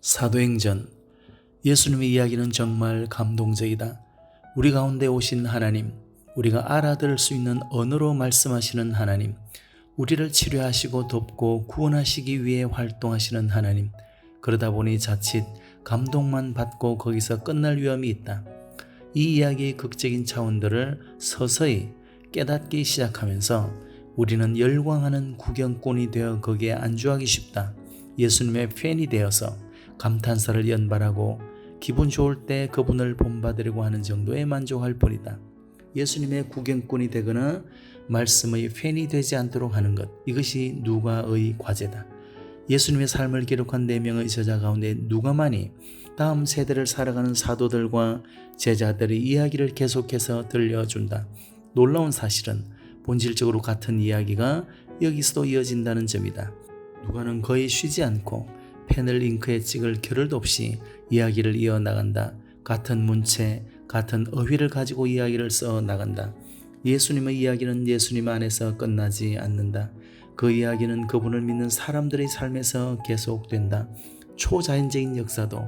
사도행전. 예수님의 이야기는 정말 감동적이다. 우리 가운데 오신 하나님, 우리가 알아들을 수 있는 언어로 말씀하시는 하나님, 우리를 치료하시고 돕고 구원하시기 위해 활동하시는 하나님. 그러다 보니 자칫 감동만 받고 거기서 끝날 위험이 있다. 이 이야기의 극적인 차원들을 서서히 깨닫기 시작하면서 우리는 열광하는 구경꾼이 되어 거기에 안주하기 쉽다. 예수님의 팬이 되어서 감탄사를 연발하고 기분 좋을 때 그분을 본받으려고 하는 정도에 만족할 뿐이다. 예수님의 구경꾼이 되거나 말씀의 팬이 되지 않도록 하는 것, 이것이 누가의 과제다. 예수님의 삶을 기록한 4명의 저자 가운데 누가만이 다음 세대를 살아가는 사도들과 제자들의 이야기를 계속해서 들려준다. 놀라운 사실은 본질적으로 같은 이야기가 여기서도 이어진다는 점이다. 누가는 거의 쉬지 않고 펜을 잉크에 찍을 겨를도 없이 이야기를 이어나간다. 같은 문체, 같은 어휘를 가지고 이야기를 써나간다. 예수님의 이야기는 예수님 안에서 끝나지 않는다. 그 이야기는 그분을 믿는 사람들의 삶에서 계속된다. 초자연적인 역사도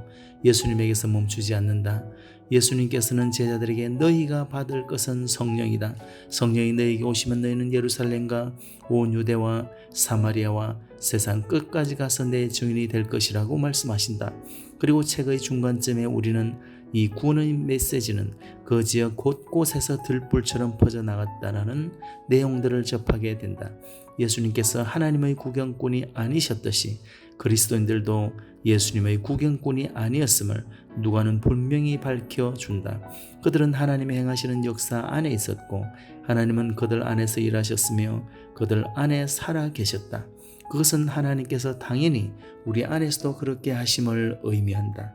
예수님에게서 멈추지 않는다. 예수님께서는 제자들에게 너희가 받을 것은 성령이다. 성령이 너희에게 오시면 너희는 예루살렘과 온 유대와 사마리아와 세상 끝까지 가서 내 증인이 될 것이라고 말씀하신다. 그리고 책의 중간쯤에 우리는 이 구원의 메시지는 그 지역 곳곳에서 들불처럼 퍼져나갔다는 내용들을 접하게 된다. 예수님께서 하나님의 구경꾼이 아니셨듯이 그리스도인들도 예수님의 구경꾼이 아니었음을 누가는 분명히 밝혀준다. 그들은 하나님이 행하시는 역사 안에 있었고 하나님은 그들 안에서 일하셨으며 그들 안에 살아 계셨다. 그것은 하나님께서 당연히 우리 안에서도 그렇게 하심을 의미한다.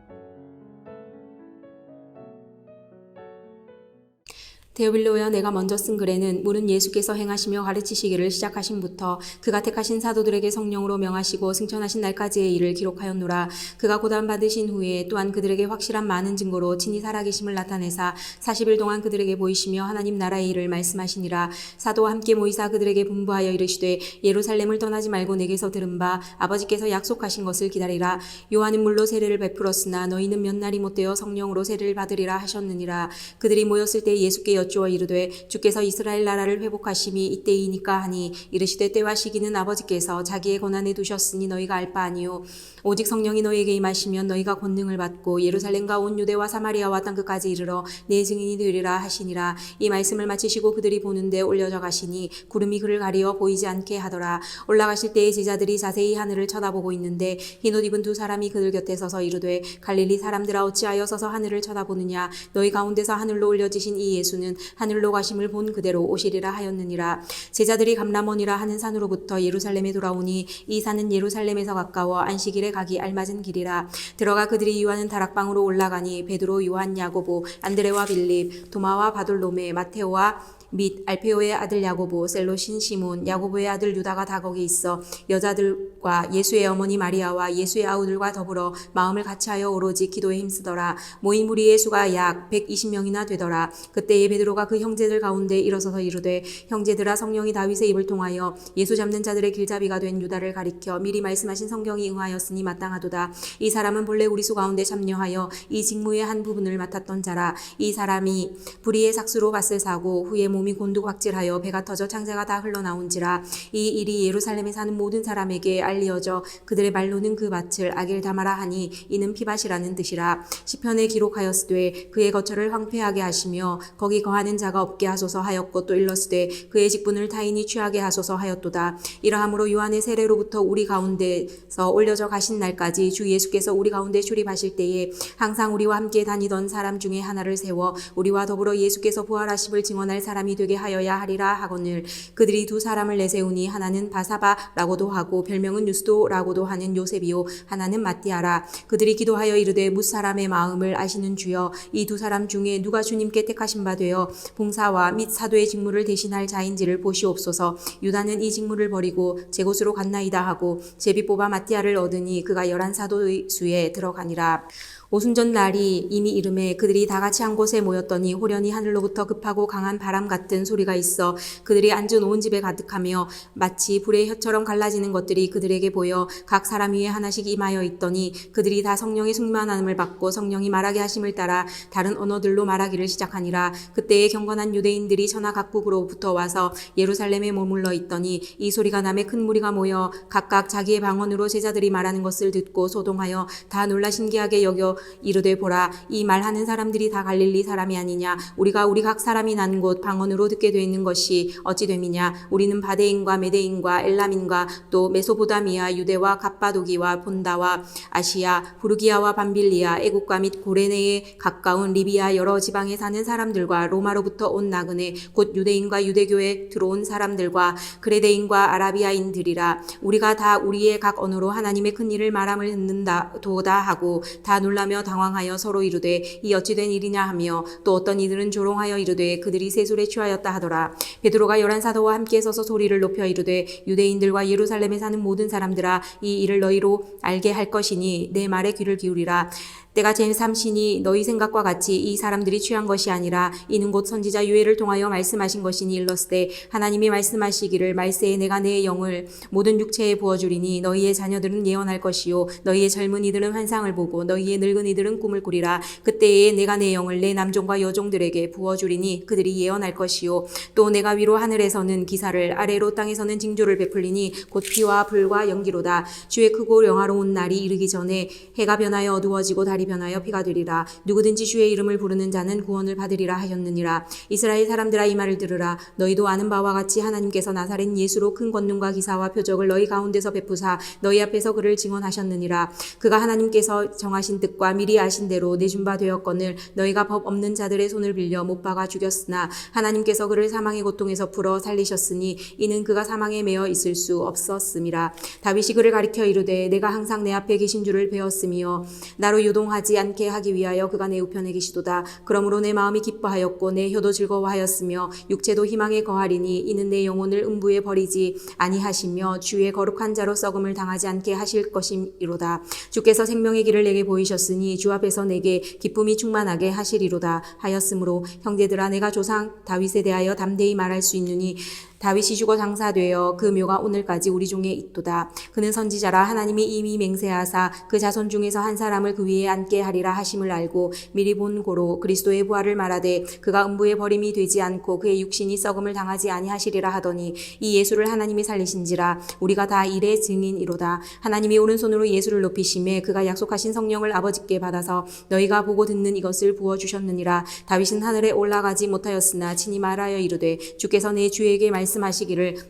데오빌로여, 내가 먼저 쓴 글에는 물은 예수께서 행하시며 가르치시기를 시작하심부터 그가 택하신 사도들에게 성령으로 명하시고 승천하신 날까지의 일을 기록하였노라. 그가 고난받으신 후에 또한 그들에게 확실한 많은 증거로 친히 살아계심을 나타내사 40일 동안 그들에게 보이시며 하나님 나라의 일을 말씀하시니라. 사도와 함께 모이사 그들에게 분부하여 이르시되 예루살렘을 떠나지 말고 내게서 들은 바 아버지께서 약속하신 것을 기다리라. 요한은 물로 세례를 베풀었으나 너희는 몇 날이 못되어 성령으로 세례를 받으리라 하셨느니라. 그들이 모였을 때 예수께 여쭈어 이르되 주께서 이스라엘 나라를 회복하심이 이때이니까 하니 이르시되 때와 시기는 아버지께서 자기의 권한에 두셨으니 너희가 알 바 아니요 오직 성령이 너희에게 임하시면 너희가 권능을 받고 예루살렘과 온 유대와 사마리아와 땅끝까지 이르러 내 증인이 되리라 하시니라. 이 말씀을 마치시고 그들이 보는데 올려져 가시니 구름이 그를 가리어 보이지 않게 하더라. 올라가실 때에 제자들이 자세히 하늘을 쳐다보고 있는데 흰옷 입은 2사람이 그들 곁에 서서 이르되 갈릴리 사람들아 어찌하여 서서 하늘을 쳐다보느냐. 너희 가운데서 하늘로 올려지신 이 예수는 하늘로 가심을 본 그대로 오시리라 하였느니라. 제자들이 감람원이라 하는 산으로부터 예루살렘에 돌아오니 이 산은 예루살렘에서 가까워 안식일에 가기 알맞은 길이라. 들어가 그들이 유하는 다락방으로 올라가니 베드로, 요한, 야고보, 안드레와 빌립, 도마와 바돌로메, 마테오와 및 알페오의 아들 야고보, 셀롯인 시몬, 야고보의 아들 유다가 다 거기 있어 여자들과 예수의 어머니 마리아와 예수의 아우들과 더불어 마음을 같이하여 오로지 기도에 힘쓰더라. 모인 무리의 수가 약 120명이나 되더라. 그때에 베드로가 그 형제들 가운데 일어서서 이르되 형제들아, 성령이 다윗의 입을 통하여 예수 잡는 자들의 길잡이가 된 유다를 가리켜 미리 말씀하신 성경이 응하였으니 마땅하도다. 이 사람은 본래 우리 수 가운데 참여하여 이 직무의 한 부분을 맡았던 자라. 이 사람이 불의의 삭수로 밭을 사고 후에 몸이 곤두박질하여 배가 터져 창자가 다 흘러나온지라. 이 일이 예루살렘에 사는 모든 사람에게 알리어져 그들의 말로는 그 밭을 아겔다마라 하니 이는 피밭이라는 뜻이라. 시편에 기록하였으되 그의 거처를 황폐하게 하시며 거기 거하는 자가 없게 하소서 하였고 또 일렀으되 그의 직분을 타인이 취하게 하소서 하였도다. 이러함으로 요한의 세례로부터 우리 가운데서 올려져 가신 날까지 주 예수께서 우리 가운데 출입하실 때에 항상 우리와 함께 다니던 사람 중에 하나를 세워 우리와 더불어 예수께서 부활하심을 증언할 사람이 되게 하여야 하리라 하거늘. 그들이 2사람을 내세우니 하나는 바사바라고도 하고 별명은 유스도라고도 하는 요셉이요 하나는 마띠아라. 그들이 기도하여 이르되 뭇사람의 마음을 아시는 주여, 이 2사람 중에 누가 주님께 택하신 바 되어 봉사와 및 사도의 직무를 대신할 자인지를 보시옵소서. 유다는 이 직무를 버리고 제 곳으로 갔나이다 하고 제비 뽑아 마띠아를 얻으니 그가 11사도의 수에 들어가니라. 오순절 날이 이미 이름에 그들이 다 같이 한 곳에 모였더니 호련히 하늘로부터 급하고 강한 바람 같은 같은 소리가 있어 그들이 앉은 온 집에 가득하며 마치 불의 혀처럼 갈라지는 것들이 그들에게 보여 각 사람 위에 하나씩 임하여 있더니 그들이 다 성령의 충만함을 받고 성령이 말하게 하심을 따라 다른 언어들로 말하기를 시작하니라. 그때에 경건한 유대인들이 천하 각국으로부터 와서 예루살렘에 머물러 있더니 이 소리가 남에 큰 무리가 모여 각각 자기의 방언으로 제자들이 말하는 것을 듣고 소동하여 다 놀라 신기하게 여겨 이르되 보라, 이 말하는 사람들이 다 갈릴리 사람이 아니냐. 우리가 우리 각 사람이 난 곳 방언으로 듣게 되어 있는 것이 어찌 됨이냐. 우리는 바데인과 메데인과 엘람인과 또 메소보다미아 유대와 갑바도기와 본다와 아시아 부르기아와 밤빌리아 애국과 및 고레네에 가까운 리비아 여러 지방에 사는 사람들과 로마로부터 온 나그네 곧 유대인과 유대교에 들어온 사람들과 그레데인과 아라비아인들이라. 우리가 다 우리의 각 언어로 하나님의 큰 일을 말함을 듣는다 도다 하고 다 놀라며 당황하여 서로 이르되 이 어찌 된 일이냐 하며 또 어떤 이들은 조롱하여 이르되 그들이 세술에 취하였다 하더라. 베드로가 11 사도와 함께 서서 소리를 높여 이르되 유대인들과 예루살렘에 사는 모든 사람들아, 이 일을 너희로 알게 할 것이니 내 말에 귀를 기울이라. 때가 제3시니 너희 생각과 같이 이 사람들이 취한 것이 아니라 이는 곧 선지자 유엘을 통하여 말씀하신 것이니 일렀으되 하나님이 말씀하시기를 말세에 내가 내 영을 모든 육체에 부어주리니 너희의 자녀들은 예언할 것이요 너희의 젊은이들은 환상을 보고 너희의 늙은이들은 꿈을 꾸리라. 그때에 내가 내 영을 내 남종과 여종들에게 부어주리니 그들이 예언할 것이요 또 내가 위로 하늘에서는 기사를 아래로 땅에서는 징조를 베풀리니 곧 비와 불과 연기로다. 주의 크고 영화로운 날이 이르기 전에 해가 변하여 어두워지고 달이 변하여 피가 되리라. 누구든지 주의 이름을 부르는 자는 구원을 받으리라 하셨느니라. 이스라엘 사람들아, 이 말을 들으라. 너희도 아는 바와 같이 하나님께서 나사렛 예수로 큰 권능과 기사와 표적을 너희 가운데서 베푸사 너희 앞에서 그를 증언하셨느니라. 그가 하나님께서 정하신 뜻과 미리 아신 대로 내준 바 되었거늘 너희가 법 없는 자들의 손을 빌려 못 박아 죽였으나 하나님께서 그를 사망의 고통에서 풀어 살리셨으니 이는 그가 사망에 매어 있을 수 없었음이라. 다윗이 그를 가리켜 이르되 내가 항상 내 앞에 계신 줄을 배웠으며 나로 요동하지 않게 하기 위하여 그가 내 우편에 계시도다. 그러므로 내 마음이 기뻐하였고 내 혀도 즐거워하였으며 육체도 희망에 거하리니 이는 내 영혼을 음부에 버리지 아니하시며 주의 거룩한 자로 썩음을 당하지 않게 하실 것이로다. 주께서 생명의 길을 내게 보이셨으니 주 앞에서 내게 기쁨이 충만하게 하시리로다 하였으므로 형제들아, 내가 조상 다윗에 대하여 담대히 말할 수 있느니 다윗이 죽어 장사되어 그 묘가 오늘까지 우리 중에 있도다. 그는 선지자라. 하나님이 이미 맹세하사 그 자손 중에서 한 사람을 그 위에 앉게 하리라 하심을 알고 미리 본 고로 그리스도의 부활을 말하되 그가 음부에 버림이 되지 않고 그의 육신이 썩음을 당하지 아니하시리라 하더니 이 예수를 하나님이 살리신지라. 우리가 다 일의 증인이로다. 하나님이 오른손으로 예수를 높이심에 그가 약속하신 성령을 아버지께 받아서 너희가 보고 듣는 이것을 부어주셨느니라. 다윗은 하늘에 올라가지 못하였으나 친히 말하여 이르되 주께서 내 주에게 말씀하시기를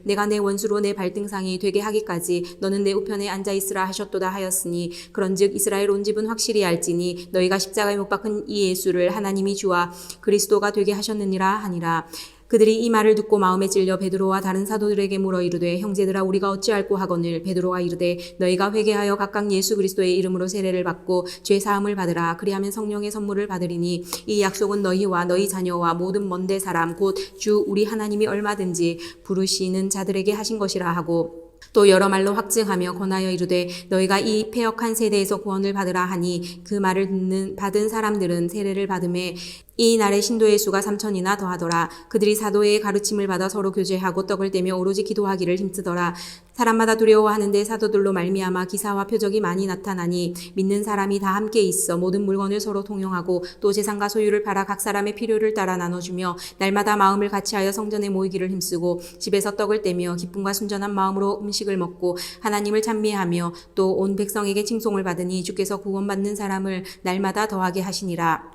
내가 내 원수로 내 발등상이 되게 하기까지 너는 내 우편에 앉아있으라 하셨도다 하였으니 그런즉 이스라엘 온 집은 확실히 알지니 너희가 십자가에 못 박은 이 예수를 하나님이 주와 그리스도가 되게 하셨느니라 하니라. 그들이 이 말을 듣고 마음에 찔려 베드로와 다른 사도들에게 물어 이르되 형제들아, 우리가 어찌할꼬 하거늘. 베드로가 이르되 너희가 회개하여 각각 예수 그리스도의 이름으로 세례를 받고 죄 사함을 받으라. 그리하면 성령의 선물을 받으리니 이 약속은 너희와 너희 자녀와 모든 먼데 사람 곧 주 우리 하나님이 얼마든지 부르시는 자들에게 하신 것이라 하고 또 여러 말로 확증하며 권하여 이르되 너희가 이 패역한 세대에서 구원을 받으라 하니 그 말을 받은 사람들은 세례를 받음에 이 날에 신도의 수가 3,000이나 더하더라. 그들이 사도의 가르침을 받아 서로 교제하고 떡을 떼며 오로지 기도하기를 힘쓰더라. 사람마다 두려워하는데 사도들로 말미암아 기사와 표적이 많이 나타나니 믿는 사람이 다 함께 있어 모든 물건을 서로 통용하고 또 재산과 소유를 팔아 각 사람의 필요를 따라 나눠주며 날마다 마음을 같이하여 성전에 모이기를 힘쓰고 집에서 떡을 떼며 기쁨과 순전한 마음으로 음식을 먹고 하나님을 찬미하며 또 온 백성에게 칭송을 받으니 주께서 구원받는 사람을 날마다 더하게 하시니라.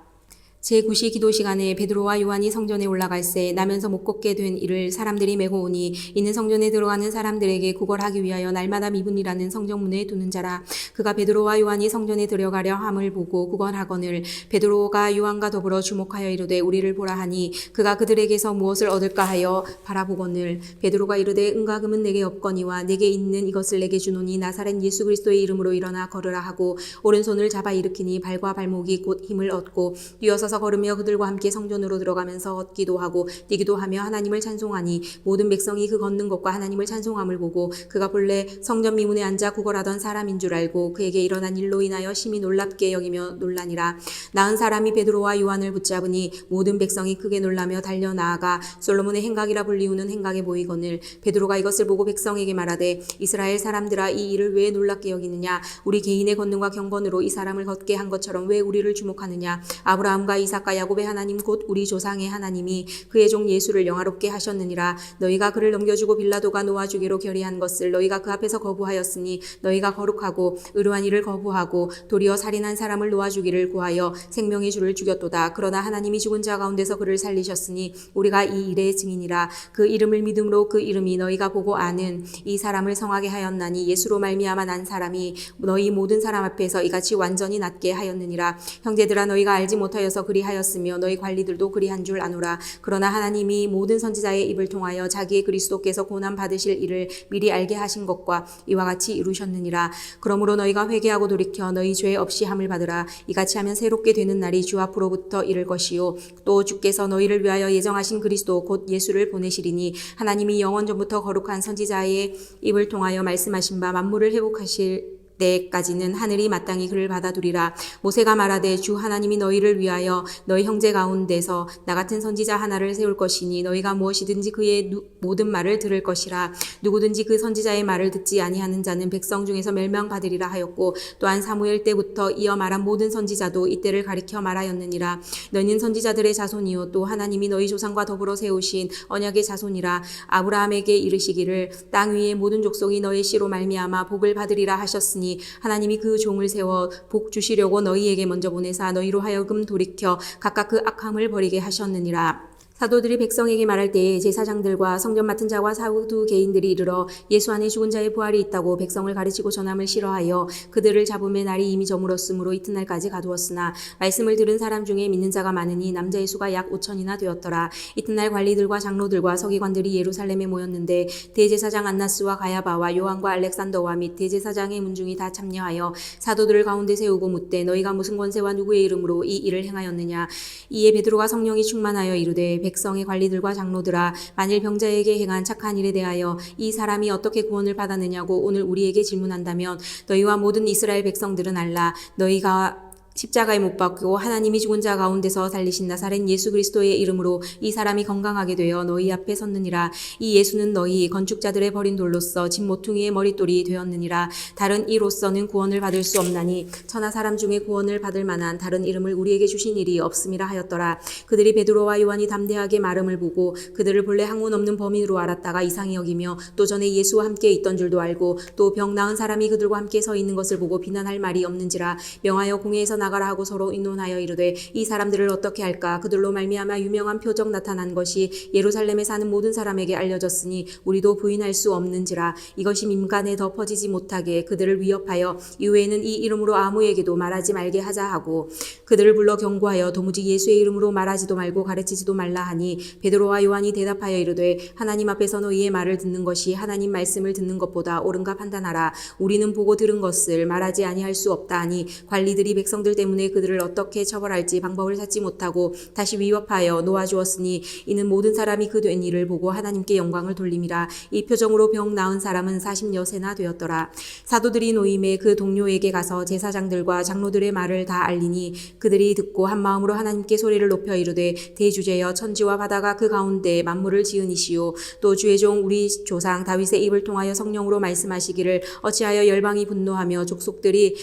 제9시 기도 시간에 베드로와 요한이 성전에 올라갈새 나면서 못 걷게 된 이를 사람들이 메고 오니 이는 성전에 들어가는 사람들에게 구걸하기 위하여 날마다 미분이라는 성전문에 두는 자라. 그가 베드로와 요한이 성전에 들어가려 함을 보고 구걸하거늘 베드로가 요한과 더불어 주목하여 이르되 우리를 보라 하니 그가 그들에게서 무엇을 얻을까 하여 바라보거늘 베드로가 이르되 은과 금은 내게 없거니와 내게 있는 이것을 내게 주노니 나사렛 예수 그리스도의 이름으로 일어나 걸으라 하고 오른손을 잡아 일으키니 발과 발목이 곧 힘을 얻고 뛰어서 서서 걸으며 그들과 함께 성전으로 들어가면서 걷기도 하고 뛰기도 하며 하나님을 찬송하니 모든 백성이 그 걷는 것과 하나님을 찬송함을 보고 그가 본래 성전 미문에 앉아 구걸하던 사람인 줄 알고 그에게 일어난 일로 인하여 심히 놀랍게 여기며 놀라니라. 나은 사람이 베드로와 요한을 붙잡으니 모든 백성이 크게 놀라며 달려 나아가 솔로몬의 행각이라 불리우는 행각에 모이거늘 베드로가 이것을 보고 백성에게 말하되 이스라엘 사람들아 이 일을 왜 놀랍게 여기느냐. 우리 개인의 권능과 경건으로 이 사람을 걷게 한 것처럼 왜 우리를 주목하느냐. 아브라함과 이삭과 야곱의 하나님 곧 우리 조상의 하나님이 그의 종 예수를 영화롭게 하셨느니라. 너희가 그를 넘겨주고 빌라도가 놓아주기로 결의한 것을 너희가 그 앞에서 거부하였으니 너희가 거룩하고 의로한 일을 거부하고 도리어 살인한 사람을 놓아주기를 구하여 생명의 주를 죽였도다. 그러나 하나님이 죽은 자 가운데서 그를 살리셨으니 우리가 이 일의 증인이라. 그 이름을 믿음으로 그 이름이 너희가 보고 아는 이 사람을 성하게 하였나니 예수로 말미암아 난 사람이 너희 모든 사람 앞에서 이같이 완전히 낫게 하였느니라. 형제들아 너희가 알지 못하여서 그리하였으며 너희 관리들도 그리한 줄 아노라. 그러나 하나님이 모든 선지자의 입을 통하여 자기의 그리스도께서 고난 받으실 일을 미리 알게 하신 것과 이와 같이 이루셨느니라. 그러므로 너희가 회개하고 돌이켜 너희 죄 없이 함을 받으라. 이같이 하면 새롭게 되는 날이 주 앞으로부터 이를 것이요 또 주께서 너희를 위하여 예정하신 그리스도 곧 예수를 보내시리니 하나님이 영원 전부터 거룩한 선지자의 입을 통하여 말씀하신 바 만물을 회복하실 때까지는 하늘이 마땅히 그를 받아두리라. 모세가 말하되 주 하나님이 너희를 위하여 너희 형제 가운데서 나 같은 선지자 하나를 세울 것이니 너희가 무엇이든지 그의 모든 말을 들을 것이라. 누구든지 그 선지자의 말을 듣지 아니하는 자는 백성 중에서 멸망받으리라 하였고 또한 사무엘 때부터 이어 말한 모든 선지자도 이때를 가리켜 말하였느니라. 너희는 선지자들의 자손이요 또 하나님이 너희 조상과 더불어 세우신 언약의 자손이라. 아브라함에게 이르시기를 땅 위의 모든 족속이 너희 씨로 말미암아 복을 받으리라 하셨으니 하나님이 그 종을 세워 복 주시려고 너희에게 먼저 보내사 너희로 하여금 돌이켜 각각 그 악함을 버리게 하셨느니라. 사도들이 백성에게 말할 때에 제사장들과 성전 맡은 자와 사두 개인들이 이르러 예수 안에 죽은 자의 부활이 있다고 백성을 가르치고 전함을 싫어하여 그들을 잡음의 날이 이미 저물었으므로 이튿날까지 가두었으나 말씀을 들은 사람 중에 믿는 자가 많으니 남자의 수가 약 5천이나 되었더라. 이튿날 관리들과 장로들과 서기관들이 예루살렘에 모였는데 대제사장 안나스와 가야바와 요한과 알렉산더와 및 대제사장의 문중이 다 참여하여 사도들을 가운데 세우고 묻되 너희가 무슨 권세와 누구의 이름으로 이 일을 행하였느냐. 이에 베드로가 성령이 충만하여 이르되 백성의 관리들과 장로들아 만일 병자에게 행한 착한 일에 대하여 이 사람이 어떻게 구원을 받았느냐고 오늘 우리에게 질문한다면 너희와 모든 이스라엘 백성들은 알라. 너희가 십자가에 못 박히고 하나님이 죽은 자 가운데서 살리신 나사렛 예수 그리스도의 이름으로 이 사람이 건강하게 되어 너희 앞에 섰느니라. 이 예수는 너희 건축자들의 버린 돌로서 집 모퉁이의 머릿돌이 되었느니라. 다른 이로서는 구원을 받을 수 없나니 천하 사람 중에 구원을 받을 만한 다른 이름을 우리에게 주신 일이 없음이라 하였더라. 그들이 베드로와 요한이 담대하게 말음을 보고 그들을 본래 학문 없는 범인으로 알았다가 이상히 여기며 또 전에 예수와 함께 있던 줄도 알고 또 병 나은 사람이 그들과 함께 서 있는 것을 보고 비난할 말이 없는지라 명하여 공회에서 나가라 하고 서로 의논하여 이르되 이 사람들을 어떻게 할까. 그들로 말미암아 유명한 표적 나타난 것이 예루살렘에 사는 모든 사람에게 알려졌으니 우리도 부인할 수 없는지라. 이것이 민간에 더 퍼지지 못하게 그들을 위협하여 이후에는 이 이름으로 아무에게도 말하지 말게 하자 하고 그들을 불러 경고하여 도무지 예수의 이름으로 말하지도 말고 가르치지도 말라 하니 베드로와 요한이 대답하여 이르되 하나님 앞에서 너희의 말을 듣는 것이 하나님 말씀을 듣는 것보다 옳은가 판단하라. 우리는 보고 들은 것을 말하지 아니할 수 없다 하니 관리들이 백성들 때문에 그들을 어떻게 처벌할지 방법을 찾지 못하고 다시 위협하여 놓아주었으니 이는 모든 사람이 그 된 일을 보고 하나님께 영광을 돌림이라. 이 표정으로 병 나은 사람은 40여세나 되었더라. 사도들이 노임에 그 동료에게 가서 제사장들과 장로들의 말을 다 알리니 그들이 듣고 한 마음으로 하나님께 소리를 높여 이르되 대주제여 천지와 바다가 그 가운데 만물을 지으니시오 또 주의 종 우리 조상 다윗의 입을 통하여 성령으로 말씀하시기를 어찌하여 열방이 분노하며 족속들이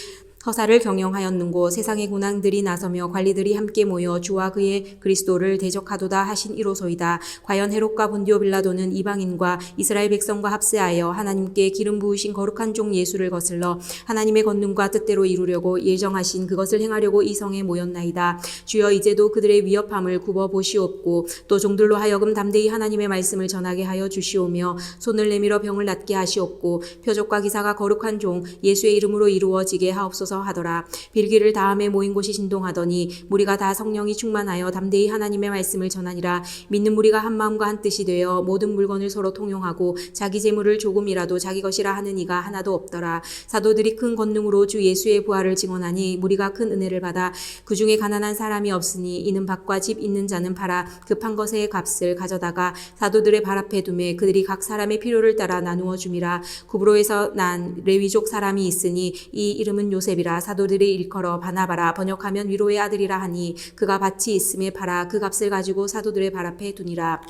허사를 경영하였는고 세상의 고난들이 나서며 관리들이 함께 모여 주와 그의 그리스도를 대적하도다 하신 이로소이다. 과연 헤롯과 본디오 빌라도는 이방인과 이스라엘 백성과 합세하여 하나님께 기름 부으신 거룩한 종 예수를 거슬러 하나님의 권능과 뜻대로 이루려고 예정하신 그것을 행하려고 이 성에 모였나이다. 주여 이제도 그들의 위협함을 굽어 보시옵고 또 종들로 하여금 담대히 하나님의 말씀을 전하게 하여 주시오며 손을 내밀어 병을 낫게 하시옵고 표적과 기사가 거룩한 종 예수의 이름으로 이루어지게 하옵소서. 하소서 하더라. 빌기를 다음에 모인 곳이 진동하더니 무리가 다 성령이 충만하여 담대히 하나님의 말씀을 전하니라. 믿는 무리가 한 마음과 한 뜻이 되어 모든 물건을 서로 통용하고 자기 재물을 조금이라도 자기 것이라 하는 이가 하나도 없더라. 사도들이 큰 권능으로 주 예수의 부활을 증언하니 무리가 큰 은혜를 받아 그 중에 가난한 사람이 없으니 이는 밭과 집 있는 자는 팔아 급한 것의 값을 가져다가 사도들의 발 앞에 두매 그들이 각 사람의 필요를 따라 나누어 줌이라. 구브로에서 난 레위족 사람이 있으니 이 이름은 요셉이라. 사도들이 일컬어 바나바라 번역하면 위로의 아들이라 하니 그가 밭이 있음에 팔아 그 값을 가지고 사도들의 발 앞에 두니라.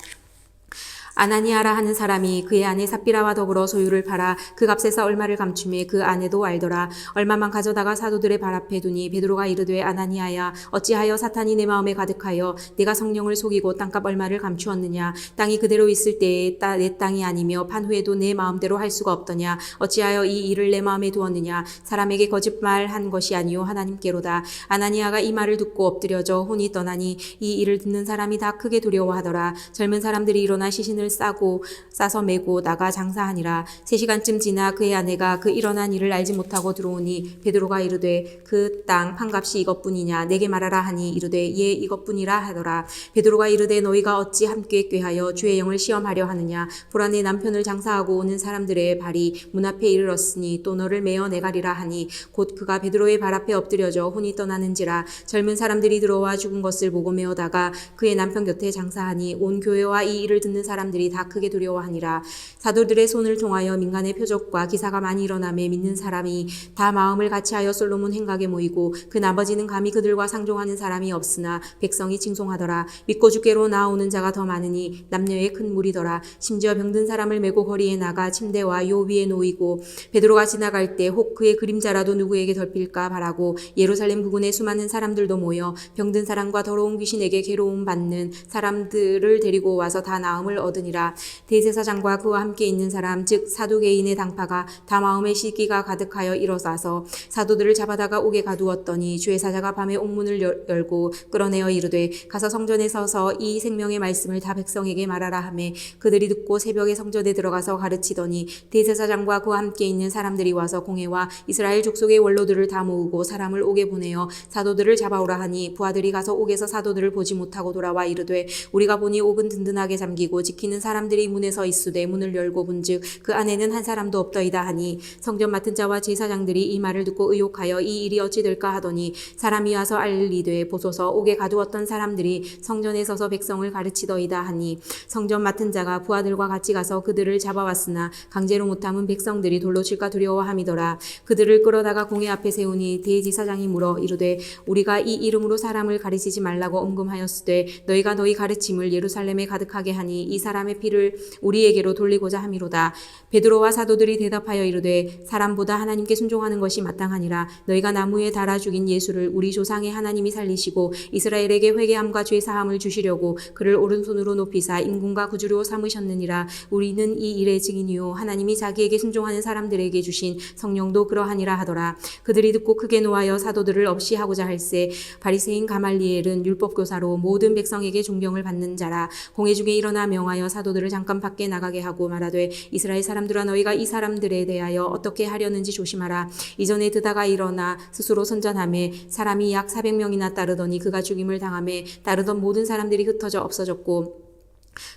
아나니아라 하는 사람이 그의 아내 삽비라와 더불어 소유를 팔아 그 값에서 얼마를 감추매 그 아내도 알더라. 얼마만 가져다가 사도들의 발 앞에 두니 베드로가 이르되 아나니아야 어찌하여 사탄이 내 마음에 가득하여 내가 성령을 속이고 땅값 얼마를 감추었느냐. 땅이 그대로 있을 때에 내 땅이 아니며 판 후에도 내 마음대로 할 수가 없더냐. 어찌하여 이 일을 내 마음에 두었느냐. 사람에게 거짓말한 것이 아니요 하나님께로다. 아나니아가 이 말을 듣고 엎드려져 혼이 떠나니 이 일을 듣는 사람이 다 크게 두려워하더라. 젊은 사람들이 일어나 시신을 싸서 메고 나가 장사하니라. 3시간쯤 지나 그의 아내가 그 일어난 일을 알지 못하고 들어오니 베드로가 이르되 그 땅 판값이 이것뿐이냐 내게 말하라 하니 이르되 예 이것뿐이라 하더라. 베드로가 이르되 너희가 어찌 함께 꾀하여 주의 영을 시험하려 하느냐. 보라 내 남편을 장사하고 오는 사람들의 발이 문 앞에 이르렀으니 또 너를 메어 내가리라 하니 곧 그가 베드로의 발 앞에 엎드려져 혼이 떠나는지라. 젊은 사람들이 들어와 죽은 것을 보고 메어다가 그의 남편 곁에 장사하니 온 교회와 이 일을 듣는 사람들이 다 크게 두려워하니라. 사도들의 손을 통하여 민간의 표적과 기사가 많이 일어나매 믿는 사람이 다 마음을 같이하여 솔로몬 행각에 모이고 그 나머지는 감히 그들과 상종하는 사람이 없으나 백성이 칭송하더라. 믿고 주께로 나오는 자가 더 많으니 남녀의 큰 무리더라. 심지어 병든 사람을 메고 거리에 나가 침대와 요 위에 놓이고 베드로가 지나갈 때 혹 그의 그림자라도 누구에게 덮일까 바라고 예루살렘 부근에 수많은 사람들도 모여 병든 사람과 더러운 귀신에게 괴로움 받는 사람들을 데리고 와서 다 나음을 얻으니라. 대제사장과 그와 함께 있는 사람 즉 사두개인의 당파가 다 마음의 시기가 가득하여 일어나서 사도들을 잡아다가 옥에 가두었더니 주의 사자가 밤에 옥문을 열고 끌어내어 이르되 가서 성전에 서서 이 생명의 말씀을 다 백성에게 말하라 하매 그들이 듣고 새벽에 성전에 들어가서 가르치더니 대제사장과 그와 함께 있는 사람들이 와서 공회와 이스라엘 족속의 원로들을 다 모으고 사람을 옥에 보내어 사도들을 잡아오라 하니 부하들이 가서 옥에서 사도들을 보지 못하고 돌아와 이르되 우리가 보니 옥은 든든하게 잠기고 지키는 사람들이 문에 서 있으되 문을 열고 본즉 그 안에는 한 사람도 없더이다 하니 성전 맡은 자와 제사장들이 이 말을 듣고 의혹하여 이 일이 어찌 될까 하더니 사람이 와서 알리되 보소서 옥에 가두었던 사람들이 성전에 서서 백성을 가르치더이다 하니 성전 맡은 자가 부하들과 같이 가서 그들을 잡아왔으나 강제로 못함은 백성들이 돌로 칠까 두려워함이더라. 그들을 끌어다가 공회 앞에 세우니 대제사장이 물어 이르되 우리가 이 이름으로 사람을 가르치지 말라고 엄금하였으되 너희가 너희 가르침을 예루살렘에 가득하게 하니 이 사람의 피를 우리에게로 돌리고자 함이로다. 베드로와 사도들이 대답하여 이르되 사람보다 하나님께 순종하는 것이 마땅하니라. 너희가 나무에 달아 죽인 예수를 우리 조상의 하나님이 살리시고 이스라엘에게 회개함과 죄 사함을 주시려고 그를 오른손으로 높이사 임금과 구주로 삼으셨느니라. 우리는 이 일의 증인이요 하나님이 자기에게 순종하는 사람들에게 주신 성령도 그러하니라 하더라. 그들이 듣고 크게 노하여 사도들을 없이 하고자 할세 바리새인 가말리엘은 율법교사로 모든 백성에게 존경을 받는 자라. 공회 중에 일어나 명하여 사도들을 잠깐 밖에 나가게 하고 말하되 이스라엘 사람들아 너희가 이 사람들에 대하여 어떻게 하려는지 조심하라. 이전에 드다가 일어나 스스로 선전하매 사람이 약 400명이나 따르더니 그가 죽임을 당하매 따르던 모든 사람들이 흩어져 없어졌고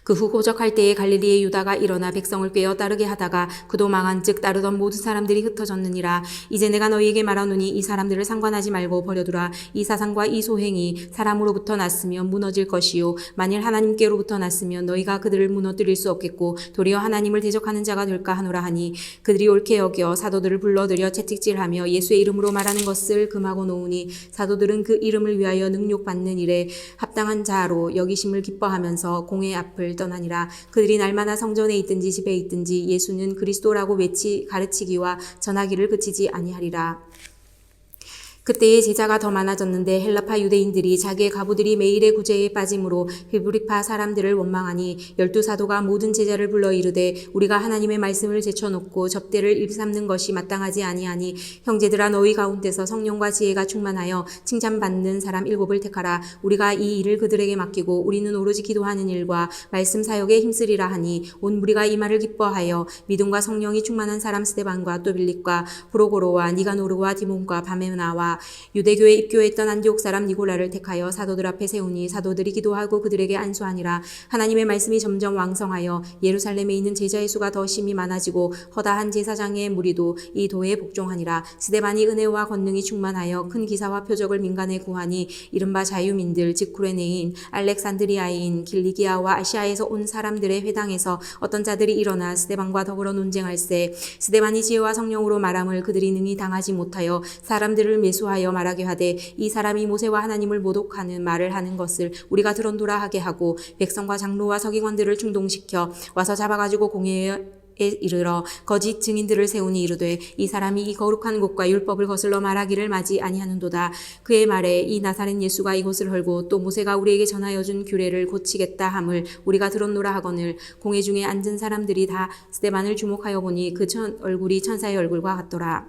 그 후 호적할 때에 갈릴리의 유다가 일어나 백성을 꿰어 따르게 하다가 그도 망한즉 따르던 모든 사람들이 흩어졌느니라. 이제 내가 너희에게 말하노니 이 사람들을 상관하지 말고 버려두라. 이 사상과 이 소행이 사람으로부터 났으면 무너질 것이요 만일 하나님께로부터 났으면 너희가 그들을 무너뜨릴 수 없겠고 도리어 하나님을 대적하는 자가 될까 하노라 하니 그들이 옳게 여겨 사도들을 불러들여 채찍질하며 예수의 이름으로 말하는 것을 금하고 놓으니 사도들은 그 이름을 위하여 능욕받는 일에 합당한 자로 여기심을 기뻐하면서 공회 앞을 떠나니라. 그들이 날마다 성전에 있든지 집에 있든지 예수는 그리스도라고 가르치기와 전하기를 그치지 아니하리라. 그때의 제자가 더 많아졌는데 헬라파 유대인들이 자기의 가부들이 매일의 구제에 빠짐으로 히브리파 사람들을 원망하니 12사도가 모든 제자를 불러 이르되 우리가 하나님의 말씀을 제쳐놓고 접대를 일삼는 것이 마땅하지 아니하니 형제들아 너희 가운데서 성령과 지혜가 충만하여 칭찬받는 사람 7을 택하라. 우리가 이 일을 그들에게 맡기고 우리는 오로지 기도하는 일과 말씀 사역에 힘쓰리라 하니 온 무리가 이 말을 기뻐하여 믿음과 성령이 충만한 사람 스데반과 또 빌립과 브로고로와 니가노르와 디몬과 바메나와 유대교에 입교했던 안디옥 사람 니고라를 택하여 사도들 앞에 세우니 사도들이 기도하고 그들에게 안수하니라. 하나님의 말씀이 점점 왕성하여 예루살렘에 있는 제자의 수가 더 심히 많아지고 허다한 제사장의 무리도 이 도에 복종하니라. 스데반이 은혜와 권능이 충만하여 큰 기사와 표적을 민간에 구하니 이른바 자유민들 즉 구레네인 알렉산드리아인 길리기아와 아시아에서 온 사람들의 회당에서 어떤 자들이 일어나 스데반과 더불어 논쟁할세. 스데반이 지혜와 성령으로 말함을 그들이 능히 당하지 못하여 사람들을 매수하여 말하게 하되 이 사람이 모세와 하나님을 모독하는 말을 하는 것을 우리가 들은도라 하게 하고 백성과 장로와 서기관들을 충동시켜 와서 잡아가지고 공회에 이르러 거짓 증인들을 세우니 이르되 이 사람이 이 거룩한 곳과 율법을 거슬러 말하기를 마지 아니하는도다. 그의 말에 이 나사렛 예수가 이곳을 헐고 또 모세가 우리에게 전하여 준 규례를 고치겠다 함을 우리가 들었노라 하거늘 공회 중에 앉은 사람들이 다 스데반을 주목하여 보니 그 얼굴이 천사의 얼굴과 같더라.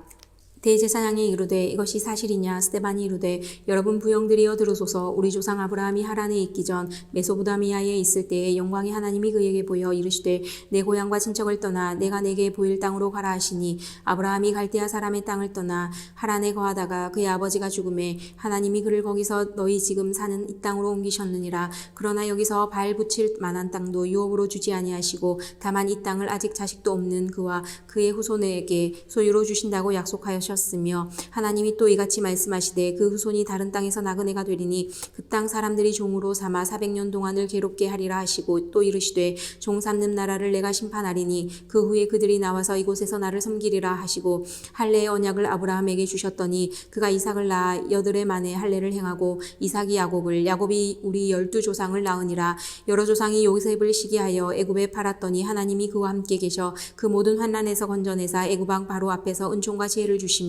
대제사장이 이르되 이것이 사실이냐. 스데반이 이르되 여러분 부형들이여 들으소서. 우리 조상 아브라함이 하란에 있기 전 메소포다미아에 있을 때에 영광의 하나님이 그에게 보여 이르시되 내 고향과 친척을 떠나 내가 내게 보일 땅으로 가라 하시니 아브라함이 갈대아 사람의 땅을 떠나 하란에 거하다가 그의 아버지가 죽음에 하나님이 그를 거기서 너희 지금 사는 이 땅으로 옮기셨느니라. 그러나 여기서 발 붙일 만한 땅도 유업으로 주지 아니하시고 다만 이 땅을 아직 자식도 없는 그와 그의 후손에게 소유로 주신다고 약속하셨으며 하나님이 또 이같이 말씀하시되 그 후손이 다른 땅에서 나그네가 되리니 그 땅 사람들이 종으로 삼아 400년 동안을 괴롭게 하리라 하시고 또 이르시되 종 삼는 나라를 내가 심판하리니 그 후에 그들이 나와서 이곳에서 나를 섬기리라 하시고 할례의 언약을 아브라함에게 주셨더니 그가 이삭을 낳아 8해 만에 할례를 행하고 이삭이 야곱을 야곱이 우리 12조상을 낳으니라. 여러 조상이 요셉을 시기하여 애굽에 팔았더니 하나님이 그와 함께 계셔 그 모든 환난에서 건져내사 애굽 왕 바로 앞에서 은총과 지혜를 주시며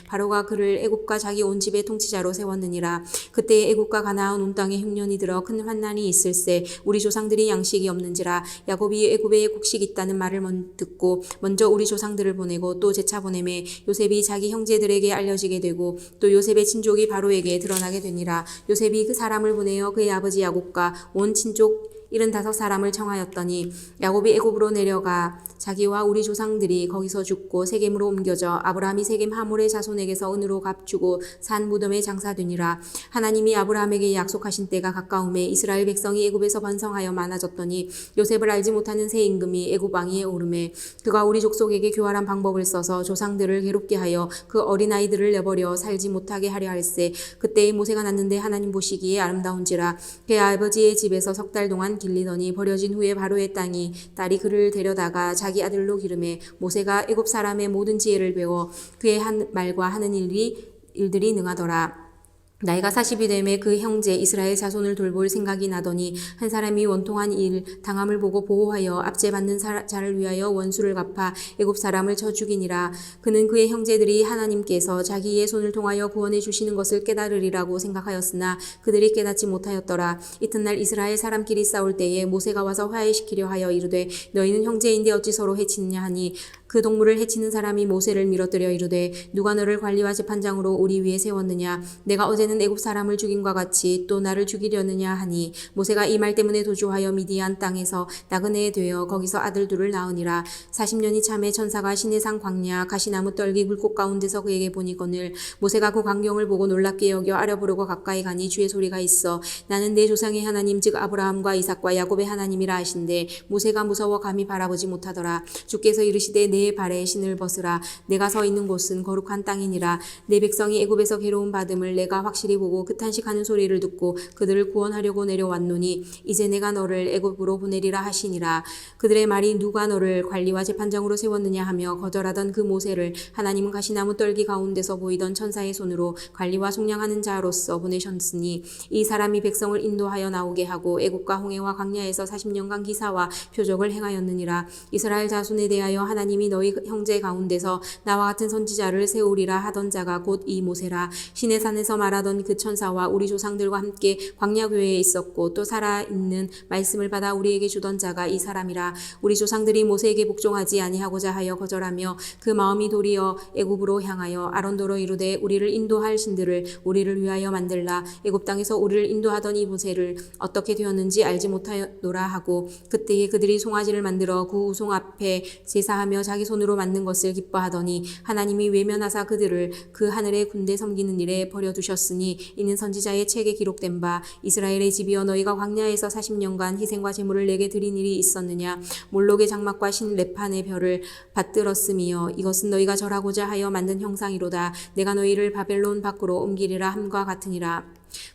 바로가 그를 애굽과 자기 온 집의 통치자로 세웠느니라. 그때 애굽과 가나안 온 땅에 흉년이 들어 큰 환난이 있을세. 우리 조상들이 양식이 없는지라. 야곱이 애굽에 곡식 있다는 말을 듣고 먼저 우리 조상들을 보내고 또 재차 보내매 요셉이 자기 형제들에게 알려지게 되고 또 요셉의 친족이 바로에게 드러나게 되니라. 요셉이 그 사람을 보내어 그의 아버지 야곱과 온 친족 75사람을 청하였더니 야곱이 애굽으로 내려가 자기와 우리 조상들이 거기서 죽고 세겜으로 옮겨져 아브라함이 세겜 하몰의 자손에게서 은으로 값주고 산 무덤에 장사되니라. 하나님이 아브라함에게 약속하신 때가 가까움에 이스라엘 백성이 애굽에서 번성하여 많아졌더니 요셉을 알지 못하는 새 임금이 애굽 왕위에 오르매 그가 우리 족속에게 교활한 방법을 써서 조상들을 괴롭게 하여 그 어린아이들을 내버려 살지 못하게 하려 할세. 그때에 모세가 났는데 하나님 보시기에 아름다운지라. 그의 아버지의 집에서 석 달 동안 길리더니 버려진 후에 바로의 딸이 그를 데려다가 자기 아들로 기르매 모세가 애굽 사람의 모든 지혜를 배워 그의 한 말과 하는 일들이 능하더라. 나이가 40이 되매 그 형제 이스라엘 자손을 돌볼 생각이 나더니 한 사람이 원통한 일 당함을 보고 보호하여 압제받는 자를 위하여 원수를 갚아 애굽 사람을 쳐 죽이니라. 그는 그의 형제들이 하나님께서 자기의 손을 통하여 구원해 주시는 것을 깨달으리라고 생각하였으나 그들이 깨닫지 못하였더라. 이튿날 이스라엘 사람끼리 싸울 때에 모세가 와서 화해시키려 하여 이르되 너희는 형제인데 어찌 서로 해치느냐 하니 그 동물을 해치는 사람이 모세를 밀어뜨려 이르되 누가 너를 관리와 재판장으로 우리 위에 세웠느냐. 내가 어제는 애굽 사람을 죽인과 같이 또 나를 죽이려느냐 하니 모세가 이 말 때문에 도주하여 미디안 땅에서 나그네 되어 거기서 아들 둘을 낳으니라. 40년이 참에 천사가 시내산 광야 가시나무 떨기 굴곡 가운데서 그에게 보니거늘 모세가 그 광경을 보고 놀랍게 여겨 아려 부르고 가까이 가니 주의 소리가 있어 나는 내 조상의 하나님 즉 아브라함과 이삭과 야곱의 하나님이라 하신대 모세가 무서워 감히 바라보지 못하더라. 주께서 이르시되 내 발에 신을 벗으라. 내가 서 있는 곳은 거룩한 땅이니라. 내 백성이 애굽에서 괴로움 받음을 내가 확실히 보고 그 탄식하는 소리를 듣고 그들을 구원하려고 내려왔노니 이제 내가 너를 애굽으로 보내리라 하시니라. 그들의 말이 누가 너를 관리와 재판장으로 세웠느냐 하며 거절하던 그 모세를 하나님은 가시나무 떨기 가운데서 보이던 천사의 손으로 관리와 속량하는 자로서 보내셨으니 이 사람이 백성을 인도하여 나오게 하고 애굽과 홍해와 광야에서 40년간 기사와 표적을 행하였느니라. 이스라엘 자손에 대하여 하나님이 너희 형제 가운데서 나와 같은 선지자를 세우리라 하던 자가 곧 이 모세라. 시내 산에서 말하던 그 천사와 우리 조상들과 함께 광야 교회에 있었고 또 살아있는 말씀을 받아 우리에게 주던 자가 이 사람이라. 우리 조상들이 모세에게 복종하지 아니하고자 하여 거절하며 그 마음이 도리어 애굽으로 향하여 아론도로 이르되 우리를 인도할 신들을 우리를 위하여 만들라. 애굽 땅에서 우리를 인도하던 이 모세를 어떻게 되었는지 알지 못하노라 하고 그때에 그들이 송아지를 만들어 그 우송 앞에 제사하며 자기 손으로 만든 것을 기뻐하더니 하나님이 외면하사 그들을 그 하늘의 군대 섬기는 일에 버려두셨으니 이는 선지자의 책에 기록된 바 이스라엘의 집이여 너희가 광야에서 40년간 희생과 제물을 내게 드린 일이 있었느냐. 몰록의 장막과 신 레판의 별을 받들었음이여 이것은 너희가 절하고자 하여 만든 형상이로다. 내가 너희를 바벨론 밖으로 옮기리라 함과 같으니라.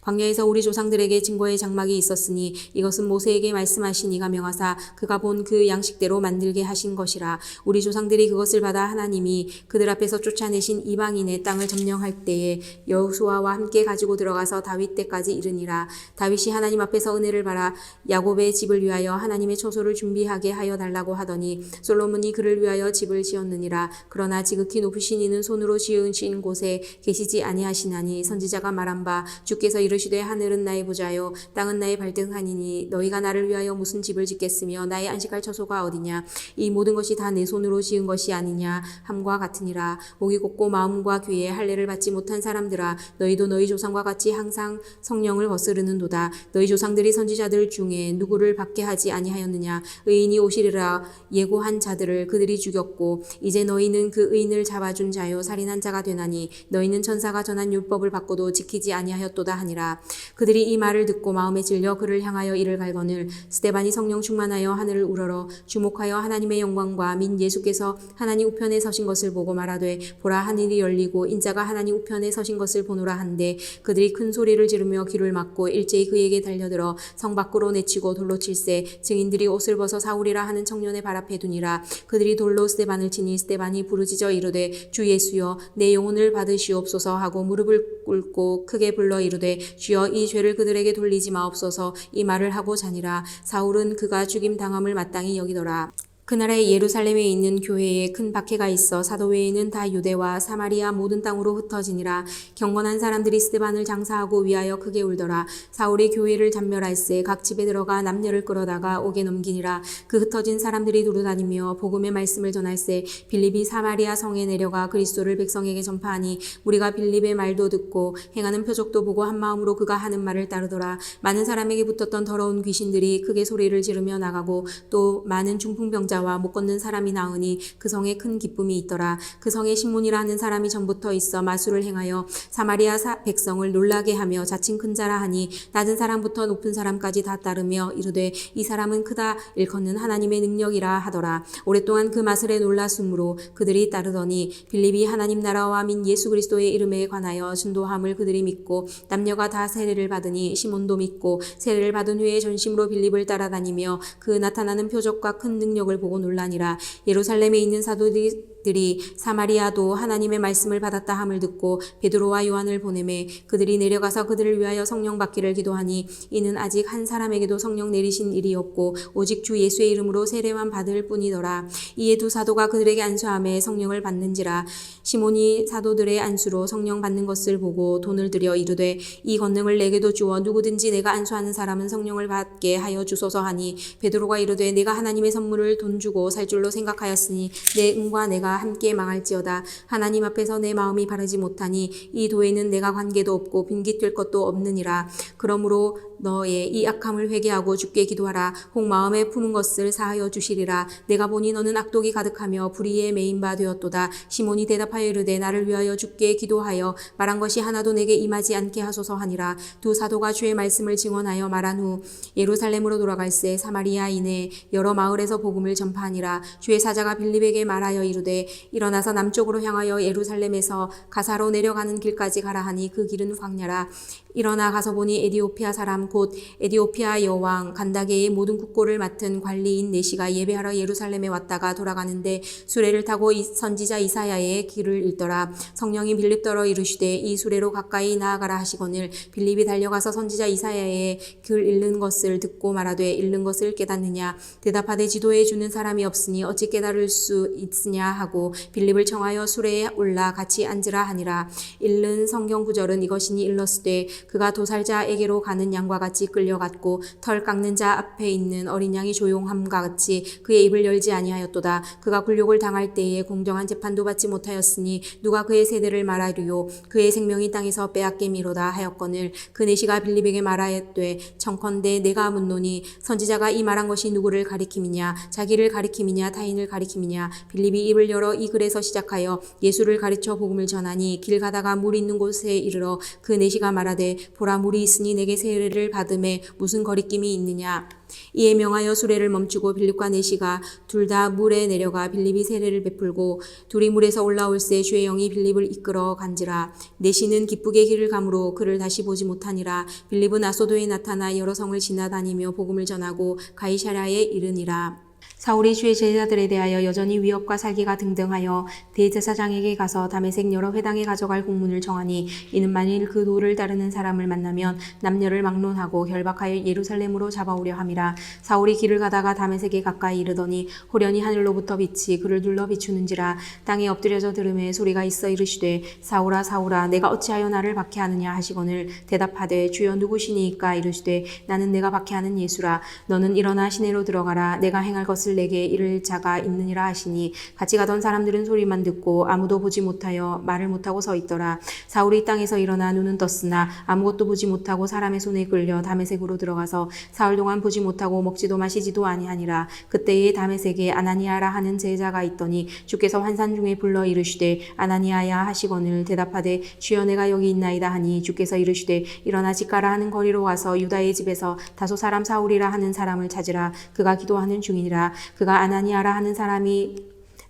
광야에서 우리 조상들에게 증거의 장막이 있었으니 이것은 모세에게 말씀하신 이가 명하사 그가 본 그 양식대로 만들게 하신 것이라. 우리 조상들이 그것을 받아 하나님이 그들 앞에서 쫓아내신 이방인의 땅을 점령할 때에 여호수아와 함께 가지고 들어가서 다윗 때까지 이르니라. 다윗이 하나님 앞에서 은혜를 바라 야곱의 집을 위하여 하나님의 처소를 준비하게 하여 달라고 하더니 솔로몬이 그를 위하여 집을 지었느니라. 그러나 지극히 높으신 이는 손으로 지으신 곳에 계시지 아니하시나니 선지자가 말한 바 주께서 이르시되 하늘은 나의 보좌요 땅은 나의 발등하니니 너희가 나를 위하여 무슨 집을 짓겠으며 나의 안식할 처소가 어디냐. 이 모든 것이 다 내 손으로 지은 것이 아니냐 함과 같으니라. 목이 곧고 마음과 귀에 할례를 받지 못한 사람들아 너희도 너희 조상과 같이 항상 성령을 거스르는도다. 너희 조상들이 선지자들 중에 누구를 받게 하지 아니하였느냐. 의인이 오시리라 예고한 자들을 그들이 죽였고 이제 너희는 그 의인을 잡아준 자요 살인한 자가 되나니 너희는 천사가 전한 율법을 받고도 지키지 아니하였도다 하니라. 그들이 이 말을 듣고 마음에 질려 그를 향하여 이를 갈거늘 스데반이 성령 충만하여 하늘을 우러러 주목하여 하나님의 영광과 민 예수께서 하나님 우편에 서신 것을 보고 말하되 보라 하늘이 열리고 인자가 하나님 우편에 서신 것을 보노라 한데 그들이 큰 소리를 지르며 귀를 막고 일제히 그에게 달려들어 성 밖으로 내치고 돌로 칠세 증인들이 옷을 벗어 사울이라 하는 청년의 발 앞에 두니라. 그들이 돌로 스데반을 치니 스데반이 부르짖어 이르되 주 예수여 내 영혼을 받으시옵소서 하고 무릎을 꿇고 크게 불러 이르되 주여 이 죄를 그들에게 돌리지 마옵소서. 이 말을 하고 자니라. 사울은 그가 죽임 당함을 마땅히 여기더라. 그날에 예루살렘에 있는 교회에 큰 박해가 있어 사도 외에는 다 유대와 사마리아 모든 땅으로 흩어지니라. 경건한 사람들이 스데반을 장사하고 위하여 크게 울더라. 사울이 교회를 잔멸할세 각 집에 들어가 남녀를 끌어다가 옥에 넘기니라. 그 흩어진 사람들이 두루다니며 복음의 말씀을 전할세 빌립이 사마리아 성에 내려가 그리스도를 백성에게 전파하니 우리가 빌립의 말도 듣고 행하는 표적도 보고 한 마음으로 그가 하는 말을 따르더라. 많은 사람에게 붙었던 더러운 귀신들이 크게 소리를 지르며 나가고 또 많은 중풍병자 못 걷는 사람이 나으니 그 성에 큰 기쁨이 있더라. 그 성에 시몬이라 하는 사람이 전부터 있어 마술을 행하여 사마리아 백성을 놀라게 하며 자칭 큰 자라 하니 낮은 사람부터 높은 사람까지 다 따르며 이르되 이 사람은 크다 일컫는 하나님의 능력이라 하더라. 오랫동안 그 마술에 놀랐으므로 그들이 따르더니 빌립이 하나님 나라와 민 예수 그리스도의 이름에 관하여 전도함을 그들이 믿고 남녀가 다 세례를 받으니 시몬도 믿고 세례를 받은 후에 전심으로 빌립을 따라다니며 그 나타나는 표적과 큰 능력을 보고 놀라니라. 예루살렘에 있는 사도들이 사마리아도 하나님의 말씀을 받았다 함을 듣고 베드로와 요한을 보내매 그들이 내려가서 그들을 위하여 성령 받기를 기도하니 이는 아직 한 사람에게도 성령 내리신 일이 없고 오직 주 예수의 이름으로 세례만 받을 뿐이더라. 이에 두 사도가 그들에게 안수하며 성령을 받는지라. 시몬이 사도들의 안수로 성령 받는 것을 보고 돈을 들여 이르되 이 권능을 내게도 주어 누구든지 내가 안수하는 사람은 성령을 받게 하여 주소서 하니 베드로가 이르되 내가 하나님의 선물을 돈 주고 살 줄로 생각하였으니 내 은과 내가 함께 망할지어다. 하나님 앞에서 내 마음이 바르지 못하니 이 도에는 내가 관계도 없고 빈깃될 것도 없느니라. 그러므로 너의 이 악함을 회개하고 주께 기도하라. 혹 마음에 품은 것을 사하여 주시리라. 내가 보니 너는 악독이 가득하며 불의에 매인 바 되었도다. 시몬이 대답하여 이르되 나를 위하여 주께 기도하여 말한 것이 하나도 내게 임하지 않게 하소서 하니라. 두 사도가 주의 말씀을 증언하여 말한 후 예루살렘으로 돌아갈새 사마리아인의 여러 마을에서 복음을 전파하니라. 주의 사자가 빌립에게 말하여 이르되 이르되 일어나서 남쪽으로 향하여 예루살렘에서 가사로 내려가는 길까지 가라 하니 그 길은 광야라. 일어나 가서 보니 에디오피아 사람 곧 에디오피아 여왕 간다게의 모든 국고를 맡은 관리인 내시가 예배하러 예루살렘에 왔다가 돌아가는데 수레를 타고 선지자 이사야의 길을 읽더라. 성령이 빌립더러 이르시되 이 수레로 가까이 나아가라 하시거늘 빌립이 달려가서 선지자 이사야의 글 읽는 것을 듣고 말하되 읽는 것을 깨닫느냐. 대답하되 지도해 주는 사람이 없으니 어찌 깨달을 수 있으냐 하고 빌립을 청하여 수레에 올라 같이 앉으라 하니라. 읽는 성경 구절은 이것이니 일렀으되 그가 도살자에게로 가는 양과 같이 끌려갔고 털 깎는 자 앞에 있는 어린 양이 조용함과 같이 그의 입을 열지 아니하였도다. 그가 굴욕을 당할 때에 공정한 재판도 받지 못하였으니 누가 그의 세대를 말하리요. 그의 생명이 땅에서 빼앗김이로다 하였거늘 그 내시가 빌립에게 말하였되 청컨대 내가 묻노니 선지자가 이 말한 것이 누구를 가리킴이냐 자기를 가리킴이냐 타인을 가리킴이냐. 빌립이 입을 열어 이 글에서 시작하여 예수를 가르쳐 복음을 전하니 길 가다가 물 있는 곳에 이르러 그 내시가 말하되 보라 물이 있으니 내게 세례를 받음에 무슨 거리낌이 있느냐. 이에 명하여 수레를 멈추고 빌립과 내시가 둘 다 물에 내려가 빌립이 세례를 베풀고 둘이 물에서 올라올새 주의 영이 빌립을 이끌어 간지라. 내시는 기쁘게 길을 가므로 그를 다시 보지 못하니라. 빌립은 아소도에 나타나 여러 성을 지나다니며 복음을 전하고 가이사랴에 이르니라. 사울이 주의 제자들에 대하여 여전히 위협과 살기가 등등하여 대제사장에게 가서 다메섹 여러 회당에 가져갈 공문을 정하니 이는 만일 그 도를 따르는 사람을 만나면 남녀를 막론하고 결박하여 예루살렘으로 잡아오려 함이라. 사울이 길을 가다가 다메섹에 가까이 이르더니 호련히 하늘로부터 빛이 그를 둘러 비추는지라. 땅에 엎드려져 들음에 소리가 있어 이르시되 사울아 사울아 내가 어찌하여 나를 박해하느냐 하시거늘 대답하되 주여 누구시니이까. 이르시되 나는 내가 박해하는 예수라. 너는 일어나 시내로 들어가라. 내가 행할 것을 내게 이를 자가 있느니라 하시니 같이 가던 사람들은 소리만 듣고 아무도 보지 못하여 말을 못하고 서 있더라. 사울이 땅에서 일어나 눈은 떴으나 아무것도 보지 못하고 사람의 손에 끌려 다메섹으로 들어가서 사흘 동안 보지 못하고 먹지도 마시지도 아니하니라. 그때에 다메섹에 아나니아라 하는 제자가 있더니 주께서 환산 중에 불러 이르시되 아나니아야 하시거늘 대답하되 주여 내가 여기 있나이다 하니 주께서 이르시되 일어나 집가라 하는 거리로 와서 유다의 집에서 다소 사람 사울이라 하는 사람을 찾으라. 그가 기도하는 중이니라. 그가 아나니아라 하는 사람이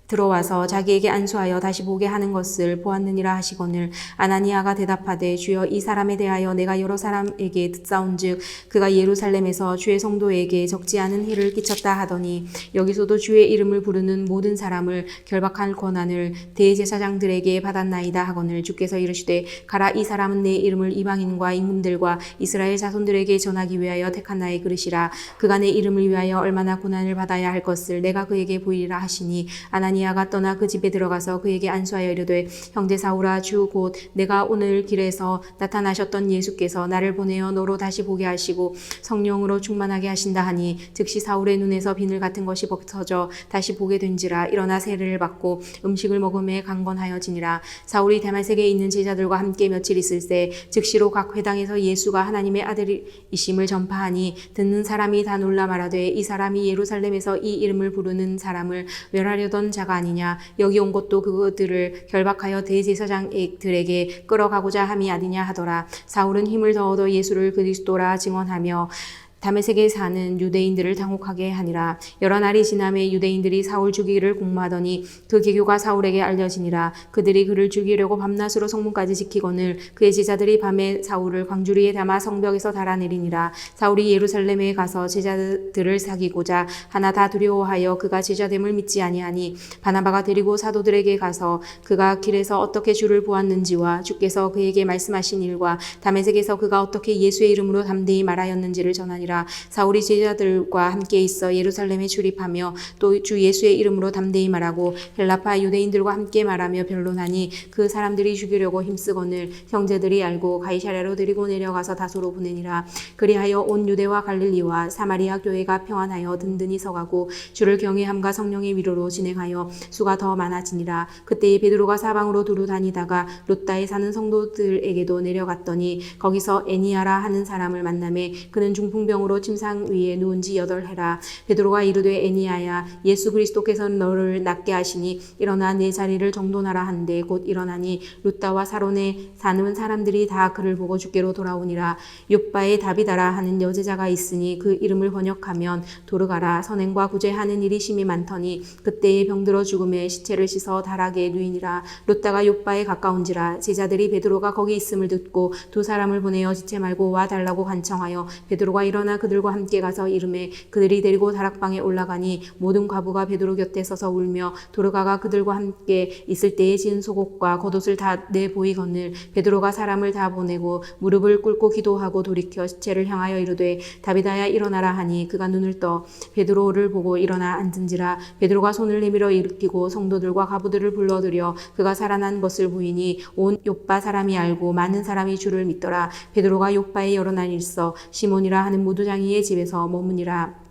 들어와서 자기에게 안수하여 다시 보게 하는 것을 보았느니라 하시거늘 아나니아가 대답하되 주여 이 사람에 대하여 내가 여러 사람에게 듣사온즉 그가 예루살렘에서 주의 성도에게 적지 않은 해를 끼쳤다 하더니 여기서도 주의 이름을 부르는 모든 사람을 결박할 권한을 대제사장들에게 받았나이다 하거늘 주께서 이르시되 가라. 이 사람은 내 이름을 이방인과 임금들과 이스라엘 자손들에게 전하기 위하여 택한 나의 그릇이라. 그가 내 이름을 위하여 얼마나 고난을 받아야 할 것을 내가 그에게 보이리라 하시니 아나니아가 떠나 그 집에 들어가서 그에게 안수하여 이르되 형제 사울아 주 곧 내가 오늘 길에서 나타나셨던 예수께서 나를 보내어 너로 다시 보게 하시고 성령으로 충만하게 하신다 하니 즉시 사울의 눈에서 비늘 같은 것이 벗어져 다시 보게 된지라. 일어나 세례를 받고 음식을 먹음에 강건하여지니라. 사울이 다메섹에 있는 제자들과 함께 며칠 있을새 즉시로 각 회당에서 예수가 하나님의 아들이심을 전파하니 듣는 사람이 다 놀라 말하되 이 사람이 예루살렘에서 이 이름을 부르는 사람을 멸하려던 자가 아니냐. 여기 온 것도 그들을 결박하여 대제사장들에게 끌어가고자 함이 아니냐 하더라. 사울은 힘을 더 얻어 예수를 그리스도라 증언하며 다메섹에 사는 유대인들을 당혹하게 하니라. 여러 날이 지남에 유대인들이 사울 죽이기를 공모하더니 그 계교가 사울에게 알려지니라. 그들이 그를 죽이려고 밤낮으로 성문까지 지키거늘 그의 제자들이 밤에 사울을 광주리에 담아 성벽에서 달아내리니라. 사울이 예루살렘에 가서 제자들을 사귀고자 하나 다 두려워하여 그가 제자됨을 믿지 아니하니 바나바가 데리고 사도들에게 가서 그가 길에서 어떻게 주를 보았는지와 주께서 그에게 말씀하신 일과 다메섹에서 그가 어떻게 예수의 이름으로 담대히 말하였는지를 전하니라. 사울이 제자들과 함께 있어 예루살렘에 출입하며 또 주 예수의 이름으로 담대히 말하고 헬라파 유대인들과 함께 말하며 변론하니 그 사람들이 죽이려고 힘쓰거늘 형제들이 알고 가이사랴로 데리고 내려가서 다소로 보내니라. 그리하여 온 유대와 갈릴리와 사마리아 교회가 평안하여 든든히 서가고 주를 경외함과 성령의 위로로 진행하여 수가 더 많아지니라. 그때에 베드로가 사방으로 두루 다니다가 롯다에 사는 성도들에게도 내려갔더니 거기서 애니아라 하는 사람을 만나매 그는 중풍병 명으로 침상 위에 누운 지 8해라. 베드로가 이르되 에니야야 예수 그리스도께서 너를 낫게 하시니 일어나 내 자리를 정돈하라 한데 곧 일어나니 룻다와 사론에 사는 사람들이 다 그를 보고 주께로 돌아오니라. 욥바에 다비다라 하는 여제자가 있으니 그 이름을 번역하면 도르가라. 선행과 구제하는 일이 심히 많더니 그때에 병들어 죽음에 시체를 씻어 다락에 누이니라. 룻다가 욥바에 가까운지라. 제자들이 베드로가 거기 있음을 듣고 두 사람을 보내어 지체 말고 와 달라고 간청하여 베드로가 일어나 그들과 함께 가서 이르매 그들이 데리고 다락방에 올라가니 모든 과부가 베드로 곁에 서서 울며 도르가가 그들과 함께 있을 때에 지은 속옷과 겉옷을 다 내보이거늘 베드로가 사람을 다 보내고 무릎을 꿇고 기도하고 돌이켜 시체를 향하여 이르되 다비다야 일어나라 하니 그가 눈을 떠 베드로를 보고 일어나 앉은지라. 베드로가 손을 내밀어 일으키고 성도들과 과부들을 불러들여 그가 살아난 것을 보이니 온 욥바 사람이 알고 많은 사람이 주를 믿더라. 베드로가 욥바에 여러 날 있어 시몬이라 하는 무두장이의 집에서 머무니라.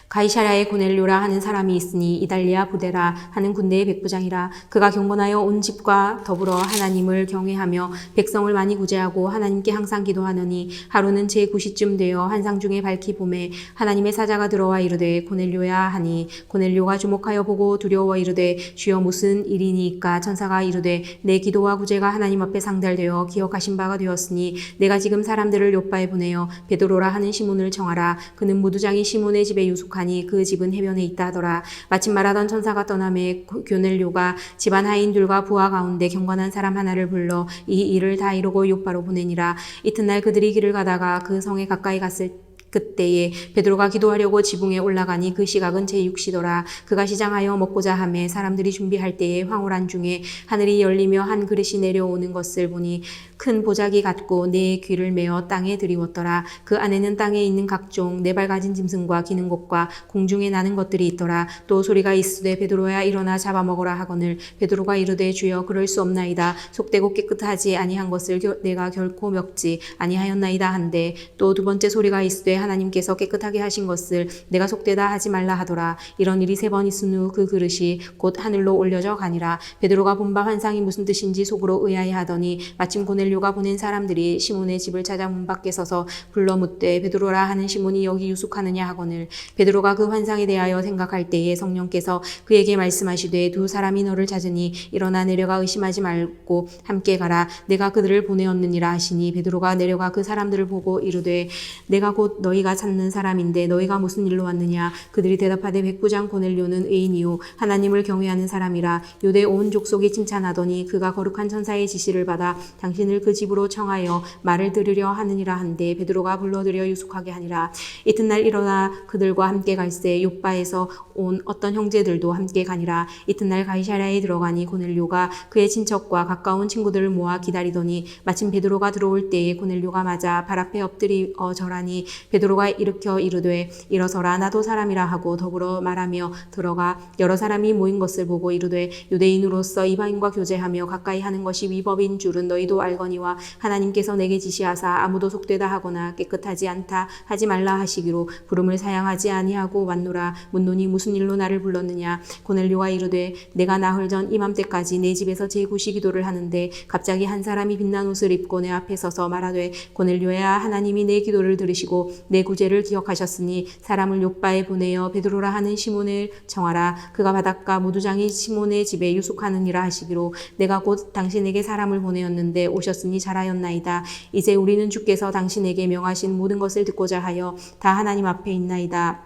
가이사랴에 고넬료라 하는 사람이 있으니 이달리아 부데라 하는 군대의 백부장이라. 그가 경건하여 온 집과 더불어 하나님을 경외하며 백성을 많이 구제하고 하나님께 항상 기도하느니 하루는 제9시쯤 되어 환상 중에 밝히 봄에 하나님의 사자가 들어와 이르되 고넬료야 하니 고넬료가 주목하여 보고 두려워 이르되 주여 무슨 일이니까. 천사가 이르되 내 기도와 구제가 하나님 앞에 상달되어 기억하신 바가 되었으니 내가 지금 사람들을 욥바에 보내어 베드로라 하는 시몬을 청하라. 그는 무두장이 시몬의 집에 유숙하니 그 집은 해변에 있다 하더라. 마침 말하던 천사가 떠나매 고넬료가 집안 하인들과 부하 가운데 경건한 사람 하나를 불러 이 일을 다 이루고 욥바로 보내니라. 이튿날 그들이 길을 가다가 그 성에 가까이 갔을 그때에 베드로가 기도하려고 지붕에 올라가니 그 시각은 제6시더라. 그가 시장하여 먹고자 하매 사람들이 준비할 때에 황홀한 중에 하늘이 열리며 한 그릇이 내려오는 것을 보니 큰 보자기 같고 네 귀를 메어 땅에 들이웠더라. 그 안에는 땅에 있는 각종 네 발 가진 짐승과 기는 것과 공중에 나는 것들이 있더라. 또 소리가 있으되 베드로야 일어나 잡아먹으라 하거늘 베드로가 이르되 주여 그럴 수 없나이다. 속되고 깨끗하지 아니한 것을 내가 결코 먹지 아니하였나이다 한데 또 두 번째 소리가 있으되 하나님께서 깨끗하게 하신 것을 내가 속되다 하지 말라 하더라. 이런 일이 3번 있은 후 그 그릇이 곧 하늘로 올려져 가니라. 베드로가 본 바 환상이 무슨 뜻인지 속으로 의아해하더니 마침 고넬료가 보낸 사람들이 시몬의 집을 찾아 문 밖에 서서 불러 묻되 베드로라 하는 시몬이 여기 유숙하느냐 하거늘 베드로가 그 환상에 대하여 생각할 때에 성령께서 그에게 말씀하시되 두 사람이 너를 찾으니 일어나 내려가 의심하지 말고 함께 가라. 내가 그들을 보내었느니라 하시니 베드로가 내려가 그 사람들을 보고 이르되 내가 곧 너희가 찾는 사람인데 너희가 무슨 일로 왔느냐. 그들이 대답하되 백부장 고넬료는 의인이요 하나님을 경외하는 사람이라. 유대 온 족속이 칭찬하더니 그가 거룩한 천사의 지시를 받아 당신을 그 집으로 청하여 말을 들으려 하느니라 한데 베드로가 불러들여 유숙하게 하니라. 이튿날 일어나 그들과 함께 갈새 욥바에서 온 어떤 형제들도 함께 가니라. 이튿날 가이사랴에 들어가니 고넬료가 그의 친척과 가까운 친구들을 모아 기다리더니 마침 베드로가 들어올 때에 고넬료가 맞아 발 앞에 엎드려 절하니 베드로가 일으켜 이르되 일어서라 나도 사람이라 하고 더불어 말하며 들어가 여러 사람이 모인 것을 보고 이르되 유대인으로서 이방인과 교제하며 가까이 하는 것이 위법인 줄은 너희도 알거니와 하나님께서 내게 지시하사 아무도 속되다 하거나 깨끗하지 않다 하지 말라 하시기로 부름을 사양하지 아니하고 왔노라. 묻노니 무슨 일로 나를 불렀느냐. 고넬료가 이르되 내가 나흘 전 이맘때까지 내 집에서 제9시 기도를 하는데 갑자기 한 사람이 빛난 옷을 입고 내 앞에 서서 말하되 고넬료야 하나님이 내 기도를 들으시고 내 구제를 기억하셨으니 사람을 욥바에 보내어 베드로라 하는 시몬을 청하라. 그가 바닷가 무두장이 시몬의 집에 유숙하느니라 하시기로 내가 곧 당신에게 사람을 보내었는데 오셨으니 잘하였나이다. 이제 우리는 주께서 당신에게 명하신 모든 것을 듣고자 하여 다 하나님 앞에 있나이다.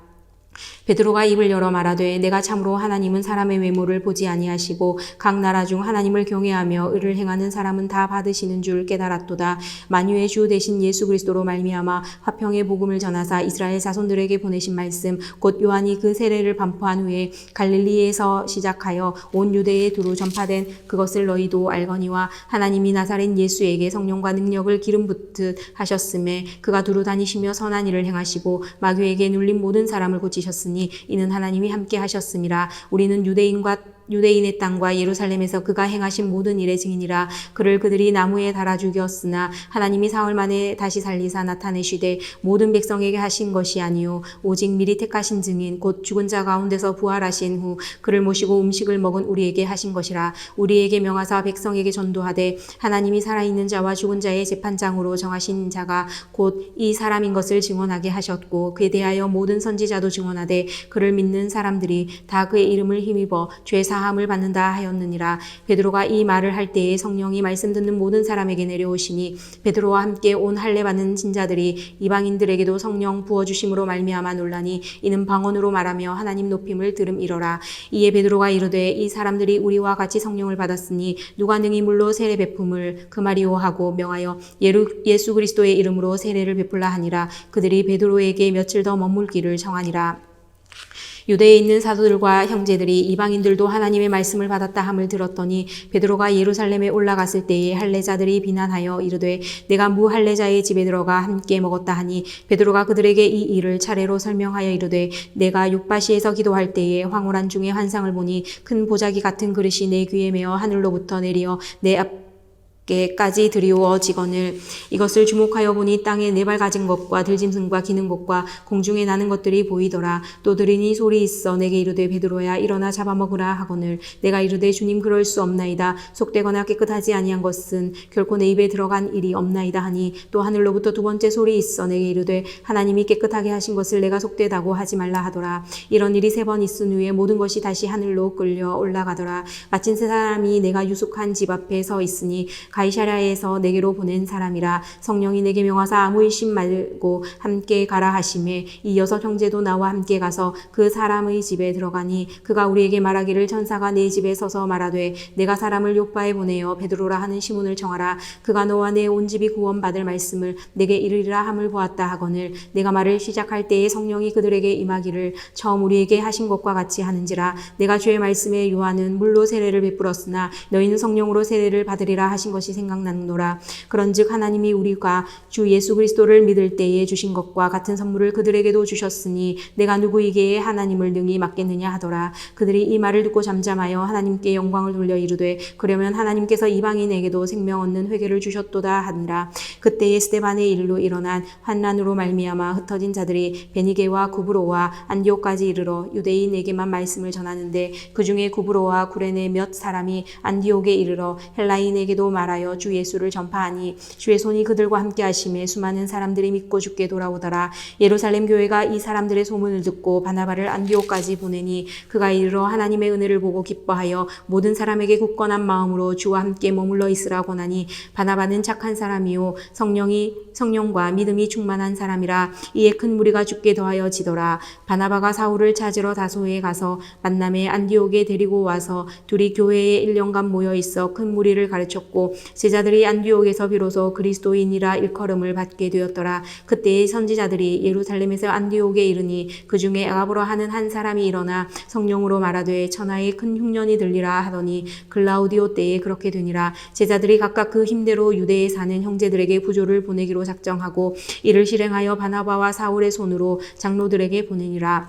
베드로가 입을 열어 말하되 내가 참으로 하나님은 사람의 외모를 보지 아니하시고 각 나라 중 하나님을 경외하며 의를 행하는 사람은 다 받으시는 줄 깨달았도다. 만유의 주 되신 예수 그리스도로 말미암아 화평의 복음을 전하사 이스라엘 자손들에게 보내신 말씀 곧 요한이 그 세례를 반포한 후에 갈릴리에서 시작하여 온 유대에 두루 전파된 그것을 너희도 알거니와 하나님이 나사렛 예수에게 성령과 능력을 기름 붓듯 하셨음에 그가 두루 다니시며 선한 일을 행하시고 마귀에게 눌린 모든 사람을 고치셨으니 받으셨으니 이는 하나님이 함께 하셨음이라. 우리는 유대인의 땅과 예루살렘에서 그가 행하신 모든 일의 증인이라. 그를 그들이 나무에 달아 죽였으나 하나님이 사흘 만에 다시 살리사 나타내시되 모든 백성에게 하신 것이 아니요 오직 미리 택하신 증인 곧 죽은 자 가운데서 부활하신 후 그를 모시고 음식을 먹은 우리에게 하신 것이라. 우리에게 명하사 백성에게 전도하되 하나님이 살아있는 자와 죽은 자의 재판장으로 정하신 자가 곧 이 사람인 것을 증언하게 하셨고 그에 대하여 모든 선지자도 증언하되 그를 믿는 사람들이 다 그의 이름을 힘입어 죄 사함을 받는다 하였느니라. 베드로가 이 말을 할 때에 성령이 말씀 듣는 모든 사람에게 내려오시니 베드로와 함께 온 할례 받는 진자들이 이방인들에게도 성령 부어 주심으로 말미암아 놀라니 이는 방언으로 말하며 하나님 높임을 들음이러라. 이에 베드로가 이르되 이 사람들이 우리와 같이 성령을 받았으니 누가 능히 물로 세례 베품을 금하리오 하고 명하여 예수 그리스도의 이름으로 세례를 베풀라 하니라. 그들이 베드로에게 며칠 더 머물기를 청하니라. 유대에 있는 사도들과 형제들이 이방인들도 하나님의 말씀을 받았다 함을 들었더니 베드로가 예루살렘에 올라갔을 때에 할례자들이 비난하여 이르되 내가 무할례자의 집에 들어가 함께 먹었다 하니 베드로가 그들에게 이 일을 차례로 설명하여 이르되 내가 욥바시에서 기도할 때에 황홀한 중에 환상을 보니 큰 보자기 같은 그릇이 내 귀에 메어 하늘로부터 내리어 내 앞에까지 드리워지거늘 이것을 주목하여 보니 땅에 네 발 가진 것과 들짐승과 기는 것과 공중에 나는 것들이 보이더라. 또 들으니 소리 있어 내게 이르되 베드로야 일어나 잡아먹으라 하거늘 내가 이르되 주님 그럴 수 없나이다. 속되거나 깨끗하지 아니한 것은 결코 내 입에 들어간 일이 없나이다 하니 또 하늘로부터 두 번째 소리 있어 내게 이르되 하나님이 깨끗하게 하신 것을 내가 속되다고 하지 말라 하더라. 이런 일이 3번 있은 후에 모든 것이 다시 하늘로 끌려 올라가더라. 마침 세 사람이 내가 유숙한 집 앞에 서 있으니 가이사랴에서 내게로 보낸 사람이라. 성령이 내게 명하사 아무 의심 말고 함께 가라 하시매 이 6 형제도 나와 함께 가서 그 사람의 집에 들어가니 그가 우리에게 말하기를 천사가 내 집에 서서 말하되 내가 사람을 욥바에 보내어 베드로라 하는 시몬을 청하라. 그가 너와 내 온 집이 구원받을 말씀을 내게 이르리라 함을 보았다 하거늘 내가 말을 시작할 때에 성령이 그들에게 임하기를 처음 우리에게 하신 것과 같이 하는지라. 내가 주의 말씀에 요한은 물로 세례를 베풀었으나 너희는 성령으로 세례를 받으리라 하신 것이 생각나노라. 그런즉 하나님이 우리가 주 예수 그리스도를 믿을 때에 주신 것과 같은 선물을 그들에게도 주셨으니 내가 누구에게 하나님을 능히 맡겠느냐 하더라. 그들이 이 말을 듣고 잠잠하여 하나님께 영광을 돌려 이르되 그러면 하나님께서 이방인에게도 생명 얻는 회개를 주셨도다 하니라. 그때에 스데반의 일로 일어난 환난으로 말미암아 흩어진 자들이 베니게와 구브로와 안디옥까지 이르러 유대인에게만 말씀을 전하는데 그 중에 구브로와 구레네 몇 사람이 안디옥에 이르러 헬라인에게도 말하여 주 예수를 전파하니 주의 손이 그들과 함께 하심에 수많은 사람들이 믿고 주께 돌아오더라. 예루살렘 교회가 이 사람들의 소문을 듣고 바나바를 안디옥까지 보내니 그가 이르러 하나님의 은혜를 보고 기뻐하여 모든 사람에게 굳건한 마음으로 주와 함께 머물러 있으라 권하니 바나바는 착한 사람이요 성령과 믿음이 충만한 사람이라. 이에 큰 무리가 주께 더하여 지더라. 바나바가 사울을 찾으러 다소에 가서 만남에 안디옥에 데리고 와서 둘이 교회에 1년간 모여 있어 큰 무리를 가르쳤고 제자들이 안디옥에서 비로소 그리스도인이라 일컬음을 받게 되었더라. 그때의 선지자들이 예루살렘에서 안디옥에 이르니 그 중에 아가보라 하는 한 사람이 일어나 성령으로 말하되 천하에 큰 흉년이 들리라 하더니 글라우디오 때에 그렇게 되니라. 제자들이 각각 그 힘대로 유대에 사는 형제들에게 부조를 보내기로 작정하고 이를 실행하여 바나바와 사울의 손으로 장로들에게 보내니라.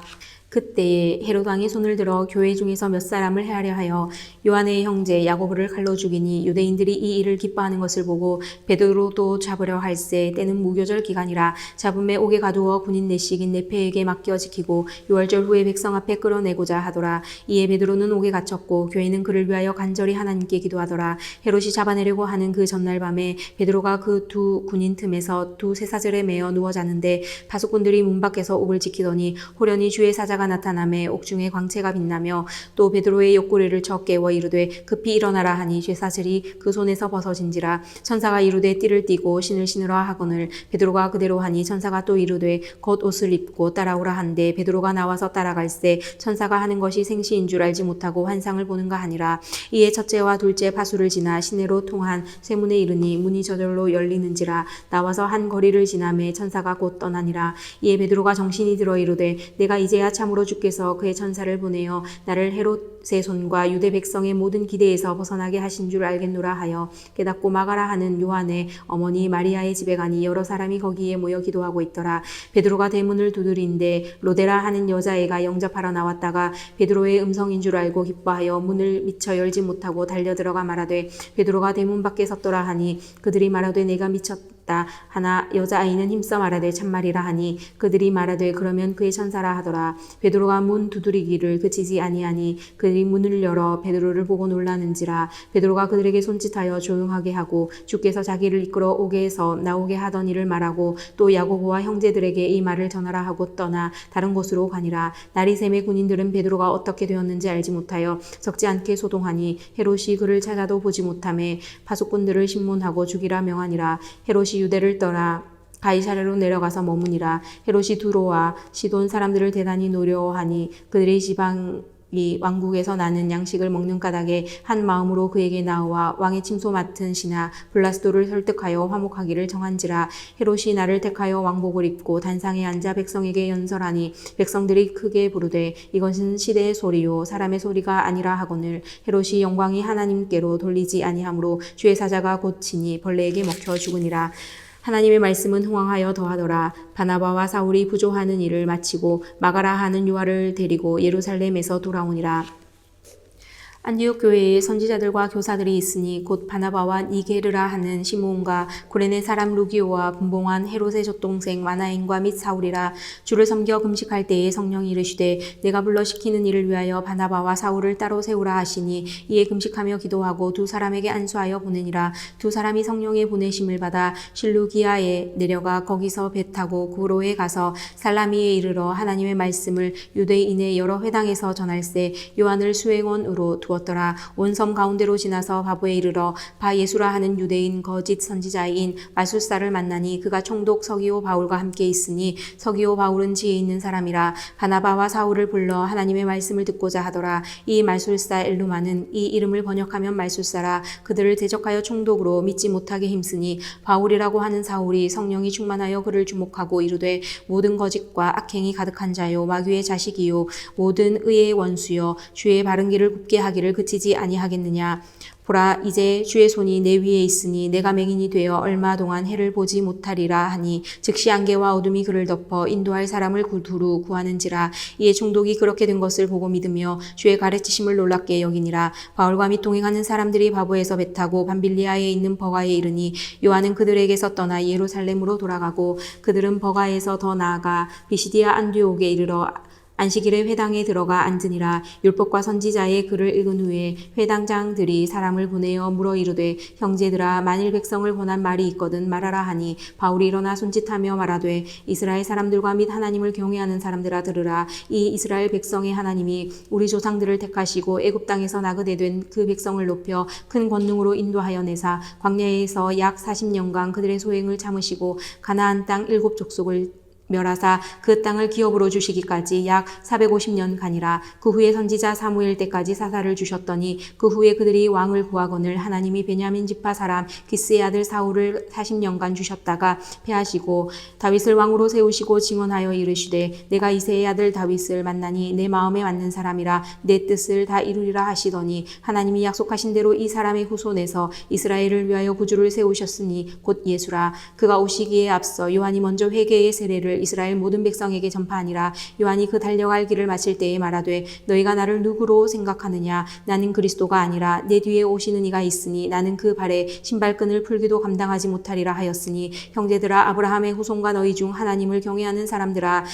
그때에 헤롯 왕이 손을 들어 교회 중에서 몇 사람을 해하려 하여 요한의 형제 야고보를 칼로 죽이니 유대인들이 이 일을 기뻐하는 것을 보고 베드로도 잡으려 할세 때는 무교절 기간이라. 잡음에 옥에 가두어 군인 내식인 네페에게 맡겨 지키고 6월절 후에 백성 앞에 끌어내고자 하더라. 이에 베드로는 옥에 갇혔고 교회는 그를 위하여 간절히 하나님께 기도하더라. 헤롯이 잡아내려고 하는 그 전날 밤에 베드로가 그 두 군인 틈에서 두 쇠사슬에 매어 누워 자는데 파수꾼들이 문 밖에서 옥을 지키더니 호련히 주의 사자가 나타나매 옥중에 광채가 빛나며 또 베드로의 옆구리를 쳐 깨워 이르되 급히 일어나라 하니 쇠사슬이 그 손에서 벗어진지라. 천사가 이르되 띠를 띠고 신을 신으라 하거늘 베드로가 그대로 하니 천사가 또 이르되 겉 옷을 입고 따라오라 한데 베드로가 나와서 따라갈새 천사가 하는 것이 생시인 줄 알지 못하고 환상을 보는가 하니라. 이에 첫째와 둘째 파수를 지나 시내로 통한 쇠문에 이르니 문이 저절로 열리는지라. 나와서 한 거리를 지나매 천사가 곧 떠나니라. 이에 베드로가 정신이 들어 이르되 내가 이제야 참 참으로 주께서 그의 천사를 보내어 나를 헤롯의 손과 유대 백성의 모든 기대에서 벗어나게 하신 줄 알겠노라 하여 깨닫고 마가라 하는 요한의 어머니 마리아의 집에 가니 여러 사람이 거기에 모여 기도하고 있더라. 베드로가 대문을 두드린데 로데라 하는 여자애가 영접하러 나왔다가 베드로의 음성인 줄 알고 기뻐하여 문을 미처 열지 못하고 달려들어가 말하되 베드로가 대문 밖에 섰더라 하니 그들이 말하되 내가 미쳤다 하나 여자아이는 힘써 말하되 참말이라 하니 그들이 말하되 그러면 그의 천사라 하더라. 베드로가 문 두드리기를 그치지 아니하니 그들이 문을 열어 베드로를 보고 놀라는지라. 베드로가 그들에게 손짓하여 조용하게 하고 주께서 자기를 이끌어 오게 해서 나오게 하던 일을 말하고 또 야고보와 형제들에게 이 말을 전하라 하고 떠나 다른 곳으로 가니라. 날이 샘에 군인들은 베드로가 어떻게 되었는지 알지 못하여 적지 않게 소동하니 헤롯이 그를 찾아도 보지 못하매 파수꾼들을 신문하고 죽이라 명하니라. 헤롯이 유대를 떠나 가이사랴로 내려가서 머무니라. 헤롯이 두로와 시돈 사람들을 대단히 노려하니 그들의 지방이 왕국에서 나는 양식을 먹는 까닭에 한 마음으로 그에게 나와 왕의 침소 맡은 신하 블라스도를 설득하여 화목하기를 정한지라. 헤롯이 나를 택하여 왕복을 입고 단상에 앉아 백성에게 연설하니 백성들이 크게 부르되 이것은 시대의 소리요 사람의 소리가 아니라 하거늘 헤롯이 영광이 하나님께로 돌리지 아니하므로 주의 사자가 곧 치니 벌레에게 먹혀 죽으니라. 하나님의 말씀은 흥왕하여 더하더라. 바나바와 사울이 부조하는 일을 마치고 마가라 하는 요한을 데리고 예루살렘에서 돌아오니라. 안디옥 교회에 선지자들과 교사들이 있으니 곧 바나바와 니게르라 하는 시므온과 구레네 사람 루기오와 분봉한 헤롯의 젖동생 마나엔과 및 사울이라. 주를 섬겨 금식할 때에 성령이 이르시되 내가 불러 시키는 일을 위하여 바나바와 사울을 따로 세우라 하시니 이에 금식하며 기도하고 두 사람에게 안수하여 보내니라. 두 사람이 성령의 보내심을 받아 실루기아에 내려가 거기서 배 타고 구로에 가서 살라미에 이르러 하나님의 말씀을 유대인의 여러 회당에서 전할세 요한을 수행원으로 두었더라. 온 섬 가운데로 지나서 바보에 이르러 바 예수라 하는 유대인 거짓 선지자인 마술사를 만나니 그가 총독 서기오 바울과 함께 있으니 서기오 바울은 지혜 있는 사람이라. 바나바와 사울을 불러 하나님의 말씀을 듣고자 하더라. 이 마술사 엘루마는 이 이름을 번역하면 말술사라. 그들을 대적하여 총독으로 믿지 못하게 힘쓰니 바울이라고 하는 사울이 성령이 충만하여 그를 주목하고 이르되 모든 거짓과 악행이 가득한 자요 마귀의 자식이요 모든 의의 원수요 주의 바른 길을 굽게 하기를 그치지 아니하겠느냐. 보라 이제 주의 손이 내 위에 있으니 내가 맹인이 되어 얼마 동안 해를 보지 못하리라 하니 즉시 안개와 어둠이 그를 덮어 인도할 사람을 두루 구하는지라. 이에 총독이 그렇게 된 것을 보고 믿으며 주의 가르치심을 놀랍게 여기니라. 바울과 및 동행하는 사람들이 바보에서 배 타고 밤빌리아에 있는 버가에 이르니 요한은 그들에게서 떠나 예루살렘으로 돌아가고 그들은 버가에서 더 나아가 비시디아 안디옥에 이르러 안식일에 회당에 들어가 앉으니라. 율법과 선지자의 글을 읽은 후에 회당장들이 사람을 보내어 물어 이르되 형제들아 만일 백성을 권한 말이 있거든 말하라 하니 바울이 일어나 손짓하며 말하되 이스라엘 사람들과 및 하나님을 경외하는 사람들아 들으라. 이 이스라엘 백성의 하나님이 우리 조상들을 택하시고 애굽 땅에서 나그네 된 그 백성을 높여 큰 권능으로 인도하여 내사 광야에서 약 40년간 그들의 소행을 참으시고 가나안 땅 7족속을 멸하사 그 땅을 기업으로 주시기까지 약 450년간이라. 그 후에 선지자 사무엘 때까지 사사를 주셨더니 그 후에 그들이 왕을 구하거늘 하나님이 베냐민 지파 사람 기스의 아들 사울을 40년간 주셨다가 패하시고 다윗을 왕으로 세우시고 증언하여 이르시되 내가 이새의 아들 다윗을 만나니 내 마음에 맞는 사람이라 내 뜻을 다 이루리라 하시더니 하나님이 약속하신 대로 이 사람의 후손에서 이스라엘을 위하여 구주를 세우셨으니 곧 예수라. 그가 오시기에 앞서 요한이 먼저 회개의 세례를 이스라엘 모든 백성에게 전파하니라. 요한이 그 달려갈 길을 마칠 때에 말하되 너희가 나를 누구로 생각하느냐. 나는 그리스도가 아니라 내 뒤에 오시는 이가 있으니 나는 그 발에 신발끈을 풀기도 감당하지 못하리라 하였으니 형제들아 아브라함의 후손과 너희 중 하나님을 경외하는 사람들아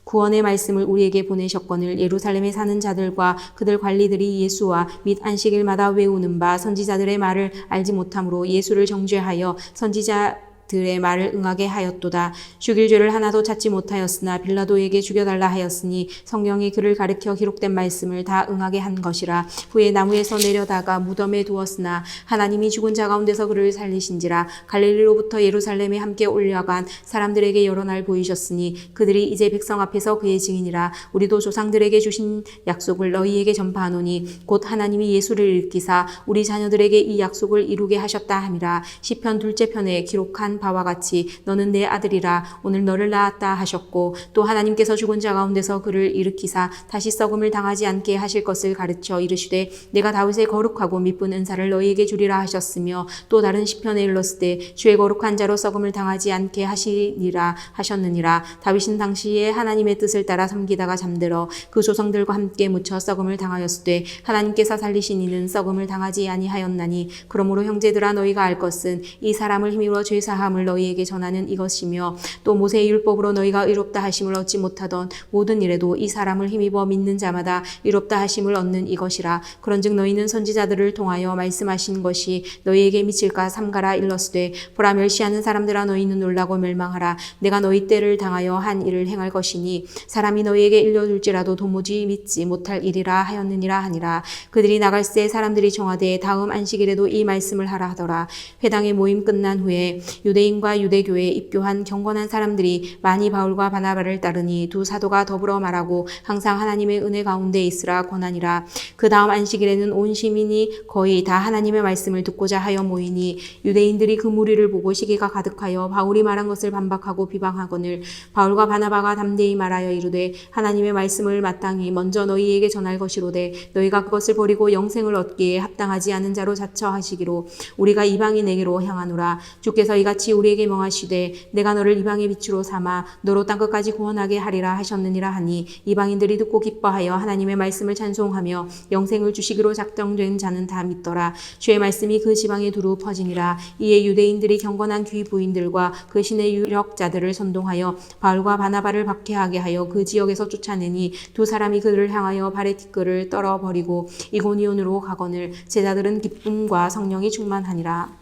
구원의 말씀을 우리에게 보내셨거늘 예루살렘에 사는 자들과 그들 관리들이 예수와 및 안식일마다 외우는 바 선지자들의 말을 알지 못함으로 예수를 정죄하여 선지자들의 말을 응하게 하였도다. 죽일 죄를 하나도 찾지 못하였으나 빌라도에게 죽여달라 하였으니 성경이 그를 가리켜 기록된 말씀을 다 응하게 한 것이라. 후에 나무에서 내려다가 무덤에 두었으나 하나님이 죽은 자 가운데서 그를 살리신지라. 갈릴리로부터 예루살렘에 함께 올라간 사람들에게 여러 날 보이셨으니 그들이 이제 백성 앞에서 그의 증인이라. 우리도 조상들에게 주신 약속을 너희에게 전파하노니 곧 하나님이 예수를 일으키사 우리 자녀들에게 이 약속을 이루게 하셨다 함이라. 시편 2째 편에 기록한 바와 같이 너는 내 아들이라 오늘 너를 낳았다 하셨고 또 하나님께서 죽은 자 가운데서 그를 일으키사 다시 썩음을 당하지 않게 하실 것을 가르쳐 이르시되 내가 다윗의 거룩하고 미쁜 은사를 너희에게 주리라 하셨으며 또 다른 시편에 일렀으되 주의 거룩한 자로 썩음을 당하지 않게 하시니라 하셨느니라. 다윗은 당시에 하나님의 뜻을 따라 섬기다가 잠들어 그 조상들과 함께 묻혀 썩음을 당하였으되 하나님께서 살리신 이는 썩음을 당하지 아니하였나니 그러므로 형제들아 너희가 알 것은 이 사람을 힘입어 죄 사함을 너희에게 전하는 이것이며 또 모세의 율법으로 너희가 의롭다 하심을 얻지 못하던 모든 일에도 이 사람을 힘입어 믿는 자마다 의롭다 하심을 얻는 이것이라. 그런즉 너희는 선지자들을 통하여 말씀하신 것이 너희에게 미칠까 삼가라 일렀으되 보라 멸시하는 사람들아 너희는 놀라고 멸망하라. 내가 너희 때를 당하여 한 일을 행할 것이니 사람이 너희에게 일러줄지라도 도무지 믿지 못할 일이라 하였느니라 하니라. 그들이 나갈새 사람들이 청하되 다음 안식일에도 이 말씀을 하라 하더라. 회당의 모임 끝난 후에 유대인과 유대교에 입교한 경건한 사람들이 많이 바울과 바나바를 따르니 두 사도가 더불어 말하고 항상 하나님의 은혜 가운데 있으라 권하니라. 그 다음 안식일에는 온 시민이 거의 다 하나님의 말씀을 듣고자 하여 모이니 유대인들이 그 무리를 보고 시기가 가득하여 바울이 말한 것을 반박하고 비방하거늘 바울과 바나바가 담대히 말하여 이르되 하나님의 말씀을 마땅히 먼저 너희에게 전할 것이로되 너희가 그것을 버리고 영생을 얻기에 합당하지 않은 자로 자처하시기로 우리가 이방인에게로 향하노라. 주께서 이같이 우리에게 명하시되 내가 너를 이방의 빛으로 삼아 너로 땅끝까지 구원하게 하리라 하셨느니라 하니 이방인들이 듣고 기뻐하여 하나님의 말씀을 찬송하며 영생을 주시기로 작정된 자는 다 믿더라. 주의 말씀이 그 지방에 두루 퍼지니라. 이에 유대인들이 경건한 귀부인들과 그 신의 유력자들을 선동하여 바울과 바나바를 박해하게 하여 그 지역에서 쫓아내니 두 사람이 그들을 향하여 발의 티끌을 떨어버리고 이고니온으로 가거늘 제자들은 기쁨과 성령이 충만하니라.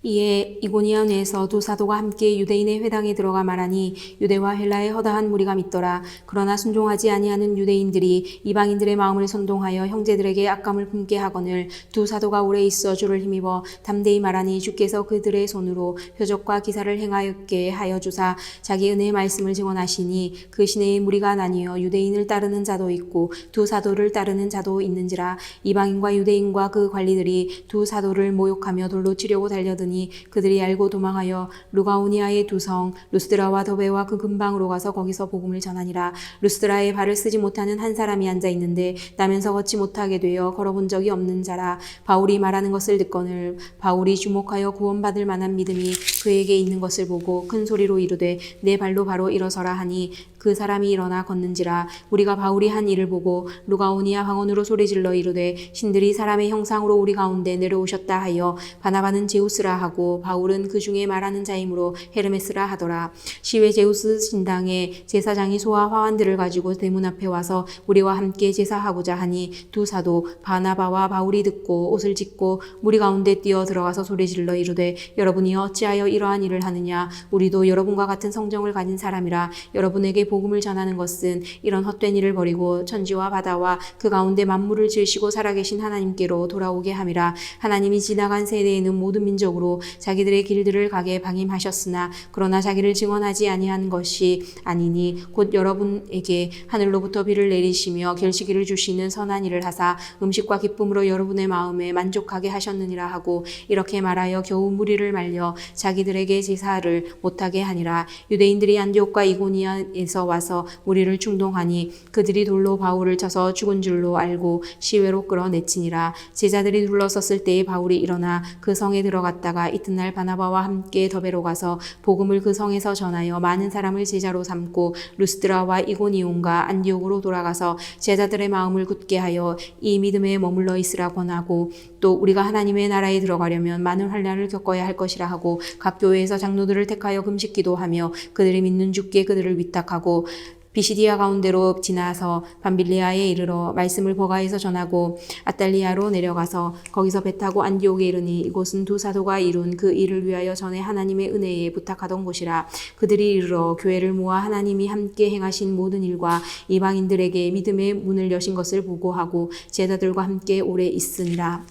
이에 이고니온에서 두 사도가 함께 유대인의 회당에 들어가 말하니 유대와 헬라의 허다한 무리가 믿더라. 그러나 순종하지 아니하는 유대인들이 이방인들의 마음을 선동하여 형제들에게 악감을 품게 하거늘 두 사도가 오래 있어 주를 힘입어 담대히 말하니 주께서 그들의 손으로 표적과 기사를 행하였게 하여 주사 자기 은혜의 말씀을 증언하시니 그 시내의 무리가 나뉘어 유대인을 따르는 자도 있고 두 사도를 따르는 자도 있는지라. 이방인과 유대인과 그 관리들이 두 사도를 모욕하며 돌로 치려고 달려드니 그들이 알고 도망하여 루가오니아의 두 성 루스드라와 더베와 그 근방으로 가서 거기서 복음을 전하니라. 루스드라에 발을 쓰지 못하는 한 사람이 앉아 있는데 나면서 걷지 못하게 되어 걸어본 적이 없는 자라. 바울이 말하는 것을 듣거늘 바울이 주목하여 구원받을 만한 믿음이 그에게 있는 것을 보고 큰 소리로 이르되 내 발로 바로 일어서라 하니 그 사람이 일어나 걷는지라. 우리가 바울이 한 일을 보고 루가오니아 황혼으로 소리질러 이르되 신들이 사람의 형상으로 우리 가운데 내려오셨다 하여 바나바는 제우스라 하고 바울은 그 중에 말하는 자이므로 헤르메스라 하더라. 시외 제우스 신당의 제사장이 소와 화환들을 가지고 대문 앞에 와서 우리와 함께 제사하고자 하니 두 사도 바나바와 바울이 듣고 옷을 찢고 무리 가운데 뛰어 들어가서 소리질러 이르되 여러분이 어찌하여 이러한 일을 하느냐. 우리도 여러분과 같은 성정을 가진 사람이라. 여러분에게 복음을 전하는 것은 이런 헛된 일을 버리고 천지와 바다와 그 가운데 만물을 지으시고 살아계신 하나님께로 돌아오게 함이라. 하나님이 지나간 세대에는 모든 민족으로 자기들의 길들을 가게 방임하셨으나 그러나 자기를 증언하지 아니한 것이 아니니 곧 여러분에게 하늘로부터 비를 내리시며 결식기를 주시는 선한 일을 하사 음식과 기쁨으로 여러분의 마음에 만족하게 하셨느니라 하고 이렇게 말하여 겨우 무리를 말려 자기들에게 제사를 못하게 하니라. 유대인들이 안디옥과 이고니아에서 와서 무리를 충동하니 그들이 돌로 바울을 쳐서 죽은 줄로 알고 시외로 끌어내치니라. 제자들이 둘러섰을 때에 바울이 일어나 그 성에 들어갔다가 이튿날 바나바와 함께 더베로 가서 복음을 그 성에서 전하여 많은 사람을 제자로 삼고 루스드라와 이고니온과 안디옥으로 돌아가서 제자들의 마음을 굳게 하여 이 믿음에 머물러 있으라 권하고 또 우리가 하나님의 나라에 들어가려면 많은 환난을 겪어야 할 것이라 하고 각 교회에서 장로들을 택하여 금식 기도하며 그들이 믿는 주께 그들을 위탁하고 비시디아 가운데로 지나서 밤빌리아에 이르러 말씀을 버가에서 전하고 아탈리아로 내려가서 거기서 배 타고 안디옥에 이르니 이곳은 두 사도가 이룬 그 일을 위하여 전에 하나님의 은혜에 부탁하던 곳이라. 그들이 이르러 교회를 모아 하나님이 함께 행하신 모든 일과 이방인들에게 믿음의 문을 여신 것을 보고하고 제자들과 함께 오래 있으니라.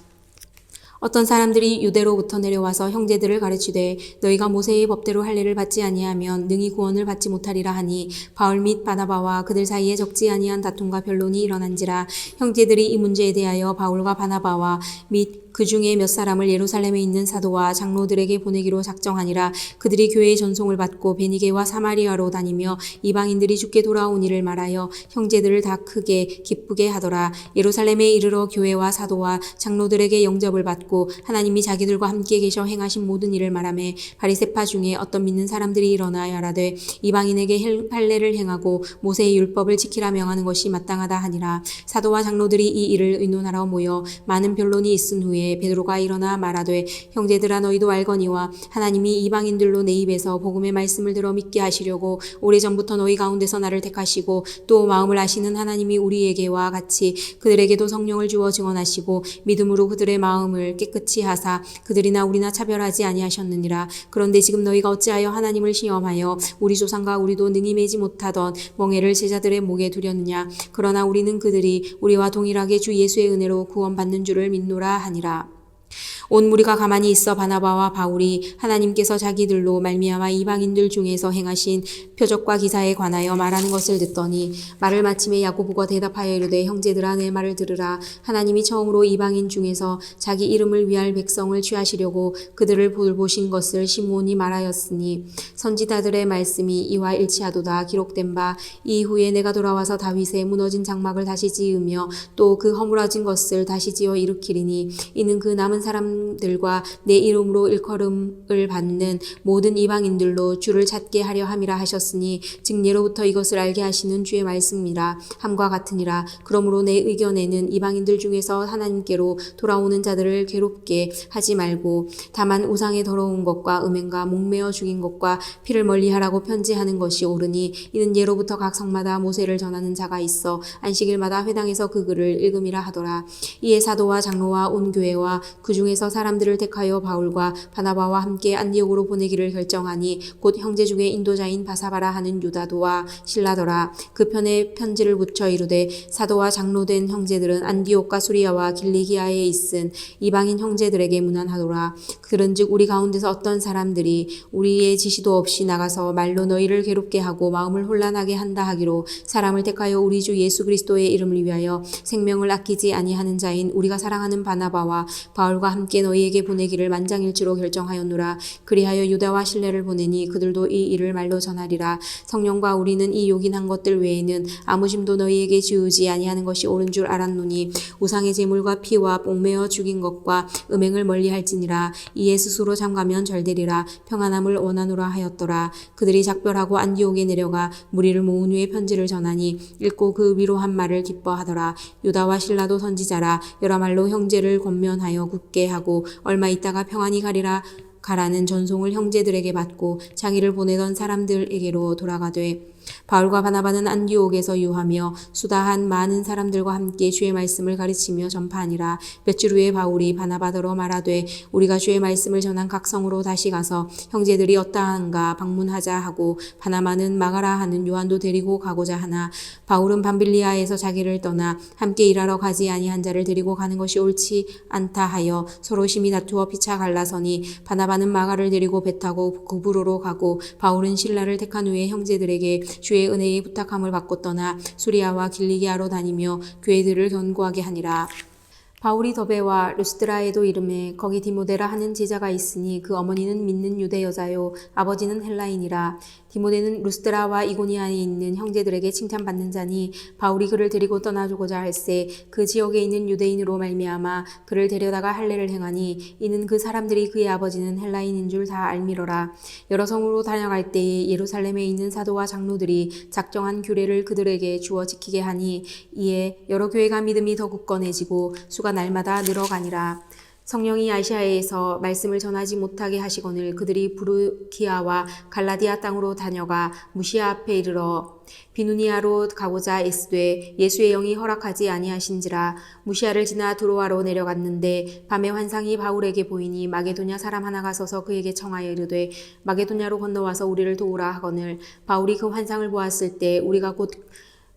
어떤 사람들이 유대로부터 내려와서 형제들을 가르치되 너희가 모세의 법대로 할례를 받지 아니하면 능히 구원을 받지 못하리라 하니 바울 및 바나바와 그들 사이에 적지 아니한 다툼과 변론이 일어난지라. 형제들이 이 문제에 대하여 바울과 바나바와 및 그 중에 몇 사람을 예루살렘에 있는 사도와 장로들에게 보내기로 작정하니라. 그들이 교회의 전송을 받고 베니게와 사마리아로 다니며 이방인들이 주께 돌아온 일을 말하여 형제들을 다 크게 기쁘게 하더라. 예루살렘에 이르러 교회와 사도와 장로들에게 영접을 받고 하나님이 자기들과 함께 계셔 행하신 모든 일을 말하며 바리새파 중에 어떤 믿는 사람들이 일어나 말하되 이방인에게 할례를 행하고 모세의 율법을 지키라 명하는 것이 마땅하다 하니라. 사도와 장로들이 이 일을 의논하러 모여 많은 변론이 있은 후에 베드로가 일어나 말하되 형제들아 너희도 알거니와 하나님이 이방인들로 내 입에서 복음의 말씀을 들어 믿게 하시려고 오래전부터 너희 가운데서 나를 택하시고 또 마음을 아시는 하나님이 우리에게와 같이 그들에게도 성령을 주어 증언하시고 믿음으로 그들의 마음을 깨끗이 하사 그들이나 우리나 차별하지 아니하셨느니라. 그런데 지금 너희가 어찌하여 하나님을 시험하여 우리 조상과 우리도 능히 매지 못하던 멍에를 제자들의 목에 두렸느냐. 그러나 우리는 그들이 우리와 동일하게 주 예수의 은혜로 구원받는 줄을 믿노라 하니라. 온 무리가 가만히 있어 바나바와 바울이 하나님께서 자기들로 말미암아 이방인들 중에서 행하신 표적과 기사에 관하여 말하는 것을 듣더니 말을 마침에 야고보가 대답하여 이르되 형제들아 내 말을 들으라. 하나님이 처음으로 이방인 중에서 자기 이름을 위할 백성을 취하시려고 그들을 돌보신 것을 시므온이 말하였으니 선지자들의 말씀이 이와 일치하도다. 기록된 바 이후에 내가 돌아와서 다윗의 무너진 장막을 다시 지으며 또 그 허물어진 것을 다시 지어 일으키리니 이는 그 남은 사람들과 내 이름으로 일컬음을 받는 모든 이방인들로 주를 찾게 하려 함이라 하셨으니 즉 예로부터 이것을 알게 하시는 주의 말씀이라 함과 같으니라. 그러므로 내 의견에는 이방인들 중에서 하나님께로 돌아오는 자들을 괴롭게 하지 말고 다만 우상의 더러운 것과 음행과 목매어 죽인 것과 피를 멀리하라고 편지하는 것이 옳으니 이는 예로부터 각 성마다 모세를 전하는 자가 있어 안식일마다 회당에서 그 글을 읽음이라 하더라. 이에 사도와 장로와 온 교회와 그 중에서 사람들을 택하여 바울과 바나바와 함께 안디옥으로 보내기를 결정하니 곧 형제 중에 인도자인 바사바라 하는 유다도와 실라더라. 그 편에 편지를 붙여 이르되 사도와 장로된 형제들은 안디옥과 수리아와 길리기아에 있은 이방인 형제들에게 문안하노라. 그런즉 우리 가운데서 어떤 사람들이 우리의 지시도 없이 나가서 말로 너희를 괴롭게 하고 마음을 혼란하게 한다 하기로 사람을 택하여 우리 주 예수 그리스도의 이름을 위하여 생명을 아끼지 아니하는 자인 우리가 사랑하는 바나바와 바울과 함께 너희에게 보내기를 만장일치로 결정하였노라. 그리하여 유다와 실레를 보내니 그들도 이 일을 말로 전하리라. 성령과 우리는 이 요긴한 것들 외에는 아무 짐도 너희에게 지우지 아니하는 것이 옳은 줄 알았노니 우상의 제물과 피와 목매어 죽인 것과 음행을 멀리할지니라. 이에 스스로 잠가면 절되리라. 평안함을 원하노라 하였더라. 그들이 작별하고 안디옥에 내려가 무리를 모은 후에 편지를 전하니 읽고 그 위로한 말을 기뻐하더라. 유다와 실라도 선지자라. 여러 말로 형제를 권면하여 굳게 하고 얼마 있다가 평안히 가라는 전송을 형제들에게 받고 자기를 보내던 사람들에게로 돌아가되 바울과 바나바는 안디옥에서 유하며 수다한 많은 사람들과 함께 주의 말씀을 가르치며 전파하니라. 며칠 후에 바울이 바나바더러 말하되 우리가 주의 말씀을 전한 각 성으로 다시 가서 형제들이 어떠한가 방문하자 하고 바나바는 마가라 하는 요한도 데리고 가고자 하나 바울은 밤빌리아에서 자기를 떠나 함께 일하러 가지 아니한 자를 데리고 가는 것이 옳지 않다 하여 서로 심히 다투어 피차 갈라서니 바나바는 마가를 데리고 배 타고 구브로로 가고 바울은 실라를 택한 후에 형제들에게 주의 은혜의 부탁함을 받고 떠나 수리아와 길리기아로 다니며 교회들을 견고하게 하니라. 바울이 더베와 루스드라에도 이르매 거기 디모데라 하는 제자가 있으니 그 어머니는 믿는 유대 여자요 아버지는 헬라인이라. 디모데는 루스드라와 이고니아에 있는 형제들에게 칭찬받는 자니 바울이 그를 데리고 떠나주고자 할세 그 지역에 있는 유대인으로 말미암아 그를 데려다가 할례를 행하니 이는 그 사람들이 그의 아버지는 헬라인인 줄 다 알미러라. 여러 성으로 다녀갈 때에 예루살렘에 있는 사도와 장로들이 작정한 규례를 그들에게 주어 지키게 하니 이에 여러 교회가 믿음이 더 굳건해지고 수가 날마다 늘어가니라. 성령이 아시아에서 말씀을 전하지 못하게 하시거늘 그들이 부르기아와 갈라디아 땅으로 다녀가 무시아 앞에 이르러 비누니아로 가고자 애쓰되 예수의 영이 허락하지 아니하신지라. 무시아를 지나 드로아로 내려갔는데 밤에 환상이 바울에게 보이니 마게도냐 사람 하나가 서서 그에게 청하여 이르되 마게도냐로 건너와서 우리를 도우라 하거늘 바울이 그 환상을 보았을 때 우리가 곧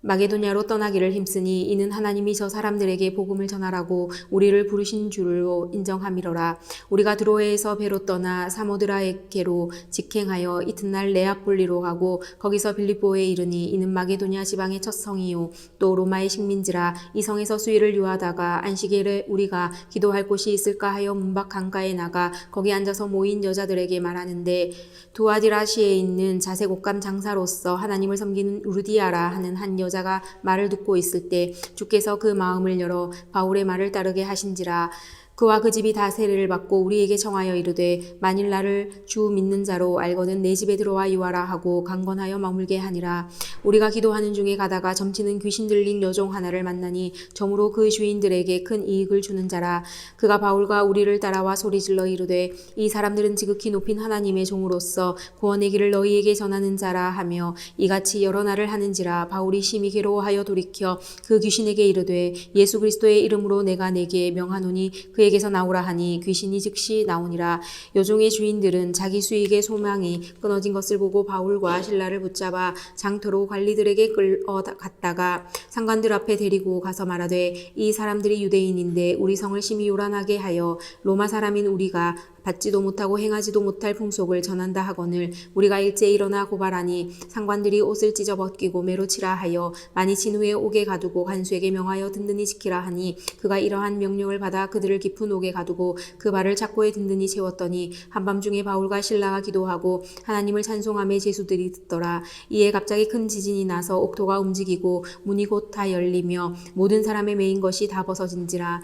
마게도냐로 떠나기를 힘쓰니 이는 하나님이 저 사람들에게 복음을 전하라고 우리를 부르신 줄로 인정함이로라. 우리가 드로에에서 배로 떠나 사모드라에게로 직행하여 이튿날 네아폴리로 가고 거기서 빌립보에 이르니 이는 마게도냐 지방의 첫 성이요 또 로마의 식민지라. 이 성에서 수일을 유하다가 안식일에 우리가 기도할 곳이 있을까 하여 문밖 강가에 나가 거기 앉아서 모인 여자들에게 말하는데, 두아디라시에 있는 자색옷감 장사로서 하나님을 섬기는 루디아라 하는 한 여자가 말을 듣고 있을 때 주께서 그 마음을 열어 바울의 말을 따르게 하신지라. 그와 그 집이 다 세례를 받고 우리에게 청하여 이르되 만일 나를 주 믿는 자로 알거든 내 집에 들어와 유하라 하고 강권하여 머물게 하니라. 우리가 기도하는 중에 가다가 점치는 귀신 들린 여종 하나를 만나니 점으로 그 주인들에게 큰 이익을 주는 자라. 그가 바울과 우리를 따라와 소리질러 이르되 이 사람들은 지극히 높인 하나님의 종으로서 구원의 길을 너희에게 전하는 자라 하며 이같이 여러 날을 하는지라. 바울이 심히 괴로워하여 돌이켜 그 귀신에게 이르되 예수 그리스도의 이름으로 내가 내게 명하노니 그에게서 나오라 하니 귀신이 즉시 나오니라. 여종의 주인들은 자기 수익의 소망이 끊어진 것을 보고 바울과 실라를 붙잡아 장터로 관리들에게 끌어갔다가 상관들 앞에 데리고 가서 말하되 이 사람들이 유대인인데 우리 성을 심히 요란하게 하여 로마 사람인 우리가 받지도 못하고 행하지도 못할 풍속을 전한다 하거늘 우리가 일제히 일어나 고발하니 상관들이 옷을 찢어 벗기고 매로 치라 하여 많이 친 후에 옥에 가두고 간수에게 명하여 든든히 지키라 하니 그가 이러한 명령을 받아 그들을 깊은 옥에 가두고 그 발을 착고에 든든히 채웠더니 한밤중에 바울과 실라가 기도하고 하나님을 찬송하며 제수들이 듣더라. 이에 갑자기 큰 지진이 나서 옥토가 움직이고 문이 곧 다 열리며 모든 사람의 매인 것이 다 벗어진지라.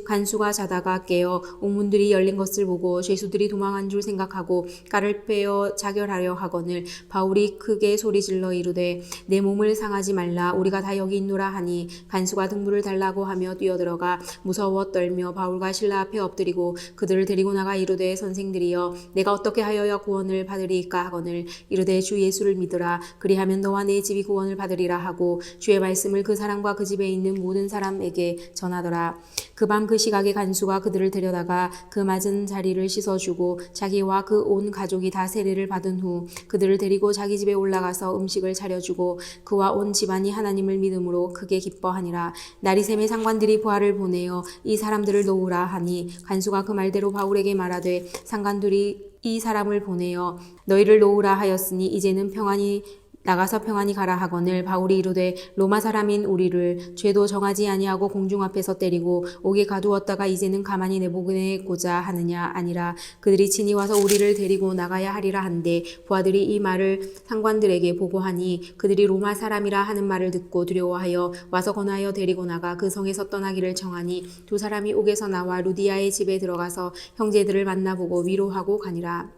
간수가 자다가 깨어 옥문들이 열린 것을 보고 죄수들이 도망한 줄 생각하고 깔을 빼어 자결하려 하거늘 바울이 크게 소리질러 이르되 내 몸을 상하지 말라 우리가 다 여기 있노라 하니 간수가 등불을 달라고 하며 뛰어들어가 무서워 떨며 바울과 실라 앞에 엎드리고 그들을 데리고 나가 이르되 선생들이여 내가 어떻게 하여야 구원을 받으리이까 하거늘 이르되 주 예수를 믿으라 그리하면 너와 내 집이 구원을 받으리라 하고 주의 말씀을 그 사람과 그 집에 있는 모든 사람에게 전하더라. 그 밤 그 시각에 간수가 그들을 데려다가 그 맞은 자리를 씻어주고 자기와 그 온 가족이 다 세례를 받은 후 그들을 데리고 자기 집에 올라가서 음식을 차려주고 그와 온 집안이 하나님을 믿음으로 크게 기뻐하니라. 날이 새매 상관들이 부하를 보내어 이 사람들을 놓으라 하니 간수가 그 말대로 바울에게 말하되 상관들이 이 사람을 보내어 너희를 놓으라 하였으니 이제는 평안히 나가서 평안히 가라 하거늘 바울이 이르되 로마 사람인 우리를 죄도 정하지 아니하고 공중 앞에서 때리고 옥에 가두었다가 이제는 가만히 내보내고자 하느냐 아니라 그들이 친히 와서 우리를 데리고 나가야 하리라 한데 부하들이 이 말을 상관들에게 보고하니 그들이 로마 사람이라 하는 말을 듣고 두려워하여 와서 권하여 데리고 나가 그 성에서 떠나기를 청하니 두 사람이 옥에서 나와 루디아의 집에 들어가서 형제들을 만나보고 위로하고 가니라.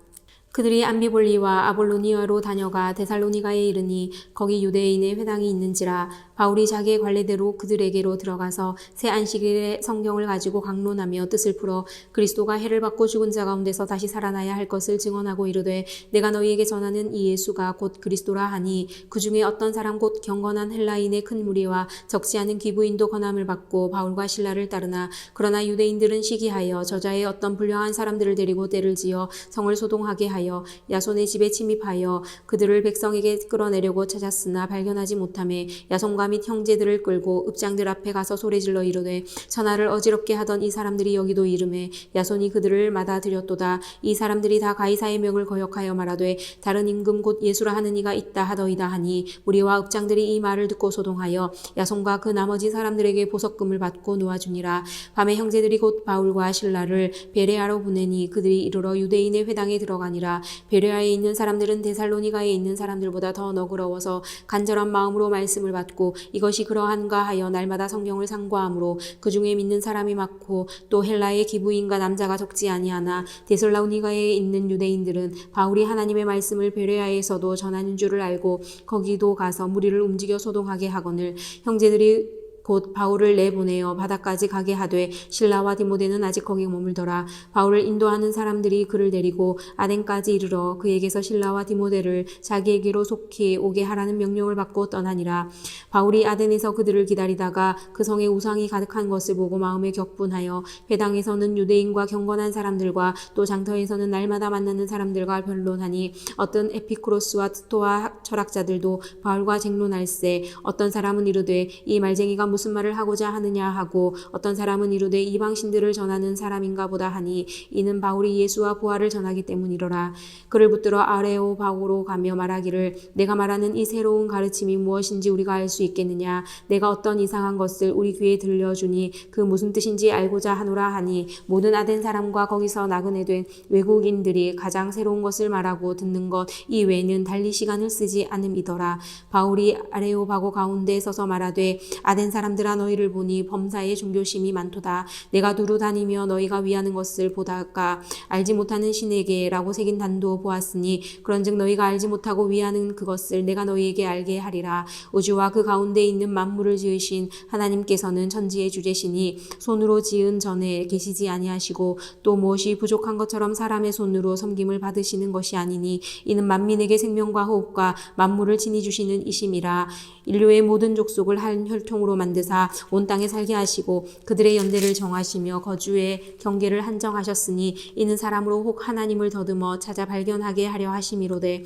그들이 암비볼리와 아볼로니아로 다녀가 데살로니가에 이르니 거기 유대인의 회당이 있는지라. 바울이 자기의 관례대로 그들에게로 들어가서 새 안식일에 성경을 가지고 강론하며 뜻을 풀어 그리스도가 해를 받고 죽은 자 가운데서 다시 살아나야 할 것을 증언하고 이르되 내가 너희에게 전하는 이 예수가 곧 그리스도라 하니 그 중에 어떤 사람 곧 경건한 헬라인의 큰 무리와 적지 않은 기부인도 권함을 받고 바울과 실라를 따르나 그러나 유대인들은 시기하여 저자의 어떤 불량한 사람들을 데리고 때를 지어 성을 소동하게 하여 야손의 집에 침입하여 그들을 백성에게 끌어내려고 찾았으나 발견하지 못하매 야손과 및 형제들을 끌고 읍장들 앞에 가서 소리질러 이르되 천하를 어지럽게 하던 이 사람들이 여기도 이르매 야손이 그들을 맞아들였도다. 이 사람들이 다 가이사의 명을 거역하여 말하되 다른 임금 곧 예수라 하는 이가 있다 하더이다 하니 무리와 읍장들이 이 말을 듣고 소동하여 야손과 그 나머지 사람들에게 보석금을 받고 놓아주니라. 밤에 형제들이 곧 바울과 실라를 베레아로 보내니 그들이 이르러 유대인의 회당에 들어가니라. 베레아에 있는 사람들은 데살로니가에 있는 사람들보다 더 너그러워서 간절한 마음으로 말씀을 받고 이것이 그러한가 하여 날마다 성경을 상고하므로 그 중에 믿는 사람이 많고 또 헬라의 기부인과 남자가 적지 아니하나 데살로니가에 있는 유대인들은 바울이 하나님의 말씀을 베레아에서도 전하는 줄을 알고 거기도 가서 무리를 움직여 소동하게 하거늘 형제들이 곧 바울을 내보내어 바다까지 가게 하되 실라와 디모데는 아직 거기 머물더라. 바울을 인도하는 사람들이 그를 데리고 아덴까지 이르러 그에게서 실라와 디모데를 자기에게로 속히 오게 하라는 명령을 받고 떠나니라. 바울이 아덴에서 그들을 기다리다가 그 성에 우상이 가득한 것을 보고 마음에 격분하여 회당에서는 유대인과 경건한 사람들과 또 장터에서는 날마다 만나는 사람들과 변론하니 어떤 에피쿠로스와 스토아 철학자들도 바울과 쟁론할세. 어떤 사람은 이르되 이 말쟁이가 무슨 말을 하고자 하느냐 하고 어떤 사람은 이르되 이방신들을 전하는 사람인가 보다 하니 이는 바울이 예수와 부활을 전하기 때문이로라. 그를 붙들어 아레오바고로 가며 말하기를 내가 말하는 이 새로운 가르침이 무엇인지 우리가 알 수 있겠느냐. 내가 어떤 이상한 것을 우리 귀에 들려주니 그 무슨 뜻인지 알고자 하노라 하니 모든 아덴 사람과 거기서 나그네 된 외국인들이 가장 새로운 것을 말하고 듣는 것 이외에는 달리 시간을 쓰지 않음이더라. 바울이 아레오바고 가운데 서서 말하되 아덴 사람들아 너희를 보니 범사에 종교심이 많도다. 내가 두루 다니며 너희가 위하는 것을 보다가 알지 못하는 신에게라고 새긴 단도 보았으니 그런즉 너희가 알지 못하고 위하는 그것을 내가 너희에게 알게 하리라. 우주와 그 가운데 있는 만물을 지으신 하나님께서는 천지의 주제시니 손으로 지은 전에 계시지 아니하시고 또 무엇이 부족한 것처럼 사람의 손으로 섬김을 받으시는 것이 아니니 이는 만민에게 생명과 호흡과 만물을 친히 주시는 이심이라. 인류의 모든 족속을 한 혈통으로 만드사 온 땅에 살게 하시고 그들의 연대를 정하시며 거주의 경계를 한정하셨으니 이는 사람으로 혹 하나님을 더듬어 찾아 발견하게 하려 하심이로되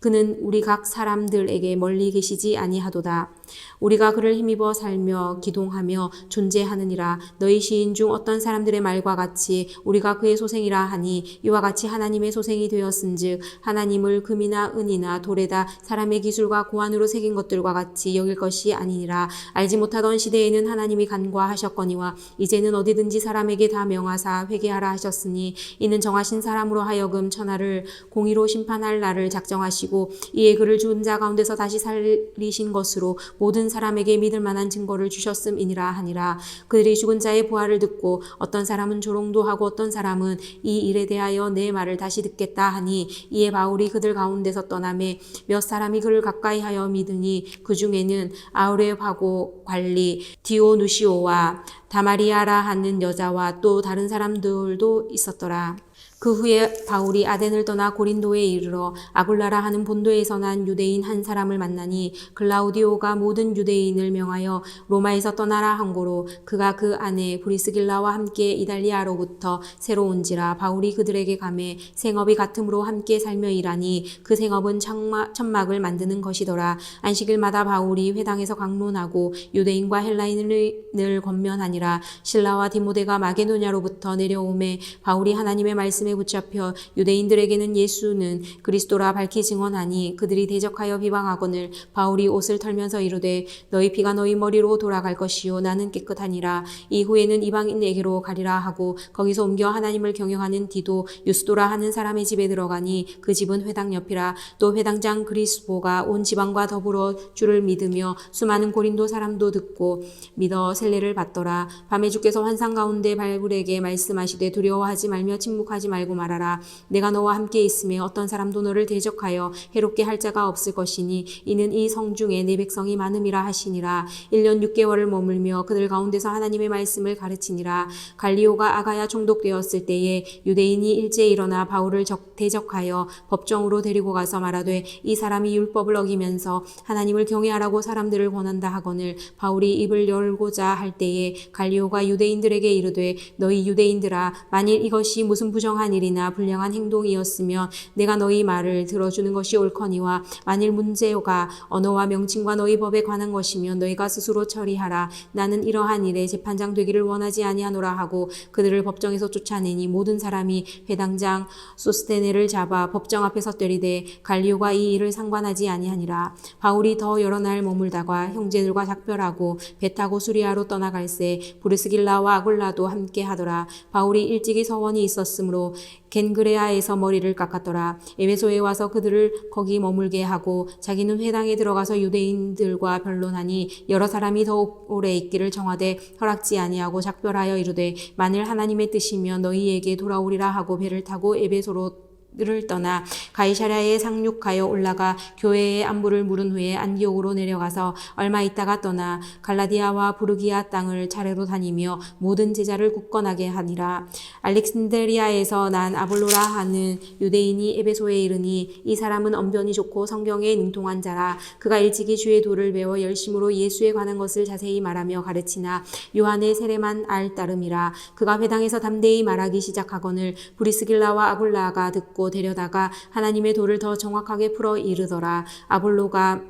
그는 우리 각 사람들에게 멀리 계시지 아니하도다. 우리가 그를 힘입어 살며 기동하며 존재하느니라. 너희 시인 중 어떤 사람들의 말과 같이 우리가 그의 소생이라 하니 이와 같이 하나님의 소생이 되었은즉 하나님을 금이나 은이나 돌에다 사람의 기술과 고안으로 새긴 것들과 같이 여길 것이 아니니라. 알지 못하던 시대에는 하나님이 간과하셨거니와 이제는 어디든지 사람에게 다 명하사 회개하라 하셨으니 이는 정하신 사람으로 하여금 천하를 공의로 심판할 날을 작정하시고 이에 그를 죽은 자 가운데서 다시 살리신 것으로 모든 사람에게 믿을 만한 증거를 주셨음이니라 하니라. 그들이 죽은 자의 부활을 듣고 어떤 사람은 조롱도 하고 어떤 사람은 이 일에 대하여 내 말을 다시 듣겠다 하니 이에 바울이 그들 가운데서 떠나매 몇 사람이 그를 가까이하여 믿으니 그 중에는 아우레바고 관리 디오누시오와 다마리아라 하는 여자와 또 다른 사람들도 있었더라. 그 후에 바울이 아덴을 떠나 고린도에 이르러 아굴라라 하는 본도에서 난 유대인 한 사람을 만나니 글라우디오가 모든 유대인을 명하여 로마에서 떠나라 한 고로 그가 그 아내 브리스길라와 함께 이달리아로부터 새로 온지라. 바울이 그들에게 가매 생업이 같음으로 함께 살며 일하니 그 생업은 천막을 만드는 것이더라. 안식일마다 바울이 회당에서 강론하고 유대인과 헬라인을 권면하니라. 실라와 디모데가 마게도냐로부터 내려오매 바울이 하나님의 말씀에 붙잡혀 유대인들에게는 예수는 그리스도라 밝히 증언하니 그들이 대적하여 비방하거늘 바울이 옷을 털면서 이르되 너희 피가 너희 머리로 돌아갈 것이요 나는 깨끗하니라. 이후에는 이방인에게로 가리라 하고 거기서 옮겨 하나님을 경영하는 디도 유스도라 하는 사람의 집에 들어가니 그 집은 회당 옆이라. 또 회당장 그리스보가 온 지방과 더불어 주를 믿으며 수많은 고린도 사람도 듣고 믿어 셀례를 받더라. 밤에 주께서 환상 가운데 바울에게 말씀하시되 두려워하지 말며 침묵하지 말고 말하라. 내가 너와 함께 있으며 어떤 사람도 너를 대적하여 해롭게 할 자가 없을 것이니 이는 이 성 중에 내 백성이 많음이라 하시니라. 1년 6개월을 머물며 그들 가운데서 하나님의 말씀을 가르치니라. 갈리오가 아가야 총독되었을 때에 유대인이 일제히 일어나 바울을 대적하여 법정으로 데리고 가서 말하되 이 사람이 율법을 어기면서 하나님을 경외하라고 사람들을 권한다 하거늘 바울이 입을 열고자 할 때에 갈리오가 유대인들에게 이르되 너희 유대인들아 만일 이것이 무슨 부정한 일이나 불량한 행동이었으면 내가 너희 말을 들어주는 것이 옳거니와 만일 문제가 언어와 명칭과 너희 법에 관한 것이면 너희가 스스로 처리하라. 나는 이러한 일에 재판장 되기를 원하지 아니하노라 하고 그들을 법정에서 쫓아내니 모든 사람이 회당장 소스테네를 잡아 법정 앞에서 때리되 갈리오가 이 일을 상관하지 아니하니라. 바울이 더 여러 날 머물다가 형제들과 작별하고 배 타고 수리아로 떠나갈새 브리스길라와 아굴라도 함께 하더라. 바울이 일찍이 서원이 있었으므로 겐그레아에서 머리를 깎았더라. 에베소에 와서 그들을 거기 머물게 하고 자기는 회당에 들어가서 유대인들과 변론하니 여러 사람이 더욱 오래 있기를 정하되 허락지 아니하고 작별하여 이르되 만일 하나님의 뜻이면 너희에게 돌아오리라 하고 배를 타고 에베소로 를 떠나 가이사랴에 상륙하여 올라가 교회의 안부를 물은 후에 안디옥으로 내려가서 얼마 있다가 떠나 갈라디아와 부르기아 땅을 차례로 다니며 모든 제자를 굳건하게 하니라. 알렉산드리아에서 난 아볼로라 하는 유대인이 에베소에 이르니 이 사람은 언변이 좋고 성경에 능통한 자라. 그가 일찍이 주의 도를 배워 열심으로 예수에 관한 것을 자세히 말하며 가르치나 요한의 세례만 알 따름이라. 그가 회당에서 담대히 말하기 시작하거늘 브리스길라와 아굴라가 듣고 데려다가 하나님의 도를 더 정확하게 풀어 이르더라. 아볼로가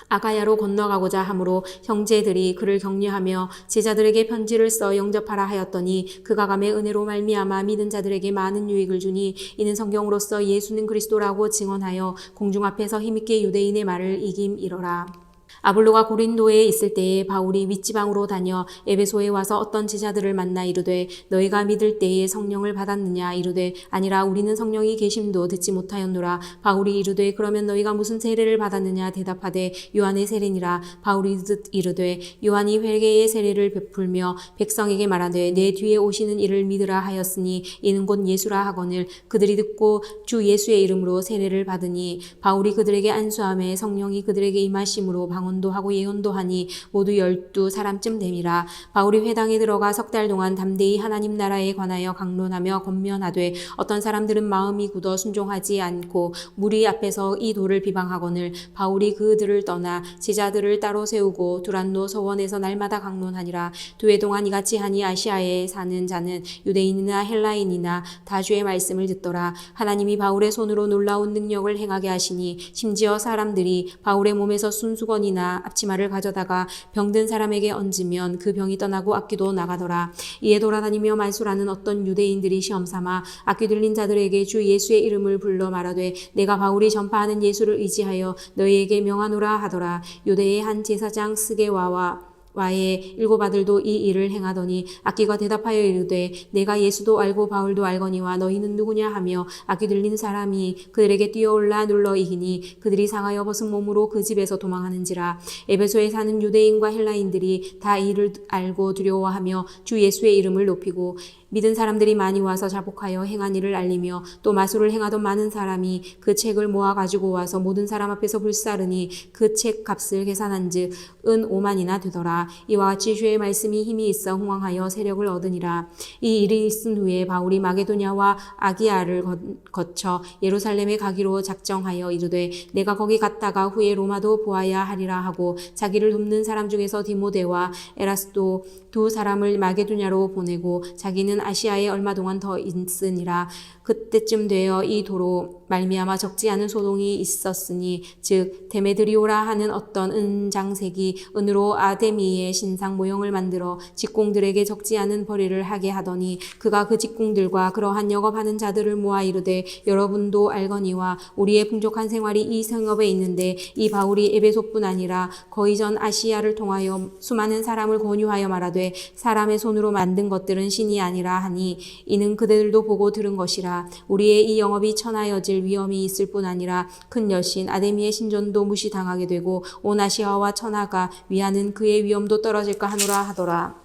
아가야로 건너가고자 하므로 형제들이 그를 격려하며 제자들에게 편지를 써 영접하라 하였더니 그가 감에 은혜로 말미암아 믿은 자들에게 많은 유익을 주니 이는 성경으로서 예수는 그리스도라고 증언하여 공중 앞에서 힘있게 유대인의 말을 이김이러라. 아볼로가 고린도에 있을 때에 바울이 윗지방으로 다녀 에베소에 와서 어떤 제자들을 만나 이르되 너희가 믿을 때에 성령을 받았느냐 이르되 아니라 우리는 성령이 계심도 듣지 못하였노라. 바울이 이르되 그러면 너희가 무슨 세례를 받았느냐 대답하되 요한의 세례니라. 바울이 이르되 요한이 회개의 세례를 베풀며 백성에게 말하되 내 뒤에 오시는 이를 믿으라 하였으니 이는 곧 예수라 하거늘 그들이 듣고 주 예수의 이름으로 세례를 받으니 바울이 그들에게 안수하며 성령이 그들에게 임하심으로 방언도 하고 예언도 하니 모두 12사람쯤 됨이라. 바울이 회당에 들어가 석 달 동안 담대히 하나님 나라에 관하여 강론하며 권면하되 어떤 사람들은 마음이 굳어 순종하지 않고 무리 앞에서 이 도를 비방하거늘 바울이 그들을 떠나 제자들을 따로 세우고 두란노 서원에서 날마다 강론하니라. 두 해 동안 이같이 하니 아시아에 사는 자는 유대인이나 헬라인이나 다 주의 말씀을 듣더라. 하나님이 바울의 손으로 놀라운 능력을 행하게 하시니 심지어 사람들이 바울의 몸에서 순수건이나 앞치마를 가져다가 병든 사람에게 얹으면 그 병이 떠나고 악귀도 나가더라. 이에 돌아다니며 말술하는 어떤 유대인들이 시험삼아 악귀 들린 자들에게 주 예수의 이름을 불러 말하되 내가 바울이 전파하는 예수를 의지하여 너희에게 명하노라 하더라. 유대의 한 제사장 스게와의 7 아들도 이 일을 행하더니 악귀가 대답하여 이르되 내가 예수도 알고 바울도 알거니와 너희는 누구냐 하며 악귀 들린 사람이 그들에게 뛰어올라 눌러 이기니 그들이 상하여 벗은 몸으로 그 집에서 도망하는지라. 에베소에 사는 유대인과 헬라인들이 다 이를 알고 두려워하며 주 예수의 이름을 높이고 믿은 사람들이 많이 와서 자복하여 행한 일을 알리며 또 마술을 행하던 많은 사람이 그 책을 모아 가지고 와서 모든 사람 앞에서 불사르니 그 책 값을 계산한즉 은 5만이나 되더라. 이와 같이 주의 말씀이 힘이 있어 흥왕하여 세력을 얻으니라. 이 일이 있은 후에 바울이 마게도냐와 아기야를 거쳐 예루살렘에 가기로 작정하여 이르되 내가 거기 갔다가 후에 로마도 보아야 하리라 하고 자기를 돕는 사람 중에서 디모데와 에라스도 2 사람을 마게도냐로 보내고 자기는 아시아에 얼마 동안 더 있으니라. 그때쯤 되어 이 도로 말미암아 적지 않은 소동이 있었으니 즉 데메드리오라 하는 어떤 은장색이 은으로 아데미의 신상 모형을 만들어 직공들에게 적지 않은 벌이를 하게 하더니 그가 그 직공들과 그러한 영업하는 자들을 모아 이르되 여러분도 알거니와 우리의 풍족한 생활이 이 성읍에 있는데 이 바울이 에베소뿐 아니라 거의 전 아시아를 통하여 수많은 사람을 권유하여 말하되 사람의 손으로 만든 것들은 신이 아니라 하니 이는 그들도 보고 들은 것이라. 우리의 이 영업이 천하여질 위험이 있을 뿐 아니라 큰 여신 아데미의 신전도 무시당하게 되고 온 아시아와 천하가 위하는 그의 위엄도 떨어질까 하노라 하더라.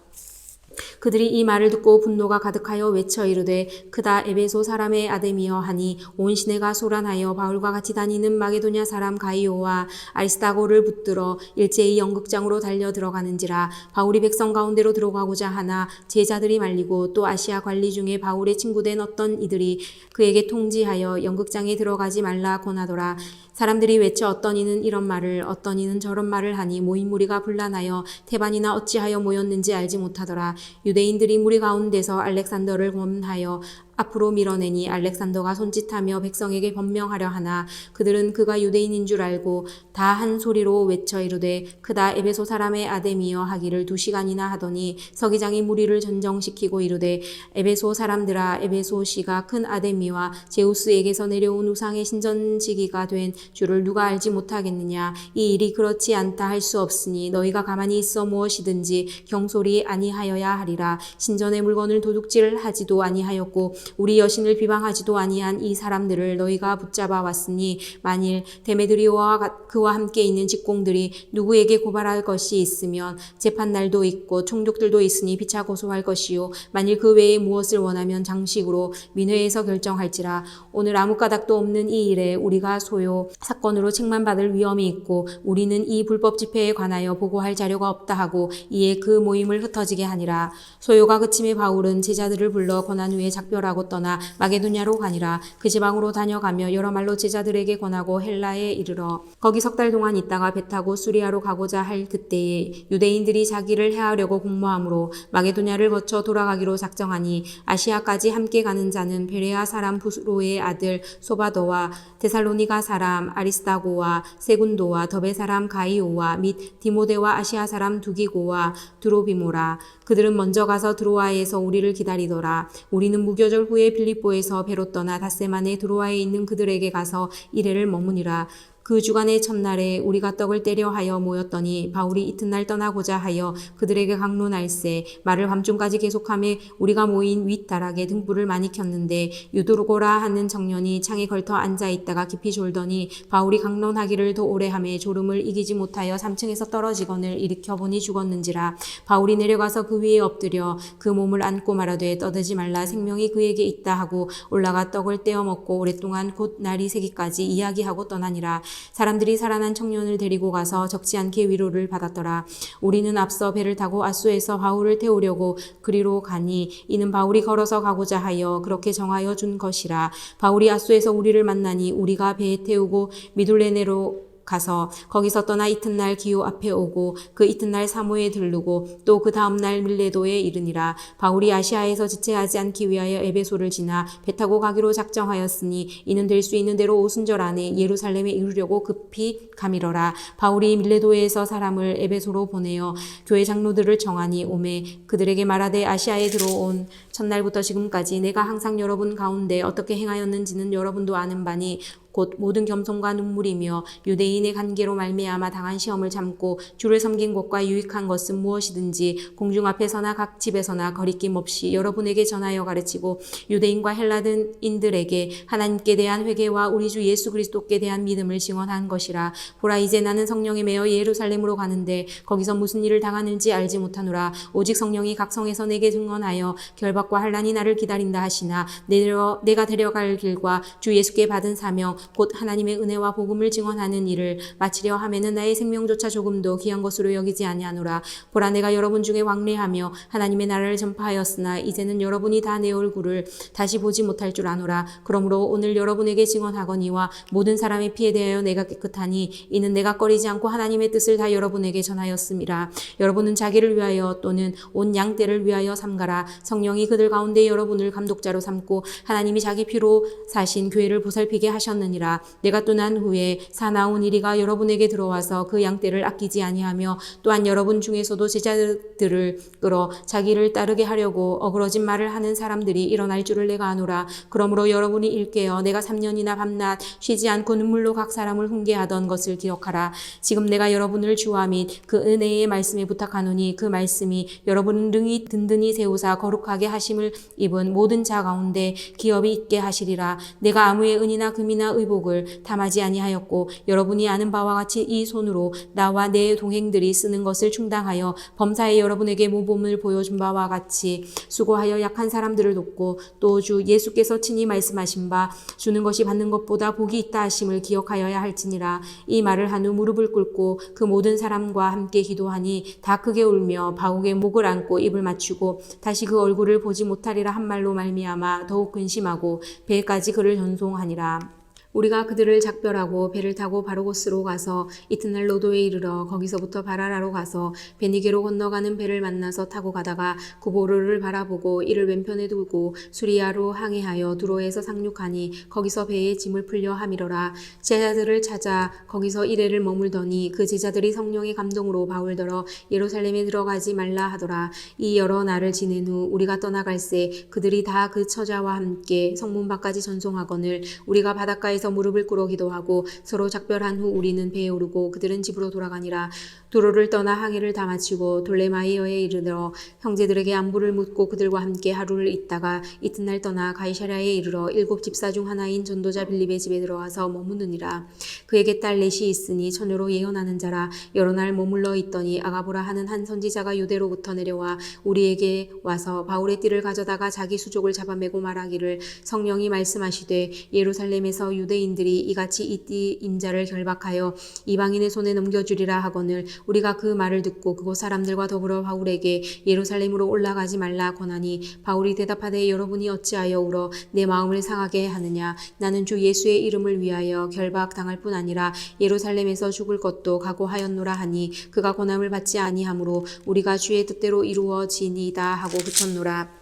그들이 이 말을 듣고 분노가 가득하여 외쳐 이르되 그다 에베소 사람의 아데미여 하니 온 시내가 소란하여 바울과 같이 다니는 마게도냐 사람 가이오와 아리스다고를 붙들어 일제히 연극장으로 달려 들어가는지라. 바울이 백성 가운데로 들어가고자 하나 제자들이 말리고 또 아시아 관리 중에 바울의 친구된 어떤 이들이 그에게 통지하여 연극장에 들어가지 말라 권하더라. 사람들이 외쳐 어떤 이는 이런 말을 어떤 이는 저런 말을 하니 모인 무리가 분란하여 태반이나 어찌하여 모였는지 알지 못하더라. 유대인들이 무리 가운데서 알렉산더를 권하여 앞으로 밀어내니 알렉산더가 손짓하며 백성에게 변명하려 하나 그들은 그가 유대인인 줄 알고 다 한 소리로 외쳐 이르되 그다 에베소 사람의 아데미여 하기를 2시간이나 하더니 서기장이 무리를 전정시키고 이르되 에베소 사람들아 에베소시가 큰 아데미와 제우스에게서 내려온 우상의 신전지기가 된 줄을 누가 알지 못하겠느냐. 이 일이 그렇지 않다 할 수 없으니 너희가 가만히 있어 무엇이든지 경솔이 아니하여야 하리라. 신전의 물건을 도둑질 하지도 아니하였고 우리 여신을 비방하지도 아니한 이 사람들을 너희가 붙잡아 왔으니 만일 데메드리오와 그와 함께 있는 직공들이 누구에게 고발할 것이 있으면 재판날도 있고 총독들도 있으니 피차 고소할 것이요 만일 그 외에 무엇을 원하면 장식으로 민회에서 결정할지라. 오늘 아무 까닭도 없는 이 일에 우리가 소요 사건으로 책망받을 위험이 있고 우리는 이 불법 집회에 관하여 보고할 자료가 없다 하고 이에 그 모임을 흩어지게 하니라. 소요가 그침에 바울은 제자들을 불러 권한 후에 작별하고 떠나 마게도냐로 가니라. 그 지방으로 다녀가며 여러 말로 제자들에게 권하고 헬라에 이르러 거기 석 달 동안 있다가 배 타고 수리아로 가고자 할 그때에 유대인들이 자기를 해하려고 공모함으로 마게도냐를 거쳐 돌아가기로 작정하니 아시아까지 함께 가는 자는 베레아 사람 부로의 아들 소바더와 데살로니가 사람 아리스다고와 세군도와 더베 사람 가이오와 및 디모데와 아시아 사람 두기고와 드로비모라. 그들은 먼저 가서 드로아에서 우리를 기다리더라. 우리는 무교절 후에 빌립보에서 배로 떠나 닷새만에 드로아에 있는 그들에게 가서 이래를 머무니라. 그 주간의 첫날에 우리가 떡을 떼려 하여 모였더니 바울이 이튿날 떠나고자 하여 그들에게 강론할세 말을 밤중까지 계속하며 우리가 모인 윗다락에 등불을 많이 켰는데 유두르고라 하는 청년이 창에 걸터 앉아있다가 깊이 졸더니 바울이 강론하기를 더 오래 하며 졸음을 이기지 못하여 3층에서 떨어지거늘 일으켜 보니 죽었는지라. 바울이 내려가서 그 위에 엎드려 그 몸을 안고 말하되 떠들지 말라 생명이 그에게 있다 하고 올라가 떡을 떼어 먹고 오랫동안 곧 날이 새기까지 이야기하고 떠나니라. 사람들이 살아난 청년을 데리고 가서 적지 않게 위로를 받았더라. 우리는 앞서 배를 타고 아수에서 바울을 태우려고 그리로 가니 이는 바울이 걸어서 가고자 하여 그렇게 정하여 준 것이라. 바울이 아수에서 우리를 만나니 우리가 배에 태우고 미둘레네로 가서 거기서 떠나 이튿날 기호 앞에 오고 그 이튿날 사모에 들르고 또 그 다음날 밀레도에 이르니라. 바울이 아시아에서 지체하지 않기 위하여 에베소를 지나 배 타고 가기로 작정하였으니 이는 될 수 있는 대로 오순절 안에 예루살렘에 이르려고 급히 가미러라. 바울이 밀레도에서 사람을 에베소로 보내어 교회 장로들을 정하니 오매 그들에게 말하되 아시아에 들어온 첫날부터 지금까지 내가 항상 여러분 가운데 어떻게 행하였는지는 여러분도 아는 바니 곧 모든 겸손과 눈물이며 유대인의 관계로 말미암아 당한 시험을 참고 주를 섬긴 것과 유익한 것은 무엇이든지 공중 앞에서나 각 집에서나 거리낌 없이 여러분에게 전하여 가르치고 유대인과 헬라인들에게 하나님께 대한 회개와 우리 주 예수 그리스도께 대한 믿음을 증언한 것이라. 보라 이제 나는 성령에 매여 예루살렘으로 가는데 거기서 무슨 일을 당하는지 알지 못하노라. 오직 성령이 각 성에서 내게 증언하여 결박과 환난이 나를 기다린다 하시나 내가 데려갈 길과 주 예수께 받은 사명 곧 하나님의 은혜와 복음을 증언하는 일을 마치려 하면은 나의 생명조차 조금도 귀한 것으로 여기지 아니하노라. 보라 내가 여러분 중에 왕래하며 하나님의 나라를 전파하였으나 이제는 여러분이 다 내 얼굴을 다시 보지 못할 줄 아노라. 그러므로 오늘 여러분에게 증언하거니와 모든 사람의 피에 대하여 내가 깨끗하니 이는 내가 꺼리지 않고 하나님의 뜻을 다 여러분에게 전하였음이라. 여러분은 자기를 위하여 또는 온 양떼를 위하여 삼가라. 성령이 그들 가운데 여러분을 감독자로 삼고 하나님이 자기 피로 사신 교회를 보살피게 하셨느니라. 내가 떠난 후에 사나운 이리가 여러분에게 들어와서 그 양떼를 아끼지 아니하며 또한 여러분 중에서도 제자들을 끌어 자기를 따르게 하려고 어그러진 말을 하는 사람들이 일어날 줄을 내가 아노라. 그러므로 여러분이 일깨어 내가 3년이나 밤낮 쉬지 않고 눈물로 각 사람을 훈계하던 것을 기억하라. 지금 내가 여러분을 주와 및 그 은혜의 말씀에 부탁하노니 그 말씀이 여러분을 능히 든든히 세우사 거룩하게 하심을 입은 모든 자 가운데 기업이 있게 하시리라. 내가 아무의 은이나 금이나 의복을 탐하지 아니하였고 여러분이 아는 바와 같이 이 손으로 나와 내 동행들이 쓰는 것을 충당하여 범사에 여러분에게 모범을 보여준 바와 같이 수고하여 약한 사람들을 돕고 또 주 예수께서 친히 말씀하신 바 주는 것이 받는 것보다 복이 있다 하심을 기억하여야 할지니라. 이 말을 한 후 무릎을 꿇고 그 모든 사람과 함께 기도하니 다 크게 울며 바울의 목을 안고 입을 맞추고 다시 그 얼굴을 보지 못하리라 한 말로 말미암아 더욱 근심하고 배까지 그를 전송하니라. 우리가 그들을 작별하고 배를 타고 바로고스로 가서 이튿날 로도에 이르러 거기서부터 바라라로 가서 베니게로 건너가는 배를 만나서 타고 가다가 구보르를 바라보고 이를 왼편에 두고 수리아로 항해하여 두로에서 상륙하니 거기서 배에 짐을 풀려 하미러라. 제자들을 찾아 거기서 이래를 머물더니 그 제자들이 성령의 감동으로 바울더러 예루살렘에 들어가지 말라 하더라. 이 여러 날을 지낸 후 우리가 떠나갈새 그들이 다 그 처자와 함께 성문 밖까지 전송하거늘 우리가 바닷가에 길보아에서 무릎을 꿇어 기도하고 서로 작별한 후 우리는 배에 오르고 그들은 집으로 돌아가니라. 두로를 떠나 항해를 다 마치고 돌레마이어에 이르러 형제들에게 안부를 묻고 그들과 함께 하루를 있다가 이튿날 떠나 가이사랴에 이르러 7 집사 중 하나인 전도자 빌립의 집에 들어와서 머무느니라. 그에게 딸 넷이 있으니 처녀로 예언하는 자라. 여러 날 머물러 있더니 아가보라 하는 한 선지자가 유대로부터 내려와 우리에게 와서 바울의 띠를 가져다가 자기 수족을 잡아매고 말하기를 성령이 말씀하시되 예루살렘에서 유대인들이 이같이 이 띠 임자를 결박하여 이방인의 손에 넘겨주리라 하거늘 우리가 그 말을 듣고 그곳 사람들과 더불어 바울에게 예루살렘으로 올라가지 말라 권하니 바울이 대답하되 여러분이 어찌하여 울어 내 마음을 상하게 하느냐. 나는 주 예수의 이름을 위하여 결박당할 뿐 아니라 예루살렘에서 죽을 것도 각오하였노라 하니 그가 권함을 받지 아니하므로 우리가 주의 뜻대로 이루어지니이다 하고 붙였노라.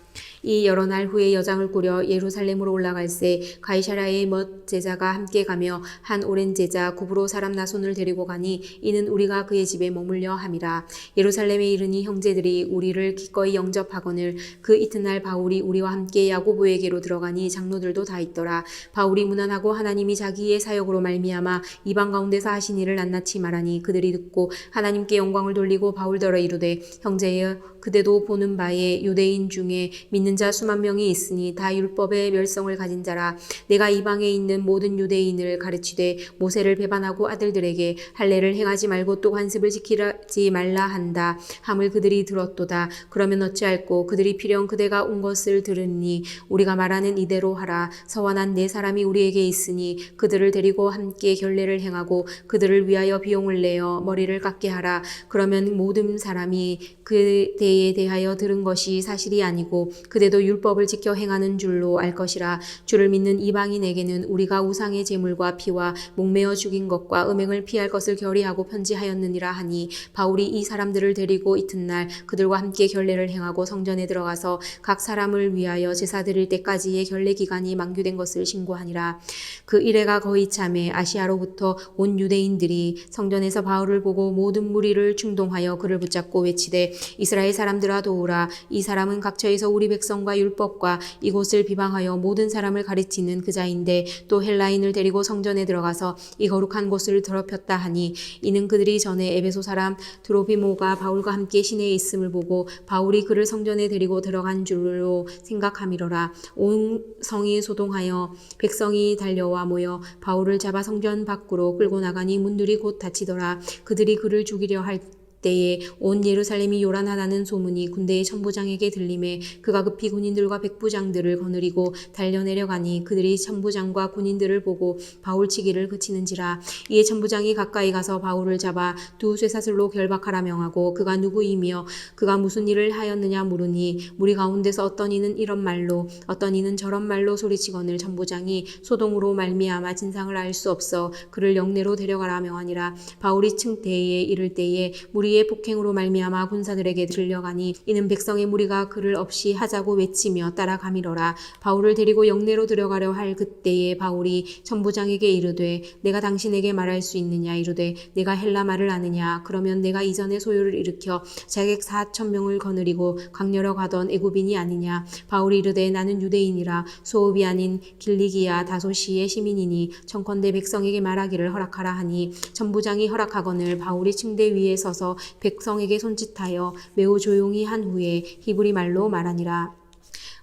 이 여러 날 후에 여장을 꾸려 예루살렘으로 올라갈새 가이사랴의 뭇 제자가 함께 가며 한 오랜 제자 구브로 사람 나손을 데리고 가니 이는 우리가 그의 집에 머물려 함이라. 예루살렘에 이르니 형제들이 우리를 기꺼이 영접하거늘 그 이튿날 바울이 우리와 함께 야고보에게로 들어가니 장로들도 다 있더라. 바울이 무난하고 하나님이 자기의 사역으로 말미암아 이방 가운데서 하신 일을 낱낱이 말하니 그들이 듣고 하나님께 영광을 돌리고 바울더러 이르되 형제여 그대도 보는 바에 유대인 중에 믿는 자 수만 명이 있으니 다 율법의 멸성을 가진 자라. 내가 이방에 있는 모든 유대인을 가르치되 모세를 배반하고 아들들에게 할례를 행하지 말고 또 관습을 지키지 말라 한다 함을 그들이 들었도다. 그러면 어찌할꼬 그들이 필연 그대가 온 것을 들으니 우리가 말하는 이대로 하라. 서원한 네 사람이 우리에게 있으니 그들을 데리고 함께 결례를 행하고 그들을 위하여 비용을 내어 머리를 깎게 하라. 그러면 모든 사람이 그대에 대하여 들은 것이 사실이 아니고 그대도 율법을 지켜 행하는 줄로 알 것이라. 주를 믿는 이방인에게는 우리가 우상의 제물과 피와 목매어 죽인 것과 음행을 피할 것을 결의하고 편지하였느니라 하니 바울이 이 사람들을 데리고 이튿날 그들과 함께 결례를 행하고 성전에 들어가서 각 사람을 위하여 제사 드릴 때까지의 결례 기간이 만규된 것을 신고하니라. 그 이래가 거의 참에 아시아로부터 온 유대인들이 성전에서 바울을 보고 모든 무리를 충동하여 그를 붙잡고 외치되 이스라엘 사람들아 도우라. 이 사람은 각처에서 우리 백성과 율법과 이곳을 비방하여 모든 사람을 가르치는 그자인데 또 헬라인을 데리고 성전에 들어가서 이 거룩한 곳을 더럽혔다 하니 이는 그들이 전에 에베소 사람 드로비모가 바울과 함께 시내에 있음을 보고 바울이 그를 성전에 데리고 들어간 줄로 생각함이로라. 온 성이 소동하여 백성이 달려와 모여 바울을 잡아 성전 밖으로 끌고 나가니 문들이 곧 닫히더라. 그들이 그를 죽이려 할 때에 온 예루살렘이 요란하다는 소문이 군대의 천부장에게 들림에 그가 급히 군인들과 백부장들을 거느리고 달려내려가니 그들이 천부장과 군인들을 보고 바울 치기를 그치는지라. 이에 천부장이 가까이 가서 바울을 잡아 두 쇠사슬로 결박하라 명하고 그가 누구이며 그가 무슨 일을 하였느냐 물으니 무리 가운데서 어떤 이는 이런 말로 어떤 이는 저런 말로 소리치거늘 천부장이 소동으로 말미암아 진상을 알 수 없어 그를 영내로 데려가라 명하니라. 바울이 층대에 이를 때에 무리의 폭행으로 말미암아 군사들에게 들려가니 이는 백성의 무리가 그를 없이 하자고 외치며 따라가미러라. 바울을 데리고 영내로 들어가려 할 그때에 바울이 천부장에게 이르되 내가 당신에게 말할 수 있느냐 이르되 내가 헬라 말을 아느냐. 그러면 내가 이전에 소요를 일으켜 자객 4,000명을 거느리고 강렬어 가던 애굽인이 아니냐. 바울이 이르되 나는 유대인이라 소읍이 아닌 길리기아 다소시의 시민이니 청컨대 백성에게 말하기를 허락하라 하니 천부장이 허락하거늘 바울이 층대 위에 서서 백성에게 손짓하여 매우 조용히 한 후에 히브리 말로 말하니라.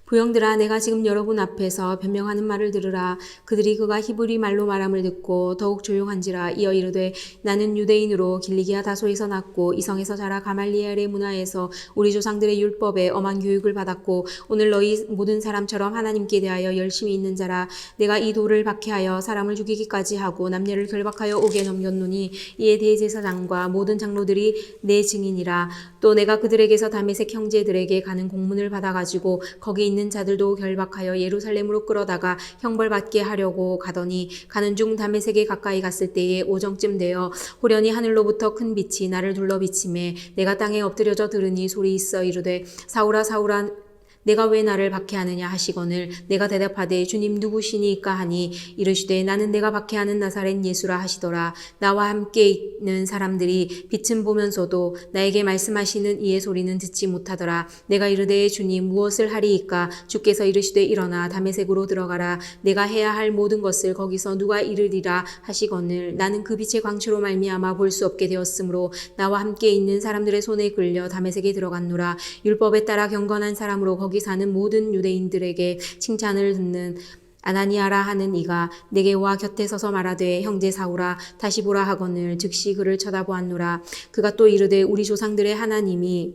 부형들아 내가 지금 여러분 앞에서 변명하는 말을 들으라. 그들이 그가 히브리 말로 말함을 듣고 더욱 조용한지라. 이어 이르되 나는 유대인으로 길리기아 다소에서 났고 이성에서 자라 가말리엘의 문화에서 우리 조상들의 율법에 엄한 교육을 받았고 오늘 너희 모든 사람처럼 하나님께 대하여 열심히 있는 자라. 내가 이 돌을 박해하여 사람을 죽이기까지 하고 남녀를 결박하여 옥에 넘겼노니 이에 대제사장과 모든 장로들이 내 증인이라. 또 내가 그들에게서 다메섹 형제들에게 가는 공문을 받아가지고 거기 있는 자들도 결박하여 예루살렘으로 끌어다가 형벌받게 하려고 가더니 가는 중 다메섹에 가까이 갔을 때에 오정쯤 되어 호련히 하늘로부터 큰 빛이 나를 둘러 비치매 내가 땅에 엎드려져 들으니 소리 있어 이르되 사울아 사울아 내가 왜 나를 박해하느냐 하시거늘 내가 대답하되 주님 누구시니까 하니 이르시되 나는 내가 박해하는 나사렛 예수라 하시더라. 나와 함께 있는 사람들이 빛은 보면서도 나에게 말씀하시는 이의 소리는 듣지 못하더라. 내가 이르되 주님 무엇을 하리이까? 주께서 이르시되 일어나 다메섹으로 들어가라. 내가 해야 할 모든 것을 거기서 누가 이르리라 하시거늘 나는 그 빛의 광채로 말미암아 볼 수 없게 되었으므로 나와 함께 있는 사람들의 손에 끌려 다메섹에 들어갔노라. 율법에 따라 경건한 사람으로 거기 사는 모든 유대인들에게 칭찬을 듣는 아나니아라 하는 이가 내게 와 곁에 서서 말하되 형제 사울아 다시 보라 하거늘 즉시 그를 쳐다보았노라. 그가 또 이르되 우리 조상들의 하나님이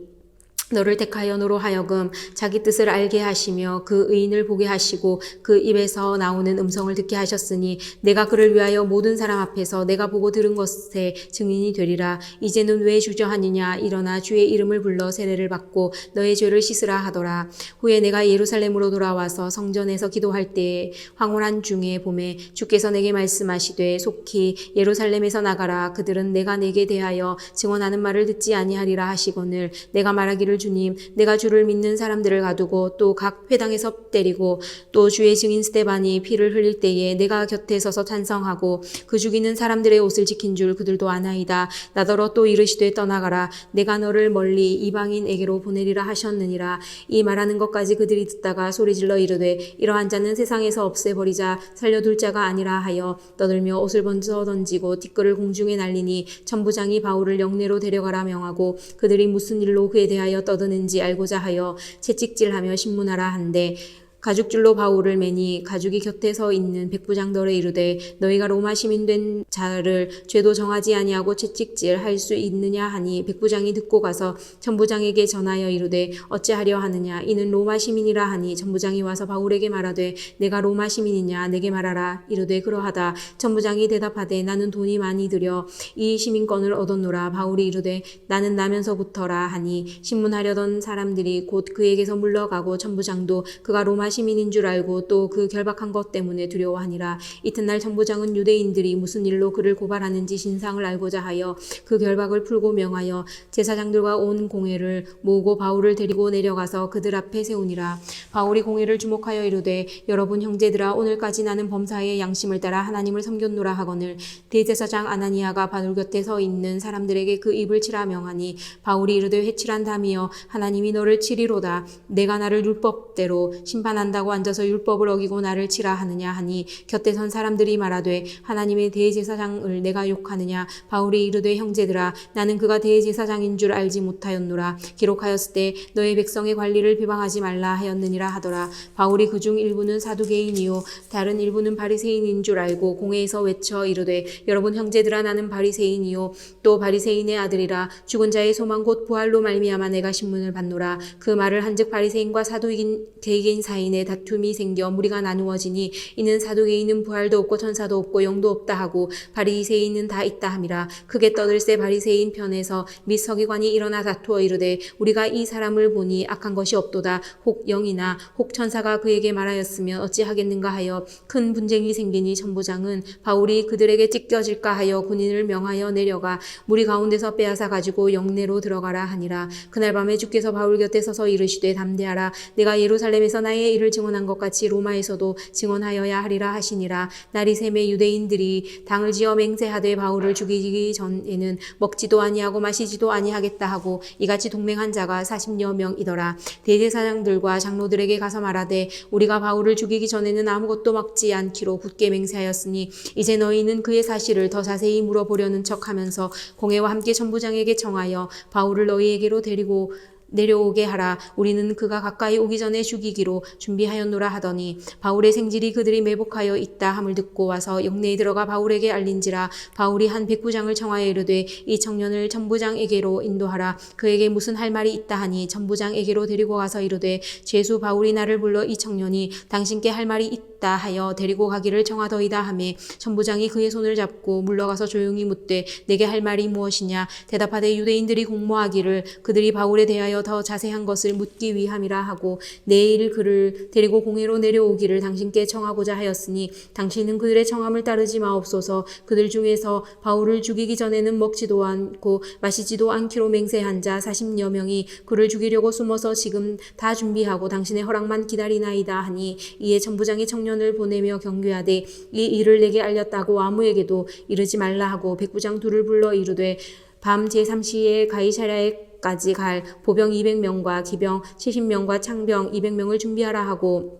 너를 택하여 너로 하여금 자기 뜻을 알게 하시며 그 의인을 보게 하시고 그 입에서 나오는 음성을 듣게 하셨으니 내가 그를 위하여 모든 사람 앞에서 내가 보고 들은 것에 증인이 되리라. 이제는 왜 주저하느냐? 일어나 주의 이름을 불러 세례를 받고 너의 죄를 씻으라 하더라. 후에 내가 예루살렘으로 돌아와서 성전에서 기도할 때에 황홀한 중에 봄에 주께서 내게 말씀하시되 속히 예루살렘에서 나가라. 그들은 내가 내게 대하여 증언하는 말을 듣지 아니하리라 하시거늘 내가 말하기를 주님 내가 주를 믿는 사람들을 가두고 또 각 회당에서 때리고 또 주의 증인 스데반이 피를 흘릴 때에 내가 곁에 서서 찬성하고 그 죽이는 사람들의 옷을 지킨 줄 그들도 아나이다. 나더러 또 이르시되 떠나가라. 내가 너를 멀리 이방인에게로 보내리라 하셨느니라. 이 말하는 것까지 그들이 듣다가 소리질러 이르되 이러한 자는 세상에서 없애버리자 살려둘 자가 아니라 하여 떠들며 옷을 번져 던지고 티끌을 공중에 날리니 천부장이 바울을 영내로 데려가라 명하고 그들이 무슨 일로 그에 대하여 떠드는지 알고자 하여 채찍질하며 신문하라 한데 가죽줄로 바울을 매니 가죽이 곁에 서 있는 백부장들에 이르되 너희가 로마 시민 된 자를 죄도 정하지 아니하고 채찍질 할 수 있느냐 하니 백부장이 듣고 가서 천부장에게 전하여 이르되 어찌하려 하느냐 이는 로마 시민이라 하니 천부장이 와서 바울에게 말하되 내가 로마 시민이냐 내게 말하라. 이르되 그러하다. 천부장이 대답하되 나는 돈이 많이 들여 이 시민권을 얻었노라. 바울이 이르되 나는 나면서부터라 하니 신문하려던 사람들이 곧 그에게서 물러가고 천부장도 그가 로마 시민인 줄 알고 또 그 결박한 것 때문에 두려워하니라. 이튿날 천부장은 유대인들이 무슨 일로 그를 고발하는지 신상을 알고자 하여 그 결박을 풀고 명하여 제사장들과 온 공회를 모으고 바울을 데리고 내려가서 그들 앞에 세우니라. 바울이 공회를 주목하여 이르되 여러분 형제들아 오늘까지 나는 범사의 양심을 따라 하나님을 섬겼노라 하거늘 대제사장 아나니아가 바울 곁에 서 있는 사람들에게 그 입을 치라 명하니 바울이 이르되 회칠한 담이여 하나님이 너를 치리로다. 내가 나를 율법대로 심판한다고 앉아서 율법을 어기고 나를 치라 하느냐 하니 곁에 선 사람들이 말하되 하나님의 대제사장을 내가 욕하느냐. 바울이 이르되 형제들아 나는 그가 대제사장인 줄 알지 못하였노라. 기록하였을 때 너의 백성의 관리를 비방하지 말라 하였느니라 하더라. 바울이 그중 일부는 사두개인이요 다른 일부는 바리새인인 줄 알고 공회에서 외쳐 이르되 여러분 형제들아 나는 바리새인이요 또 바리새인의 아들이라. 죽은 자의 소망 곧 부활로 말미암아 내가 신문을 받노라. 그 말을 한즉 바리새인과 사두개인 사이에 다툼이 생겨 무리가 나누어지니 이는 사두개인은 부활도 없고 천사도 없고 영도 없다 하고 바리새인은 다 있다 함이라. 크게 떠들새 바리새인 편에서 및 서기관이 일어나 다투어 이르되 우리가 이 사람을 보니 악한 것이 없도다. 혹 영이나 혹 천사가 그에게 말하였으면 어찌하겠는가 하여 큰 분쟁이 생기니 천부장은 바울이 그들에게 찢겨질까 하여 군인을 명하여 내려가 무리 가운데서 빼앗아 가지고 영내로 들어가라 하니라. 그날 밤에 주께서 바울 곁에 서서 이르시되 담대하라. 내가 예루살렘에서 나의 일을 증언한 것 같이 로마에서도 증언하여야 하리라 하시니라. 날이 새매 유대인들이 당을 지어 맹세하되 바울을 죽이기 전에는 먹지도 아니하고 마시지도 아니하겠다 하고 이같이 동맹한 자가 40여 명이더라. 대제사장들과 장로들에게 가서 말하되 우리가 바울을 죽이기 전에는 아무것도 먹지 않기로 굳게 맹세하였으니 이제 너희는 그의 사실을 더 자세히 물어보려는 척하면서 공회와 함께 천부장에게 청하여 바울을 너희에게로 데리고 내려오게 하라. 우리는 그가 가까이 오기 전에 죽이기로 준비하였노라 하더니 바울의 생질이 그들이 매복하여 있다 함을 듣고 와서 영내에 들어가 바울에게 알린지라. 바울이 한 백부장을 청하여 이르되 이 청년을 천부장에게로 인도하라. 그에게 무슨 할 말이 있다 하니 천부장에게로 데리고 가서 이르되 죄수 바울이 나를 불러 이 청년이 당신께 할 말이 있다 하여 데리고 가기를 청하더이다 하매 천부장이 그의 손을 잡고 물러가서 조용히 묻되 내게 할 말이 무엇이냐. 대답하되 유대인들이 공모하기를 그들이 바울에 대하여 보내며 더 자세한 것을 묻기 위함이라 하고 내일 그를 데리고 공회로 내려오기를 당신께 청하고자 하였으니 당신은 그들의 청함을 따르지 마옵소서. 그들 중에서 바울을 죽이기 전에는 먹지도 않고 마시지도 않기로 맹세한 자 40여 명이 그를 죽이려고 숨어서 지금 다 준비하고 당신의 허락만 기다리나이다 하니 이에 천부장이 청년을 보내며 경계하되 이 일을 내게 알렸다고 아무에게도 이르지 말라 하고 백부장 둘을 불러 이르되 밤 제3시에 가이사랴에까지 갈 보병 200명과 기병 70명과 창병 200명을 준비하라 하고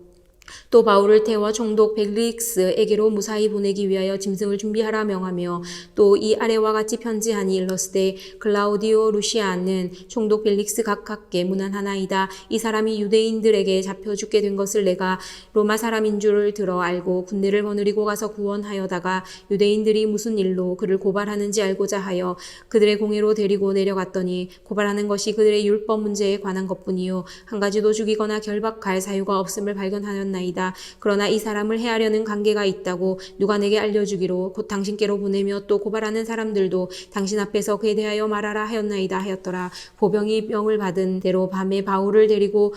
또 바울을 태워 총독 벨릭스에게로 무사히 보내기 위하여 짐승을 준비하라 명하며 또 이 아래와 같이 편지하니 일러스되 클라우디오 루시아는 총독 벨릭스 각하께 문안하나이다. 이 사람이 유대인들에게 잡혀 죽게 된 것을 내가 로마 사람인 줄을 들어 알고 군대를 거느리고 가서 구원하여다가 유대인들이 무슨 일로 그를 고발하는지 알고자 하여 그들의 공회로 데리고 내려갔더니 고발하는 것이 그들의 율법 문제에 관한 것뿐이요 한 가지도 죽이거나 결박할 사유가 없음을 발견하였나이다. 그러나 이 사람을 해하려는 관계가 있다고 누가 내게 알려주기로 곧 당신께로 보내며 또 고발하는 사람들도 당신 앞에서 그에 대하여 말하라 하였나이다 하였더라. 보병이 명을 받은 대로 밤에 바울을 데리고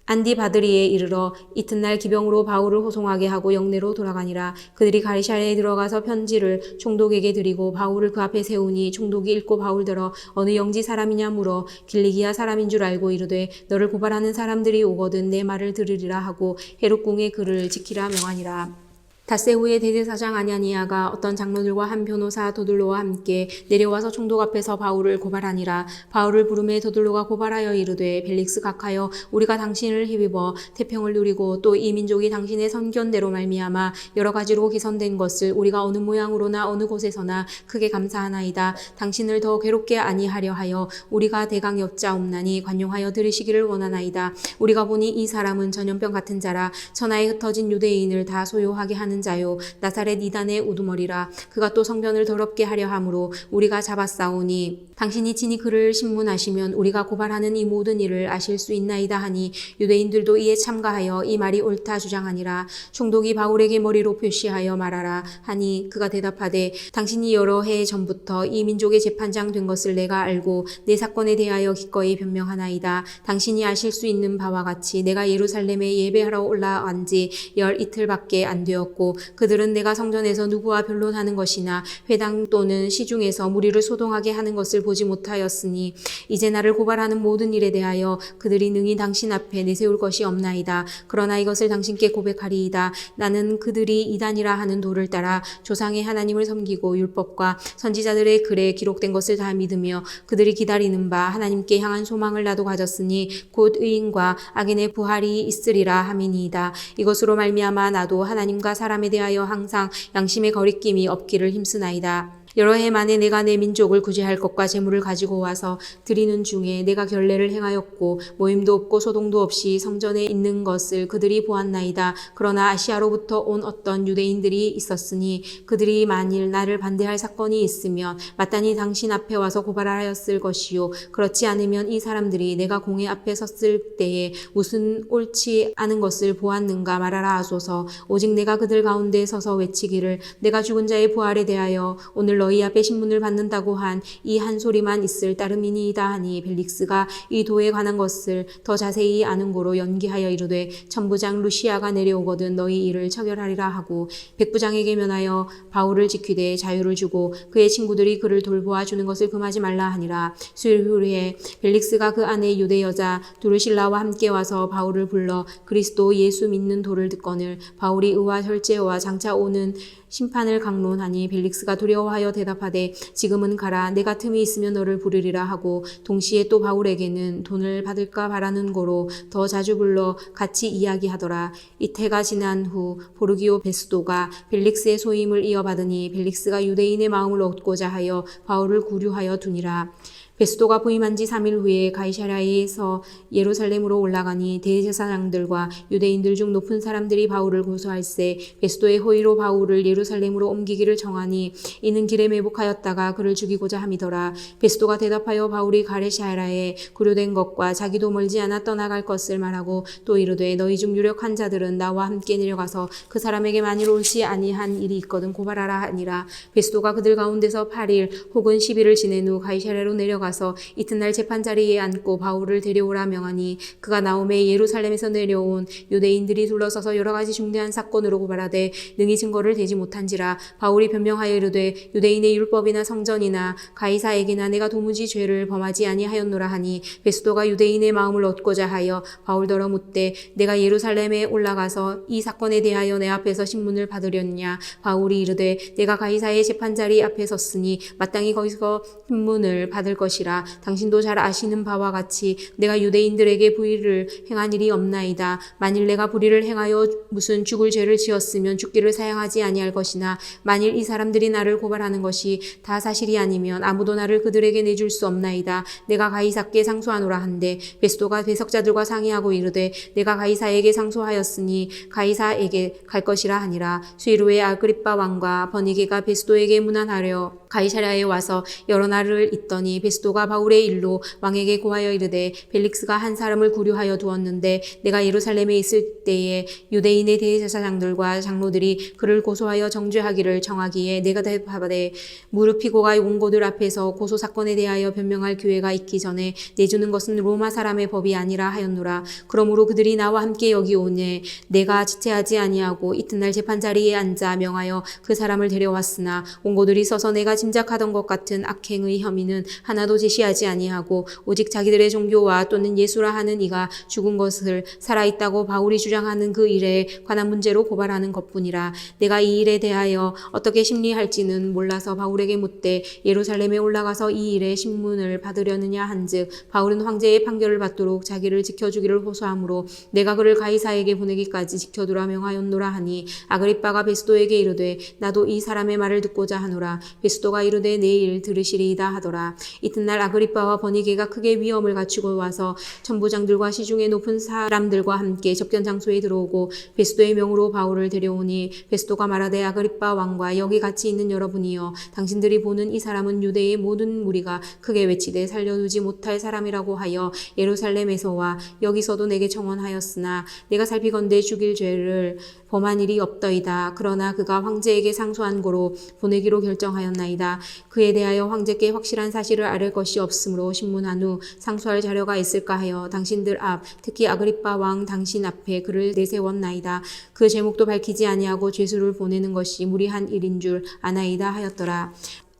안디바드리에 이르러 이튿날 기병으로 바울을 호송하게 하고 영내로 돌아가니라. 그들이 가이사랴에 들어가서 편지를 총독에게 드리고 바울을 그 앞에 세우니 총독이 읽고 바울더러 어느 영지 사람이냐 물어 길리기아 사람인 줄 알고 이르되 너를 고발하는 사람들이 오거든 내 말을 들으리라 하고 헤롯궁에 그를 지키라 명하니라. 닷새 후에 대제사장 아냐니아가 어떤 장로들과 한 변호사 도둘로와 함께 내려와서 총독 앞에서 바울을 고발하니라. 바울을 부르매 도둘로가 고발하여 이르되 벨릭스 각하여 우리가 당신을 힘입어 태평을 누리고 또 이 민족이 당신의 선견대로 말미암아 여러 가지로 개선된 것을 우리가 어느 모양으로나 어느 곳에서나 크게 감사하나이다. 당신을 더 괴롭게 아니하려 하여 우리가 대강 여짜옵나니 관용하여 들으시기를 원하나이다. 우리가 보니 이 사람은 전염병 같은 자라 천하에 흩어진 유대인을 다 소요하게 하는 자요 나사렛 이단의 우두머리라. 그가 또 성전을 더럽게 하려 함으로 우리가 잡았사오니 당신이 친히 그를 신문하시면 우리가 고발하는 이 모든 일을 아실 수 있나이다 하니 유대인들도 이에 참가하여 이 말이 옳다 주장하니라. 총독이 바울에게 머리로 표시하여 말하라 하니 그가 대답하되 당신이 여러 해 전부터 이 민족의 재판장 된 것을 내가 알고 내 사건에 대하여 기꺼이 변명하나이다. 당신이 아실 수 있는 바와 같이 내가 예루살렘에 예배하러 올라간 지 열 이틀밖에 안 되었고 그들은 내가 성전에서 누구와 변론하는 것이나 회당 또는 시중에서 무리를 소동하게 하는 것을 보지 못하였으니 이제 나를 고발하는 모든 일에 대하여 그들이 능히 당신 앞에 내세울 것이 없나이다. 그러나 이것을 당신께 고백하리이다. 나는 그들이 이단이라 하는 도를 따라 조상의 하나님을 섬기고 율법과 선지자들의 글에 기록된 것을 다 믿으며 그들이 기다리는 바 하나님께 향한 소망을 나도 가졌으니 곧 의인과 악인의 부활이 있으리라 함이니이다. 이것으로 말미암아 나도 하나님과 사람에 대하여 항상 양심의 거리낌이 없기를 힘쓰나이다. 여러 해 만에 내가 내 민족을 구제할 것과 재물을 가지고 와서 드리는 중에 내가 결례를 행하였고 모임도 없고 소동도 없이 성전에 있는 것을 그들이 보았나이다. 그러나 아시아로부터 온 어떤 유대인들이 있었으니 그들이 만일 나를 반대할 사건이 있으면 마땅히 당신 앞에 와서 고발하였을 것이요 그렇지 않으면 이 사람들이 내가 공회 앞에 섰을 때에 무슨 옳지 않은 것을 보았는가 말하라 하소서. 오직 내가 그들 가운데 서서 외치기를 내가 죽은 자의 부활에 대하여 오늘 너희 앞에 신문을 받는다고 한 이 한 소리만 있을 따름이니이다 하니 벨릭스가 이 도에 관한 것을 더 자세히 아는 고로 연기하여 이르되 천부장 루시아가 내려오거든 너희 일을 처결하리라 하고 백부장에게 면하여 바울을 지키되 자유를 주고 그의 친구들이 그를 돌보아 주는 것을 금하지 말라 하니라. 수일 후에 벨릭스가 그 안에 유대 여자 두르실라와 함께 와서 바울을 불러 그리스도 예수 믿는 도를 듣거늘 바울이 의와 혈제와 장차 오는 심판을 강론하니 벨릭스가 두려워하여 대답하되 지금은 가라 내가 틈이 있으면 너를 부르리라 하고 동시에 또 바울에게는 돈을 받을까 바라는 고로 더 자주 불러 같이 이야기하더라. 이태가 지난 후 포르기오 베스도가 벨릭스의 소임을 이어받으니 벨릭스가 유대인의 마음을 얻고자 하여 바울을 구류하여 두니라. 베스도가 부임한 지 3일 후에 가이사랴에서 예루살렘으로 올라가니 대제사장들과 유대인들 중 높은 사람들이 바울을 고소할세 베스도의 호의로 바울을 예루살렘으로 옮기기를 정하니 이는 길에 매복하였다가 그를 죽이고자 함이더라. 베스도가 대답하여 바울이 가이사랴에 구류된 것과 자기도 멀지 않아 떠나갈 것을 말하고 또 이르되 너희 중 유력한 자들은 나와 함께 내려가서 그 사람에게 만일 옳지 아니한 일이 있거든 고발하라 하니라. 베스도가 그들 가운데서 8일 혹은 10일을 지낸 후 가이사랴로 내려가 올라가서 이튿날 재판자리에 앉고 바울을 데려오라 명하니 그가 나오매 예루살렘에서 내려온 유대인들이 둘러서서 여러 가지 중대한 사건으로 고발하되 능히 증거를 대지 못한지라. 바울이 변명하여 이르되 유대인의 율법이나 성전이나 가이사에게나 내가 도무지 죄를 범하지 아니하였노라 하니 베스도가 유대인의 마음을 얻고자 하여 바울더러 묻되 내가 예루살렘에 올라가서 이 사건에 대하여 내 앞에서 신문을 받으려느냐. 바울이 이르되 내가 가이사의 재판자리 앞에 섰으니 마땅히 거기서 신문을 받을 것이라. 당신도 잘 아시는 바와 같이 내가 유대인들에게 불의를 행한 일이 없나이다. 만일 내가 불의를 행하여 무슨 죽을 죄를 지었으면 죽기를 사양하지 아니할 것이나 만일 이 사람들이 나를 고발하는 것이 다 사실이 아니면 아무도 나를 그들에게 내줄 수 없나이다. 내가 가이사께 상소하노라 한데 베스도가 배석자들과 상의하고 이르되 내가 가이사에게 상소하였으니 가이사에게 갈 것이라 하니라. 수일 후에 아그리빠 왕과 버니게가 베스도에게 문안하려 가이사랴에 와서 여러 날을 있더니 베스도가 바울의 일로 왕에게 고하여 이르되 벨릭스가 한 사람을 구류하여 두었는데 내가 예루살렘에 있을 때에 유대인의 대제사장들과 장로들이 그를 고소하여 정죄하기를 청하기에 내가 대답하되 무릎이 고가 원고들 앞에서 고소 사건에 대하여 변명할 기회가 있기 전에 내주는 것은 로마 사람의 법이 아니라 하였노라. 그러므로 그들이 나와 함께 여기 오니 내가 지체하지 아니하고 이튿날 재판자리에 앉아 명하여 그 사람을 데려왔으나 원고들이 서서 내가 짐작하던 것 같은 악행의 혐의는 하나도 제시하지 아니하고 오직 자기들의 종교와 또는 예수라 하는 이가 죽은 것을 살아있다고 바울이 주장하는 그 일에 관한 문제로 고발하는 것뿐이라. 내가 이 일에 대하여 어떻게 심리할지는 몰라서 바울에게 묻되 예루살렘에 올라가서 이 일에 신문을 받으려느냐 한즉 바울은 황제의 판결을 받도록 자기를 지켜주기를 호소하므로 내가 그를 가이사에게 보내기까지 지켜두라 명하였노라 하니 아그리빠가 베스도에게 이르되 나도 이 사람의 말을 듣고자 하노라. 베스도가 이르되 내일 들으시리이다 하더라. 이튿날 아그리빠와 버니게가 크게 위엄을 갖추고 와서 천부장들과 시중의 높은 사람들과 함께 접견 장소에 들어오고 베스도의 명으로 바울을 데려오니 베스도가 말하되 아그리빠 왕과 여기 같이 있는 여러분이여 당신들이 보는 이 사람은 유대의 모든 무리가 크게 외치되 살려두지 못할 사람이라고 하여 예루살렘에서와 여기서도 내게 청원하였으나 내가 살피건대 죽일 죄를 범한 일이 없더이다. 그러나 그가 황제에게 상소한 고로 보내기로 결정하였나이다. 그에 대하여 황제께 확실한 사실을 아를 것이 없으므로 신문한 후 상소할 자료가 있을까 하여 당신들 앞 특히 아그리빠 왕 당신 앞에 그를 내세웠나이다. 그 제목도 밝히지 아니하고 죄수를 보내는 것이 무리한 일인 줄 아나이다 하였더라.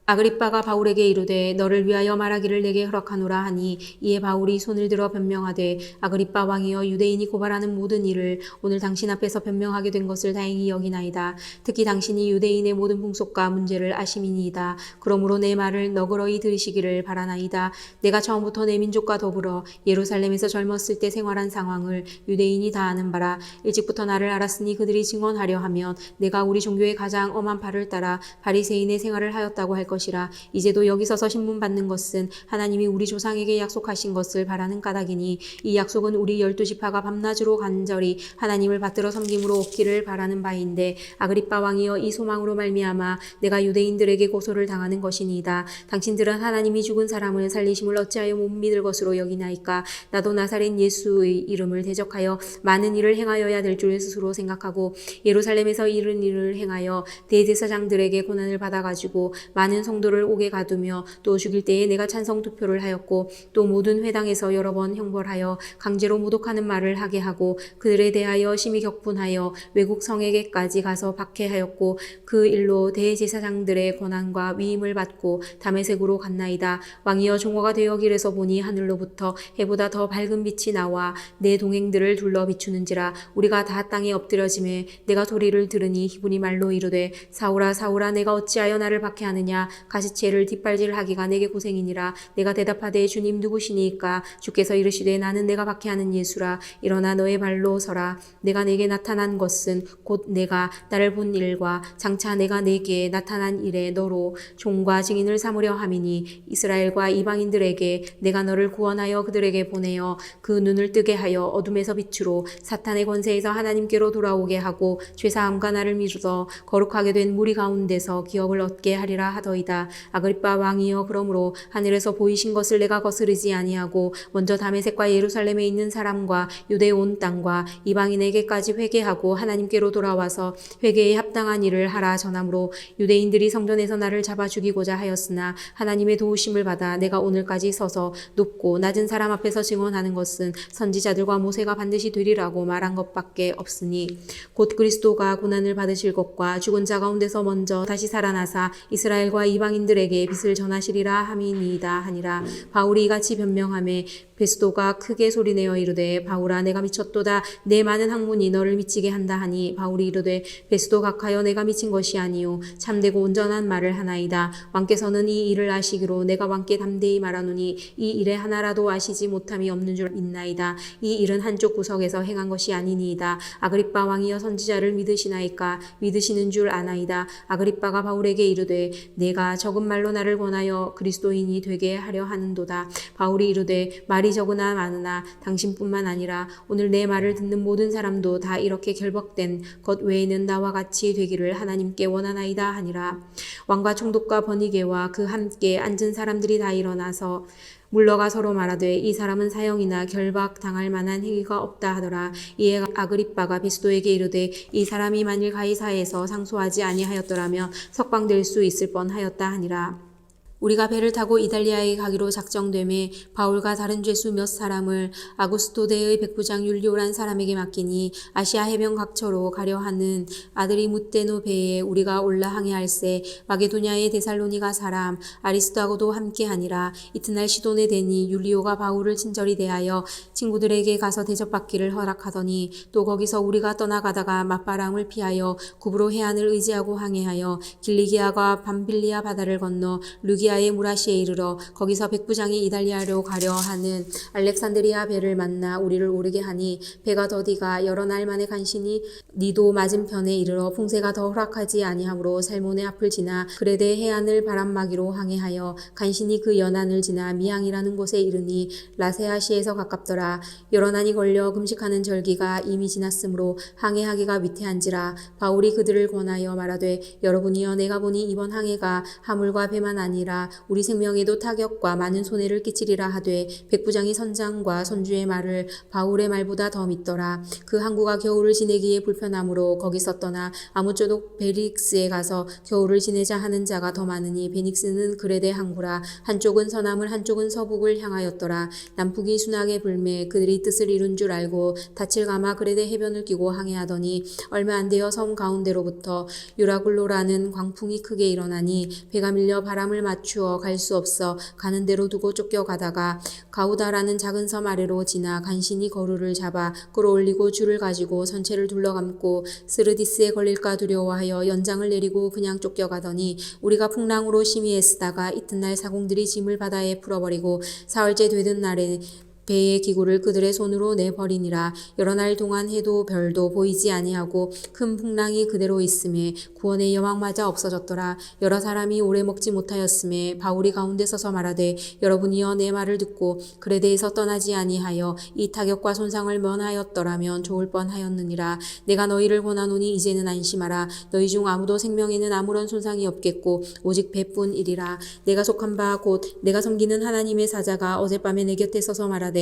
아그리빠가 바울에게 이르되 너를 위하여 말하기를 내게 허락하노라 하니 이에 바울이 손을 들어 변명하되 아그리빠 왕이여 유대인이 고발하는 모든 일을 오늘 당신 앞에서 변명하게 된 것을 다행히 여기나이다. 특히 당신이 유대인의 모든 풍속과 문제를 아심이니이다. 그러므로 내 말을 너그러이 들으시기를 바라나이다. 내가 처음부터 내 민족과 더불어 예루살렘에서 젊었을 때 생활한 상황을 유대인이 다 아는 바라. 일찍부터 나를 알았으니 그들이 증언하려 하면 내가 우리 종교의 가장 엄한 바를 따라 바리새인의 생활을 하였다고 할 것이라. 이제도 여기 서서 신문 받는 것은 하나님이 우리 조상에게 약속하신 것을 바라는 까닭이니 이 약속은 우리 12지파가 밤낮으로 간절히 하나님을 받들어 섬김으로 얻기를 바라는 바인데 아그리빠 왕이여 이 소망으로 말미암아 내가 유대인들에게 고소를 당하는 것이니이다. 당신들은 하나님이 죽은 사람을 살리심을 어찌하여 못 믿을 것으로 여기나이까. 나도 나사렛 예수의 이름을 대적하여 많은 일을 행하여야 될 줄 스스로 생각하고 예루살렘에서 이런 일을 행하여 대제사장들에게 고난을 받아가지고 많은 성도를 옥에 가두며 또 죽일 때에 내가 찬성 투표를 하였고 또 모든 회당에서 여러 번 형벌하여 강제로 모독하는 말을 하게 하고 그들에 대하여 심히 격분하여 외국 성에게까지 가서 박해하였고 그 일로 대제사장들의 권한과 위임을 받고 다메섹으로 갔나이다. 왕이여 종어가 되어 길에서 보니 하늘로부터 해보다 더 밝은 빛이 나와 내 동행들을 둘러 비추는지라. 우리가 다 땅에 엎드려짐에 내가 소리를 들으니 히브리 말로 이르되 사울아 사울아 내가 어찌하여 나를 박해하느냐. 가시체를 뒷발질하기가 내게 고생이니라. 내가 대답하되 주님 누구시니까. 주께서 이르시되 나는 내가 박해하는 예수라. 일어나 너의 발로 서라. 내가 내게 나타난 것은 곧 내가 나를 본 일과 장차 내가 내게 나타난 일에 너로 종과 증인을 삼으려 함이니 이스라엘과 이방인들에게 내가 너를 구원하여 그들에게 보내어 그 눈을 뜨게 하여 어둠에서 빛으로 사탄의 권세에서 하나님께로 돌아오게 하고 죄사함과 나를 미루어 거룩하게 된 무리 가운데서 기업을 얻게 하리라 하더이다. 하나이다. 아그리빠 왕이여, 그러므로 하늘에서 보이신 것을 내가 거스르지 아니하고 먼저 다메섹과 예루살렘에 있는 사람과 유대 온 땅과 이방인에게까지 회개하고 하나님께로 돌아와서 회개에 합당한 일을 하라 전함으로 유대인들이 성전에서 나를 잡아 죽이고자 하였으나 하나님의 도우심을 받아 내가 오늘까지 서서 높고 낮은 사람 앞에서 증언하는 것은 선지자들과 모세가 반드시 되리라고 말한 것밖에 없으니 곧 그리스도가 고난을 받으실 것과 죽은 자 가운데서 먼저 다시 살아나사 이스라엘과 이방인들에게 빛을 전하시리라 함이니이다 하니라. 바울이 이같이 변명하매 베스도가 크게 소리내어 이르되 바울아 내가 미쳤도다. 내 많은 학문이 너를 미치게 한다 하니 바울이 이르되 베스도 각하여 내가 미친 것이 아니요 참되고 온전한 말을 하나이다. 왕께서는 이 일을 아시기로 내가 왕께 담대히 말하노니 이 일에 하나라도 아시지 못함이 없는 줄 있나이다. 이 일은 한쪽 구석에서 행한 것이 아니니이다. 아그리빠 왕이여 선지자를 믿으시나이까? 믿으시는 줄 아나이다. 아그리빠가 바울에게 이르되 내가 적은 말로 나를 권하여 그리스도인이 되게 하려 하는도다. 바울이 이르되 말이 적으나 많으나 당신뿐만 아니라 오늘 내 말을 듣는 모든 사람도 다 이렇게 결박된 것 외에는 나와 같이 되기를 하나님께 원하나이다 하니라. 왕과 총독과 버니게와 그 함께 앉은 사람들이 다 일어나서 물러가 서로 말하되 이 사람은 사형이나 결박 당할 만한 행위가 없다 하더라. 이에 아그리빠가 베스도에게 이르되 이 사람이 만일 가이사에서 상소하지 아니하였더라면 석방될 수 있을 뻔하였다 하니라. 우리가 배를 타고 이달리아에 가기로 작정되매 바울과 다른 죄수 몇 사람을 아구스토대의 백부장 율리오란 사람에게 맡기니 아시아 해변 각처로 가려 하는 아들이 묻데노 배에 우리가 올라 항해할세. 마게도냐의 데살로니가 사람 아리스도하고도 함께하니라. 이튿날 시돈에 대니 율리오가 바울을 친절히 대하여 친구들에게 가서 대접받기를 허락하더니 또 거기서 우리가 떠나가다가 맞바람을 피하여 구브로 해안을 의지하고 항해하여 길리기아와 밤빌리아 바다를 건너 루기아의 무라시에 이르러 거기서 백부장이 이달리아로 가려 하는 알렉산드리아 배를 만나 우리를 오르게 하니 배가 더디가 여러 날 만에 간신히 니도 맞은편에 이르러 풍세가 더 허락하지 아니하므로 살몬의 앞을 지나 그레데 해안을 바람막이로 항해하여 간신히 그 연안을 지나 미항이라는 곳에 이르니 라세아시에서 가깝더라. 여러 난이 걸려 금식하는 절기가 이미 지났으므로 항해하기가 위태한지라. 바울이 그들을 권하여 말하되 여러분이여 내가 보니 이번 항해가 하물과 배만 아니라 우리 생명에도 타격과 많은 손해를 끼치리라 하되 백부장이 선장과 선주의 말을 바울의 말보다 더 믿더라. 그 항구가 겨울을 지내기에 불편하므로 거기서 떠나 아무쪼록 베릭스에 가서 겨울을 지내자 하는 자가 더 많으니 베닉스는 그레데 항구라. 한쪽은 서남을 한쪽은 서북을 향하였더라. 남풍이 순하게 불매 그들이 뜻을 이룬 줄 알고 닻을 감아 그레데 해변을 끼고 항해하더니 얼마 안 되어 섬 가운데로부터 유라굴로라는 광풍이 크게 일어나니 배가 밀려 바람을 맞추어 갈 수 없어 가는 대로 두고 쫓겨가다가 가우다라는 작은 섬 아래로 지나 간신히 거루를 잡아 끌어올리고 줄을 가지고 선체를 둘러감고 스르디스에 걸릴까 두려워하여 연장을 내리고 그냥 쫓겨가더니 우리가 풍랑으로 심히 애쓰다가 이튿날 사공들이 짐을 바다에 풀어버리고 사흘째 되던 날에 배의 기구를 그들의 손으로 내버리니라. 여러 날 동안 해도 별도 보이지 아니하고 큰 풍랑이 그대로 있음에 구원의 여망마저 없어졌더라. 여러 사람이 오래 먹지 못하였음에 바울이 가운데 서서 말하되 여러분이여 내 말을 듣고 그레데에서 떠나지 아니하여 이 타격과 손상을 면하였더라면 좋을 뻔하였느니라. 내가 너희를 권하노니 이제는 안심하라. 너희 중 아무도 생명에는 아무런 손상이 없겠고 오직 배뿐이리라. 내가 속한 바 곧 내가 섬기는 하나님의 사자가 어젯밤에 내 곁에 서서 말하되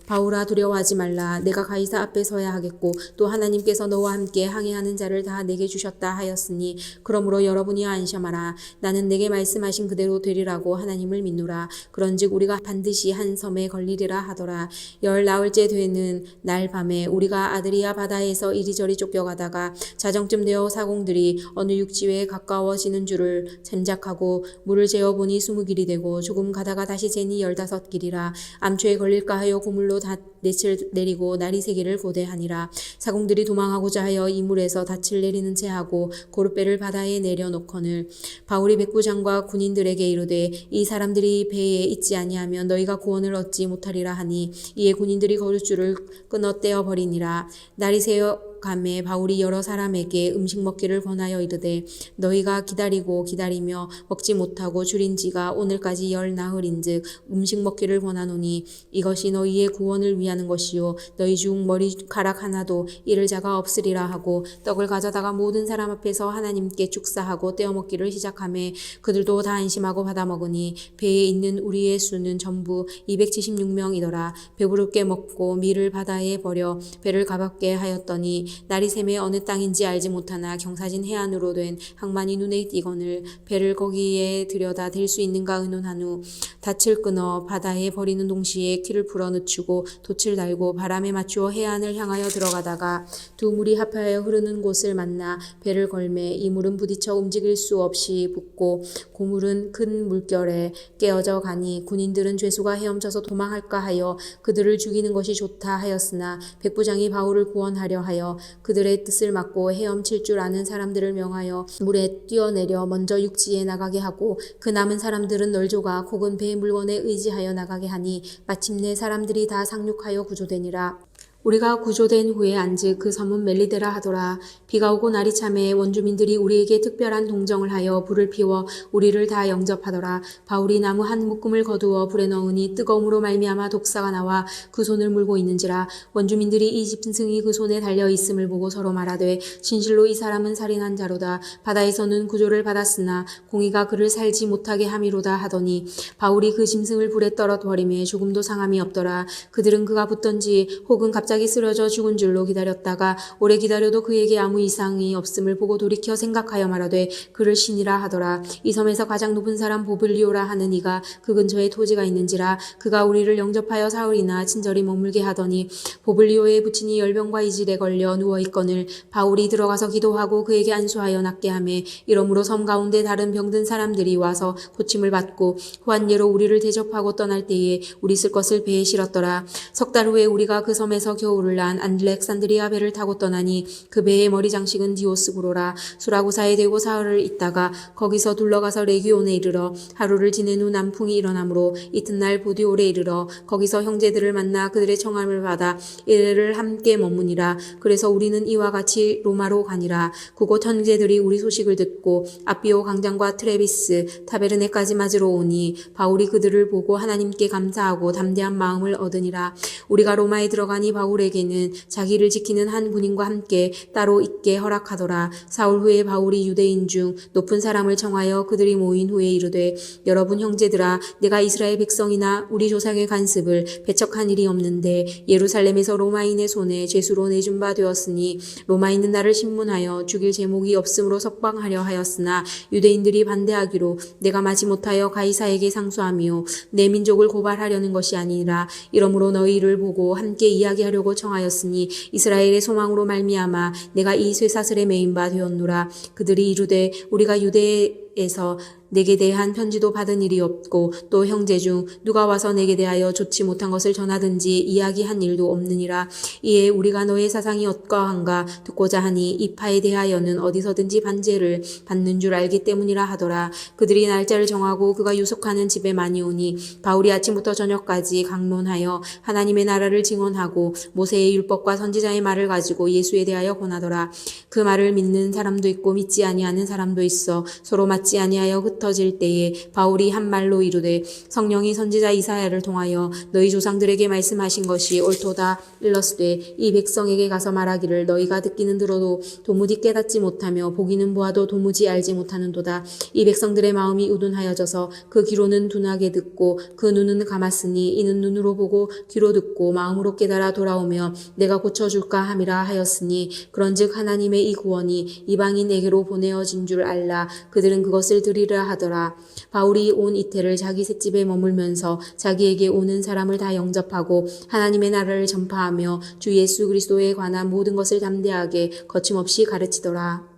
바울아 두려워하지 말라. 내가 가이사 앞에 서야 하겠고 또 하나님께서 너와 함께 항해하는 자를 다 내게 주셨다 하였으니 그러므로 여러분이 안심하라. 나는 내게 말씀하신 그대로 되리라고 하나님을 믿노라. 그런즉 우리가 반드시 한 섬에 걸리리라 하더라. 열 나흘째 되는 날 밤에 우리가 아드리아 바다에서 이리저리 쫓겨가다가 자정쯤 되어 사공들이 어느 육지에 가까워지는 줄을 짐작하고 물을 재어보니 20길이 되고 조금 가다가 다시 재니 15길이라. 암초에 걸릴까 하여 고물로 닻을 내리고 날이 새기를 고대하니라. 사공들이 도망하고자 하여 이물에서 닻을 내리는 채 하고 고르배를 바다에 내려놓거늘 바울이 백부장과 군인들에게 이르되 이 사람들이 배에 있지 아니하면 너희가 구원을 얻지 못하리라 하니 이에 군인들이 거룻줄을 끊어 떼어 버리니라. 날이 새어 기록함에 바울이 여러 사람에게 음식 먹기를 권하여 이르되 너희가 기다리고 기다리며 먹지 못하고 줄인 지가 오늘까지 열 나흘인즉 음식 먹기를 권하노니 이것이 너희의 구원을 위하는 것이요 너희 중 머리카락 하나도 잃을 자가 없으리라 하고 떡을 가져다가 모든 사람 앞에서 하나님께 축사하고 떼어 먹기를 시작하매 그들도 다 안심하고 받아 먹으니 배에 있는 우리의 수는 전부 276명이더라. 배부르게 먹고 밀을 바다에 버려 배를 가볍게 하였더니 날이 새매 어느 땅인지 알지 못하나 경사진 해안으로 된 항만이 눈에 띄거늘 배를 거기에 들여다 댈 수 있는가 의논한 후 닻을 끊어 바다에 버리는 동시에 키를 풀어 늦추고 돛을 달고 바람에 맞추어 해안을 향하여 들어가다가 두 물이 합하여 흐르는 곳을 만나 배를 걸매 이 물은 부딪혀 움직일 수 없이 붓고 고물은 큰 물결에 깨어져 가니 군인들은 죄수가 헤엄쳐서 도망할까 하여 그들을 죽이는 것이 좋다 하였으나 백부장이 바울을 구원하려 하여 그들의 뜻을 막고 헤엄칠 줄 아는 사람들을 명하여 물에 뛰어내려 먼저 육지에 나가게 하고 그 남은 사람들은 널조가 혹은 배의 물건에 의지하여 나가게 하니 마침내 사람들이 다 상륙하여 구조되니라. 우리가 구조된 후에 안즉 그 섬은 멜리데라 하더라. 비가 오고 날이 차매 원주민들이 우리에게 특별한 동정을 하여 불을 피워 우리를 다 영접하더라. 바울이 나무 한 묶음을 거두어 불에 넣으니 뜨거움으로 말미암아 독사가 나와 그 손을 물고 있는지라. 원주민들이 이 짐승이 그 손에 달려 있음을 보고 서로 말하되 진실로 이 사람은 살인한 자로다. 바다에서는 구조를 받았으나 공의가 그를 살지 못하게 함이로다 하더니 바울이 그 짐승을 불에 떨어버리매 조금도 상함이 없더라. 그들은 그가 붙던지 혹은 갑자기 쓰러져 죽은 줄로 기다렸다가 오래 기다려도 그에게 아무 이상이 없음을 보고 돌이켜 생각하여 말하되 그를 신이라 하더라. 이 섬에서 가장 높은 사람 보블리오라 하는 이가 그 근처에 토지가 있는지라. 그가 우리를 영접하여 사흘이나 친절히 머물게 하더니 보블리오의 부친이 열병과 이질에 걸려 누워있거늘 바울이 들어가서 기도하고 그에게 안수하여 낫게 하매 이러므로 섬 가운데 다른 병든 사람들이 와서 고침을 받고 후한예로 우리를 대접하고 떠날 때에 우리 쓸 것을 배에 실었더라. 석 달 후에 우리가 그 섬에서 겨울을 난 알렉산드리아 배를 타고 떠나니 그 배의 머리 장식은 디오스구로라. 수라구사에 대고 사흘을 있다가 거기서 둘러가서 레기온에 이르러 하루를 지낸 후 남풍이 일어나므로 이튿날 보디올에 이르러 거기서 형제들을 만나 그들의 청함을 받아 이래를 함께 머무니라. 그래서 우리는 이와 같이 로마로 가니라. 그곳 형제들이 우리 소식을 듣고 아비오 강장과 트레비스 타베르네까지 맞으러 오니 바울이 그들을 보고 하나님께 감사하고 담대한 마음을 얻으니라. 우리가 로마에 들어가니 바울에게는 자기를 지키는 한 군인과 함께 따로 있게 허락하더라. 사흘 후에 바울이 유대인 중 높은 사람을 청하여 그들이 모인 후에 이르되 여러분 형제들아 내가 이스라엘 백성이나 우리 조상의 간습을 배척한 일이 없는데 예루살렘에서 로마인의 손에 죄수로 내준 바 되었으니 로마인은 나를 신문하여 죽일 제목이 없으므로 석방하려 하였으나 유대인들이 반대하기로 내가 마지 못하여 가이사에게 상수하며 내 민족을 고발하려는 것이 아니라 이러므로 너희를 보고 함께 이야기하려고 청하였으니 이스라엘의 소망으로 말미암아 내가 이 쇠사슬에 매인 바 되었노라. 그들이 이르되 우리가 유대에서 내게 대한 편지도 받은 일이 없고 또 형제 중 누가 와서 내게 대하여 좋지 못한 것을 전하든지 이야기한 일도 없느니라. 이에 우리가 너의 사상이 어떠한가 듣고자 하니 이 파에 대하여는 어디서든지 반제를 받는 줄 알기 때문이라 하더라. 그들이 날짜를 정하고 그가 유숙하는 집에 많이 오니 바울이 아침부터 저녁까지 강론하여 하나님의 나라를 증언하고 모세의 율법과 선지자의 말을 가지고 예수에 대하여 권하더라. 그 말을 믿는 사람도 있고 믿지 아니하는 사람도 있어 서로 맞지 아니하여 흩어질 때에 바울이 한 말로 이르되 성령이 선지자 이사야를 통하여 너희 조상들에게 말씀하신 것이 옳도다 일렀으되 이 백성에게 가서 말하기를 너희가 듣기는 들어도 도무지 깨닫지 못하며 보기는 보아도 도무지 알지 못하는도다. 이 백성들의 마음이 우둔하여져서 그 귀로는 둔하게 듣고 그 눈은 감았으니 이는 눈으로 보고 귀로 듣고 마음으로 깨달아 돌아오며 내가 고쳐줄까 함이라 하였으니 그런즉 하나님의 이 구원이 이방인에게로 보내어진 줄 알라. 그들은 그것을 들으리라 하더라. 바울이 온 이태를 자기 셋집에 머물면서 자기에게 오는 사람을 다 영접하고 하나님의 나라를 전파하며 주 예수 그리스도에 관한 모든 것을 담대하게 거침없이 가르치더라.